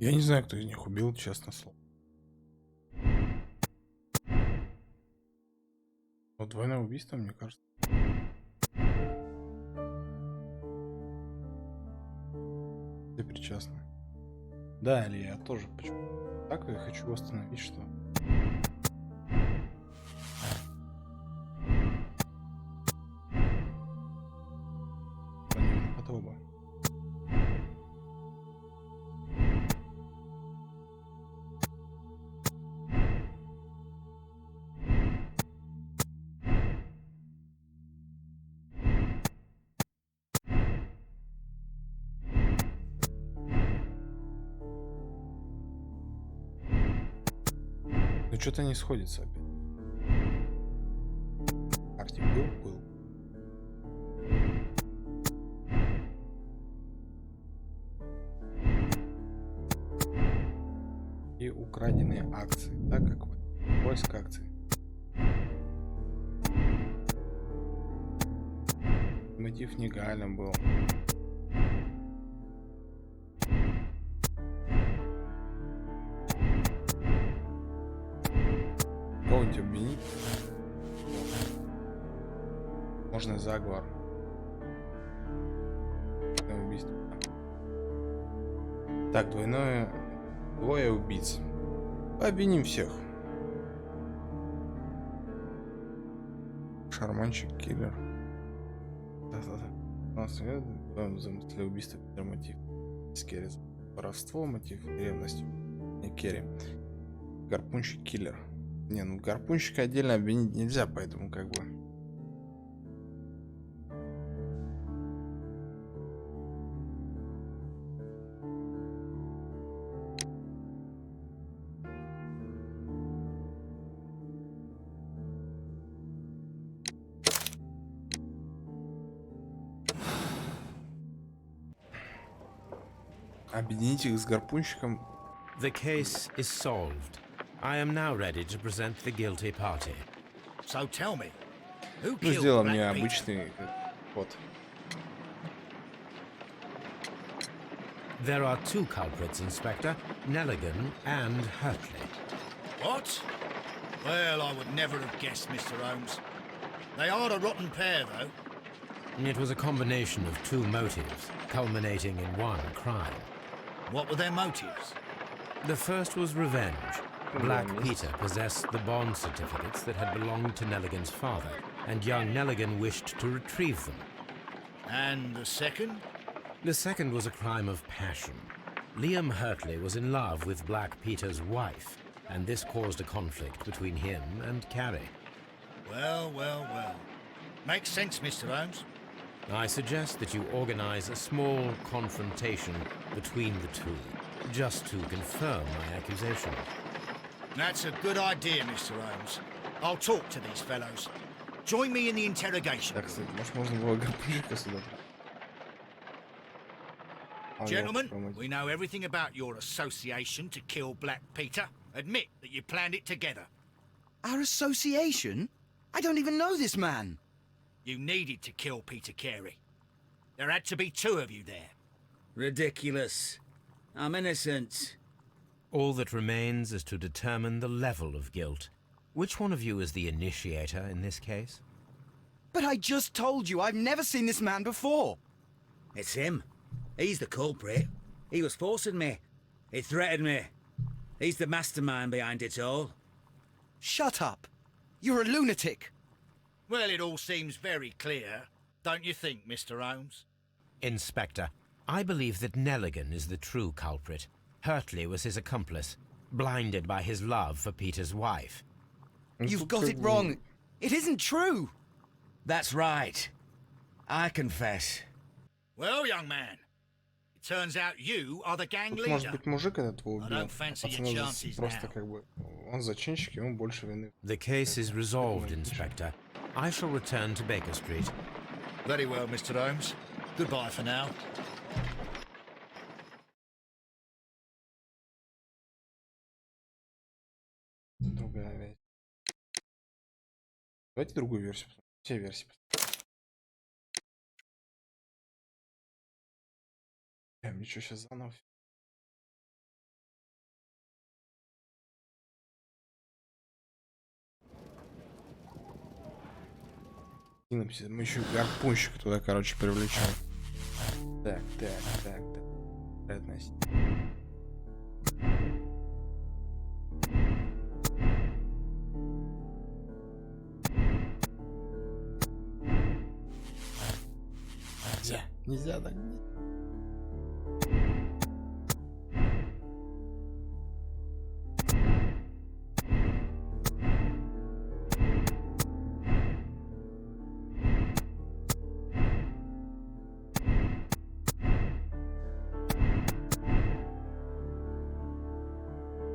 Я не знаю, кто из них убил, честно слово. Вот двойное убийство, мне кажется. Ты причастны. Да, или я тоже почему? Так я хочу восстановить, что... Подоба. Ну что-то не сходится опять. Арти был. И украденные акции, так как поиск акций. Мотив нереальным был. Кого-нибудь обвинить? Можно заговор. Убийство. Так, двое убийц. Обвиним всех. Шарманщик, киллер. Да. Замысле убийства, мотив. Скерис. Воровство, мотив, ревность. Не Керри. Гарпунщик, киллер. Не, ну гарпунщика отдельно обвинить нельзя, поэтому как бы... Объединить их с гарпунщиком. The case is solved. I am now ready to present the guilty party. So tell me, who Ну, killed сделал Black мне Pete? обычный ход. There are two culprits, Inspector, Nelligan and Hurtley. What? Well, I would never have guessed, Mr. Holmes. They are a rotten pair, though. It was a combination of two motives, culminating in one crime. What were their motives? The first was revenge. Black Peter possessed the bond certificates that had belonged to Nelligan's father, and young Nelligan wished to retrieve them. And the second? The second was a crime of passion. Liam Hurtley was in love with Black Peter's wife, and this caused a conflict between him and Carrie. Well. Makes sense, Mr. Holmes. I suggest that you organize a small confrontation between the two, just to confirm my accusation. That's a good idea, Mr. Holmes. I'll talk to these fellows. Join me in the interrogation. Так, кстати, может, можно было гарпунщика сюда. Gentlemen, we know everything about your association to kill Black Peter. Admit that you planned it together. Our association? I don't even know this man. You needed to kill Peter Carey. There had to be two of you there. Ridiculous. I'm innocent. All that remains is to determine the level of guilt. Which one of you is the initiator in this case? But I just told you I've never seen this man before. It's him. He's the culprit. He was forcing me. He threatened me. He's the mastermind behind it all. Shut up. You're a lunatic. Well, it all seems very clear, don't you think, Mr. Holmes? Inspector, I believe that Nelligan is the true culprit. Hurtley was his accomplice, blinded by his love for Peter's wife. You've got it wrong. It isn't true. That's right. I confess. Well, young man, it turns out you are the gang leader. Может быть, мужик этот его I убил. don't fancy your Пацаны chances просто now. как бы... Он зачинщик, и он больше вины. The case is resolved, Inspector. I shall return to Baker Street. Very well, Mr. Holmes. Goodbye for now. Другая версия. Давайте другую версию посмотрим. Все версии посмотрим. Мне что, сейчас заново? Мы еще гарпунщика туда, короче, привлечем. Так. Вероятность. Нельзя так.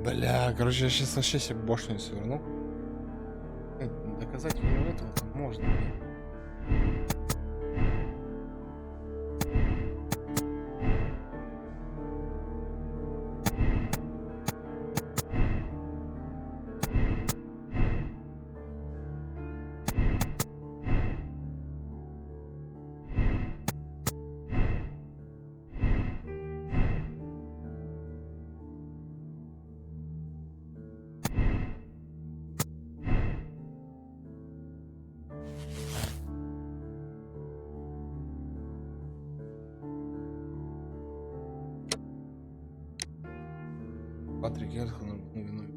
Бля, короче, я сейчас вообще себе бошню сверну. Доказать вину этого можно. Патрик Герхан виной.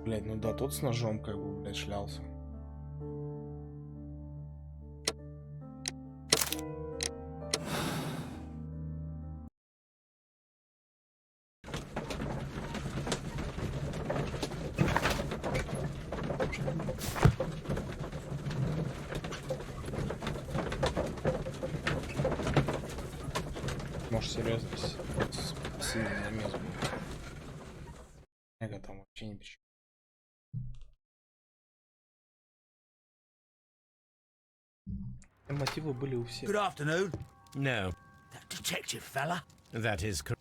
Блять, ну да, тот с ножом как бы, блядь, шлялся. Может, серьезно, сильный замес будет. Эго там вообще не пищу. Мотивы были у всех. Good afternoon. No, That detective fella. that is correct.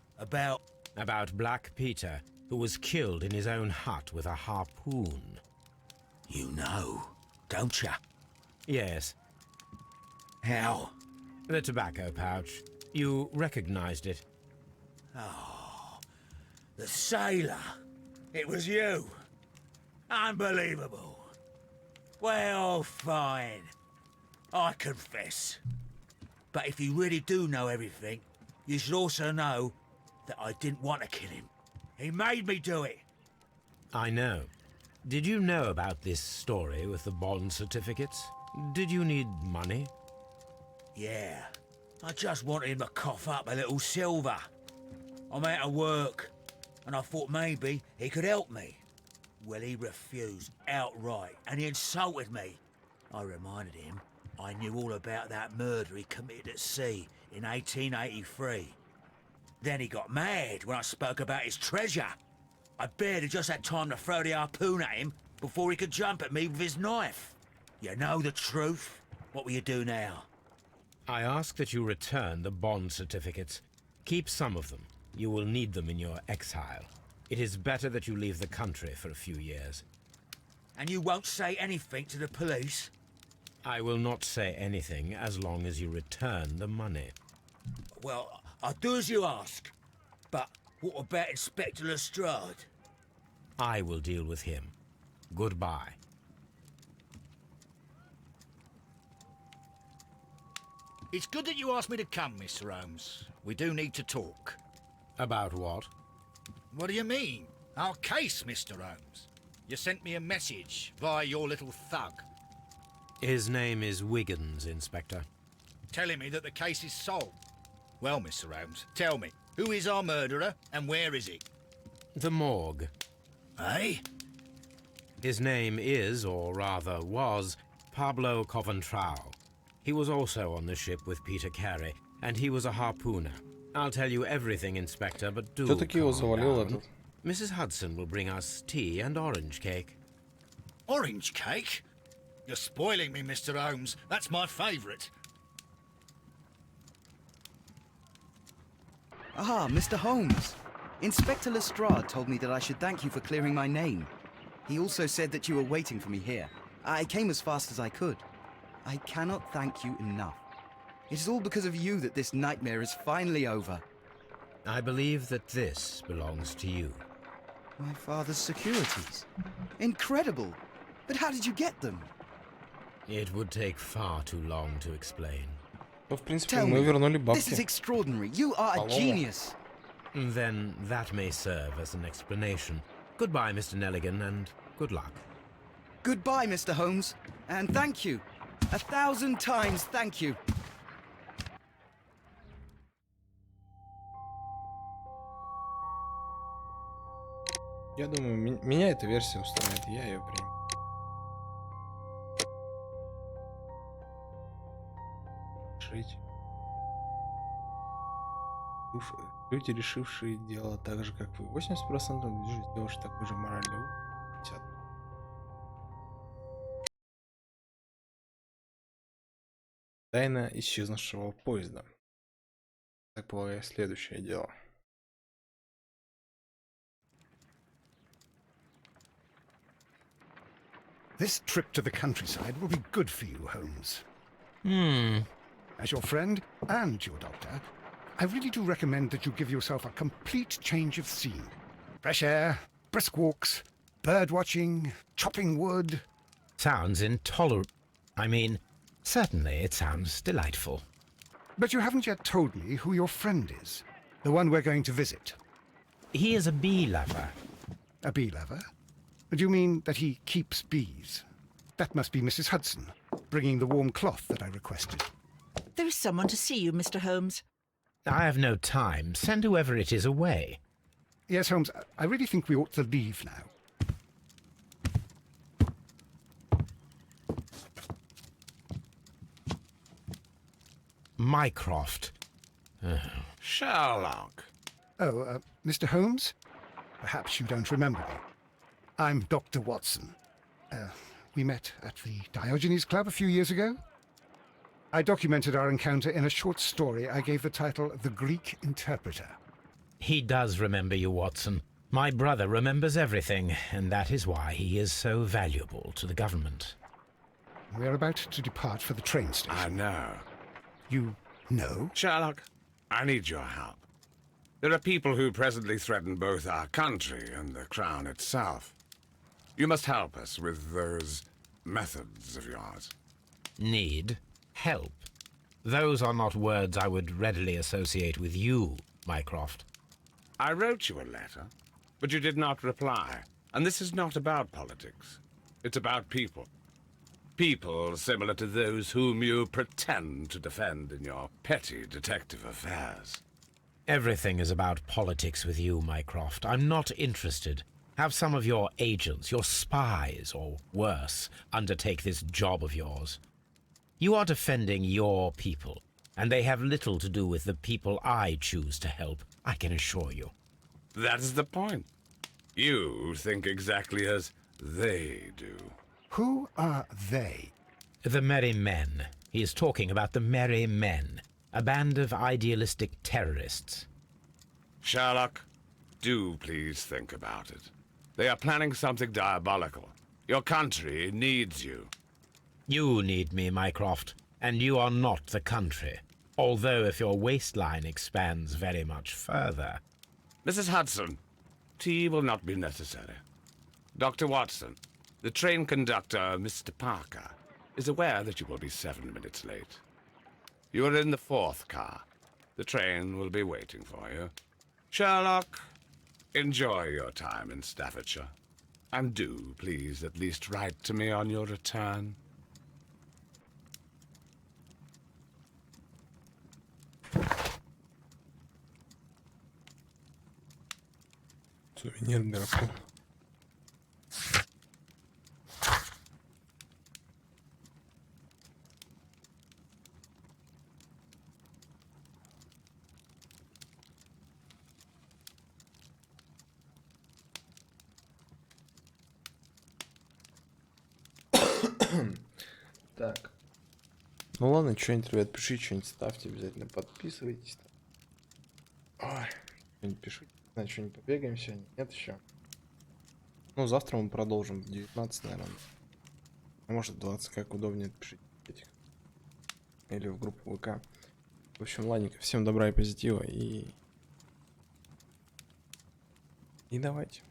About Black Peter, who was killed in his own hut with a harpoon. You know, don't you? Yes, How? the tobacco pouch. You recognized it. Oh, the sailor. It was you. Unbelievable. Well, fine. I confess. But if you really do know everything, you should also know that I didn't want to kill him. He made me do it. I know. Did you know about this story with the bond certificates? Did you need money? Yeah. I just wanted him to cough up a little silver. I'm out of work, and I thought maybe he could help me. Well, he refused outright, and he insulted me. I reminded him I knew all about that murder he committed at sea in 1883. Then he got mad when I spoke about his treasure. I barely just had time to throw the harpoon at him before he could jump at me with his knife. You know the truth. What will you do now? I ask that you return the bond certificates. Keep some of them. You will need them in your exile. It is better that you leave the country for a few years. And you won't say anything to the police? I will not say anything as long as you return the money. Well, I'll do as you ask. But what about Inspector Lestrade? I will deal with him. Goodbye. It's good that you asked me to come, Mr. Holmes. We do need to talk. About what? What do you mean? Our case, Mr. Holmes. You sent me a message via your little thug. His name is Wiggins, Inspector. Telling me that the case is solved. Well, Mr. Holmes, tell me, who is our murderer and where is he? The morgue. Eh? His name is, or rather was, Pablo Coventrao. He was also on the ship with Peter Carey, and he was a harpooner. I'll tell you everything, Inspector, but do calm down. Mrs. Hudson will bring us tea and orange cake. Orange cake? You're spoiling me, Mr. Holmes. That's my favourite. Ah, Mr. Holmes. Inspector Lestrade told me that I should thank you for clearing my name. He also said that you were waiting for me here. I came as fast as I could. I cannot thank you enough. It is all because of you that this nightmare is finally over. I believe that this belongs to you. My father's securities. Incredible! But how did you get them? It would take far too long to explain. Tell me, this is extraordinary. You are a genius. Then that may serve as an explanation. Goodbye, Mr. Nelligan, and good luck. Goodbye, Mr. Holmes, and thank you. 1,000 times thank you. Я думаю, меня эта версия устраивает, я ее приму. Жить. Люди, решившие дело так же, как вы. 80% движутся девушек такой же моралью. 50%. Тайна исчезнувшего поезда. Так полагаю, следующее дело. This trip to the countryside will be good for you, Holmes. As your friend and your doctor, I really do recommend that you give yourself a complete change of scene. Fresh air, brisk walks, bird watching, chopping wood. Sounds intolerable. I mean, certainly it sounds delightful. But you haven't yet told me who your friend is, the one we're going to visit. He is a bee lover. A bee lover? Do you mean that he keeps bees? That must be Mrs. Hudson, bringing the warm cloth that I requested. There is someone to see you, Mr. Holmes. I have no time. Send whoever it is away. Yes, Holmes, I really think we ought to leave now. Mycroft. Sherlock. Oh, Mr. Holmes? Perhaps you don't remember me. I'm Dr. Watson. We met at the Diogenes Club a few years ago. I documented our encounter in a short story I gave the title The Greek Interpreter. He does remember you, Watson. My brother remembers everything, and that is why he is so valuable to the government. We're about to depart for the train station. I know. You know? Sherlock, I need your help. There are people who presently threaten both our country and the Crown itself. You must help us with those methods of yours. Need? Help? Those are not words I would readily associate with you, Mycroft. I wrote you a letter, but you did not reply. And this is not about politics. It's about people. People similar to those whom you pretend to defend in your petty detective affairs. Everything is about politics with you, Mycroft. I'm not interested. Have some of your agents, your spies, or worse, undertake this job of yours. You are defending your people, and they have little to do with the people I choose to help, I can assure you. That's the point. You think exactly as they do. Who are they? The Merry Men. He is talking about the Merry Men, a band of idealistic terrorists. Sherlock, do please think about it. They are planning something diabolical. Your country needs you. You need me, Mycroft, and you are not the country. Although if your waistline expands very much further... Mrs. Hudson, tea will not be necessary. Dr. Watson, the train conductor, Mr. Parker, is aware that you will be 7 minutes late. You are in the 4th car. The train will be waiting for you. Sherlock, enjoy your time in Staffordshire. And do, please, at least write to me on your return. Сувенир дракон. Так. Ну ладно, что-нибудь, ребят, пишите, что-нибудь ставьте, обязательно подписывайтесь. Ой, что-нибудь пишите. На что-нибудь побегаем сегодня? Нет еще. Ну, завтра мы продолжим в 19, наверное. А может, в 20, как удобнее, пишите. Или в группу ВК. В общем, ладненько, всем добра и позитива, и давайте.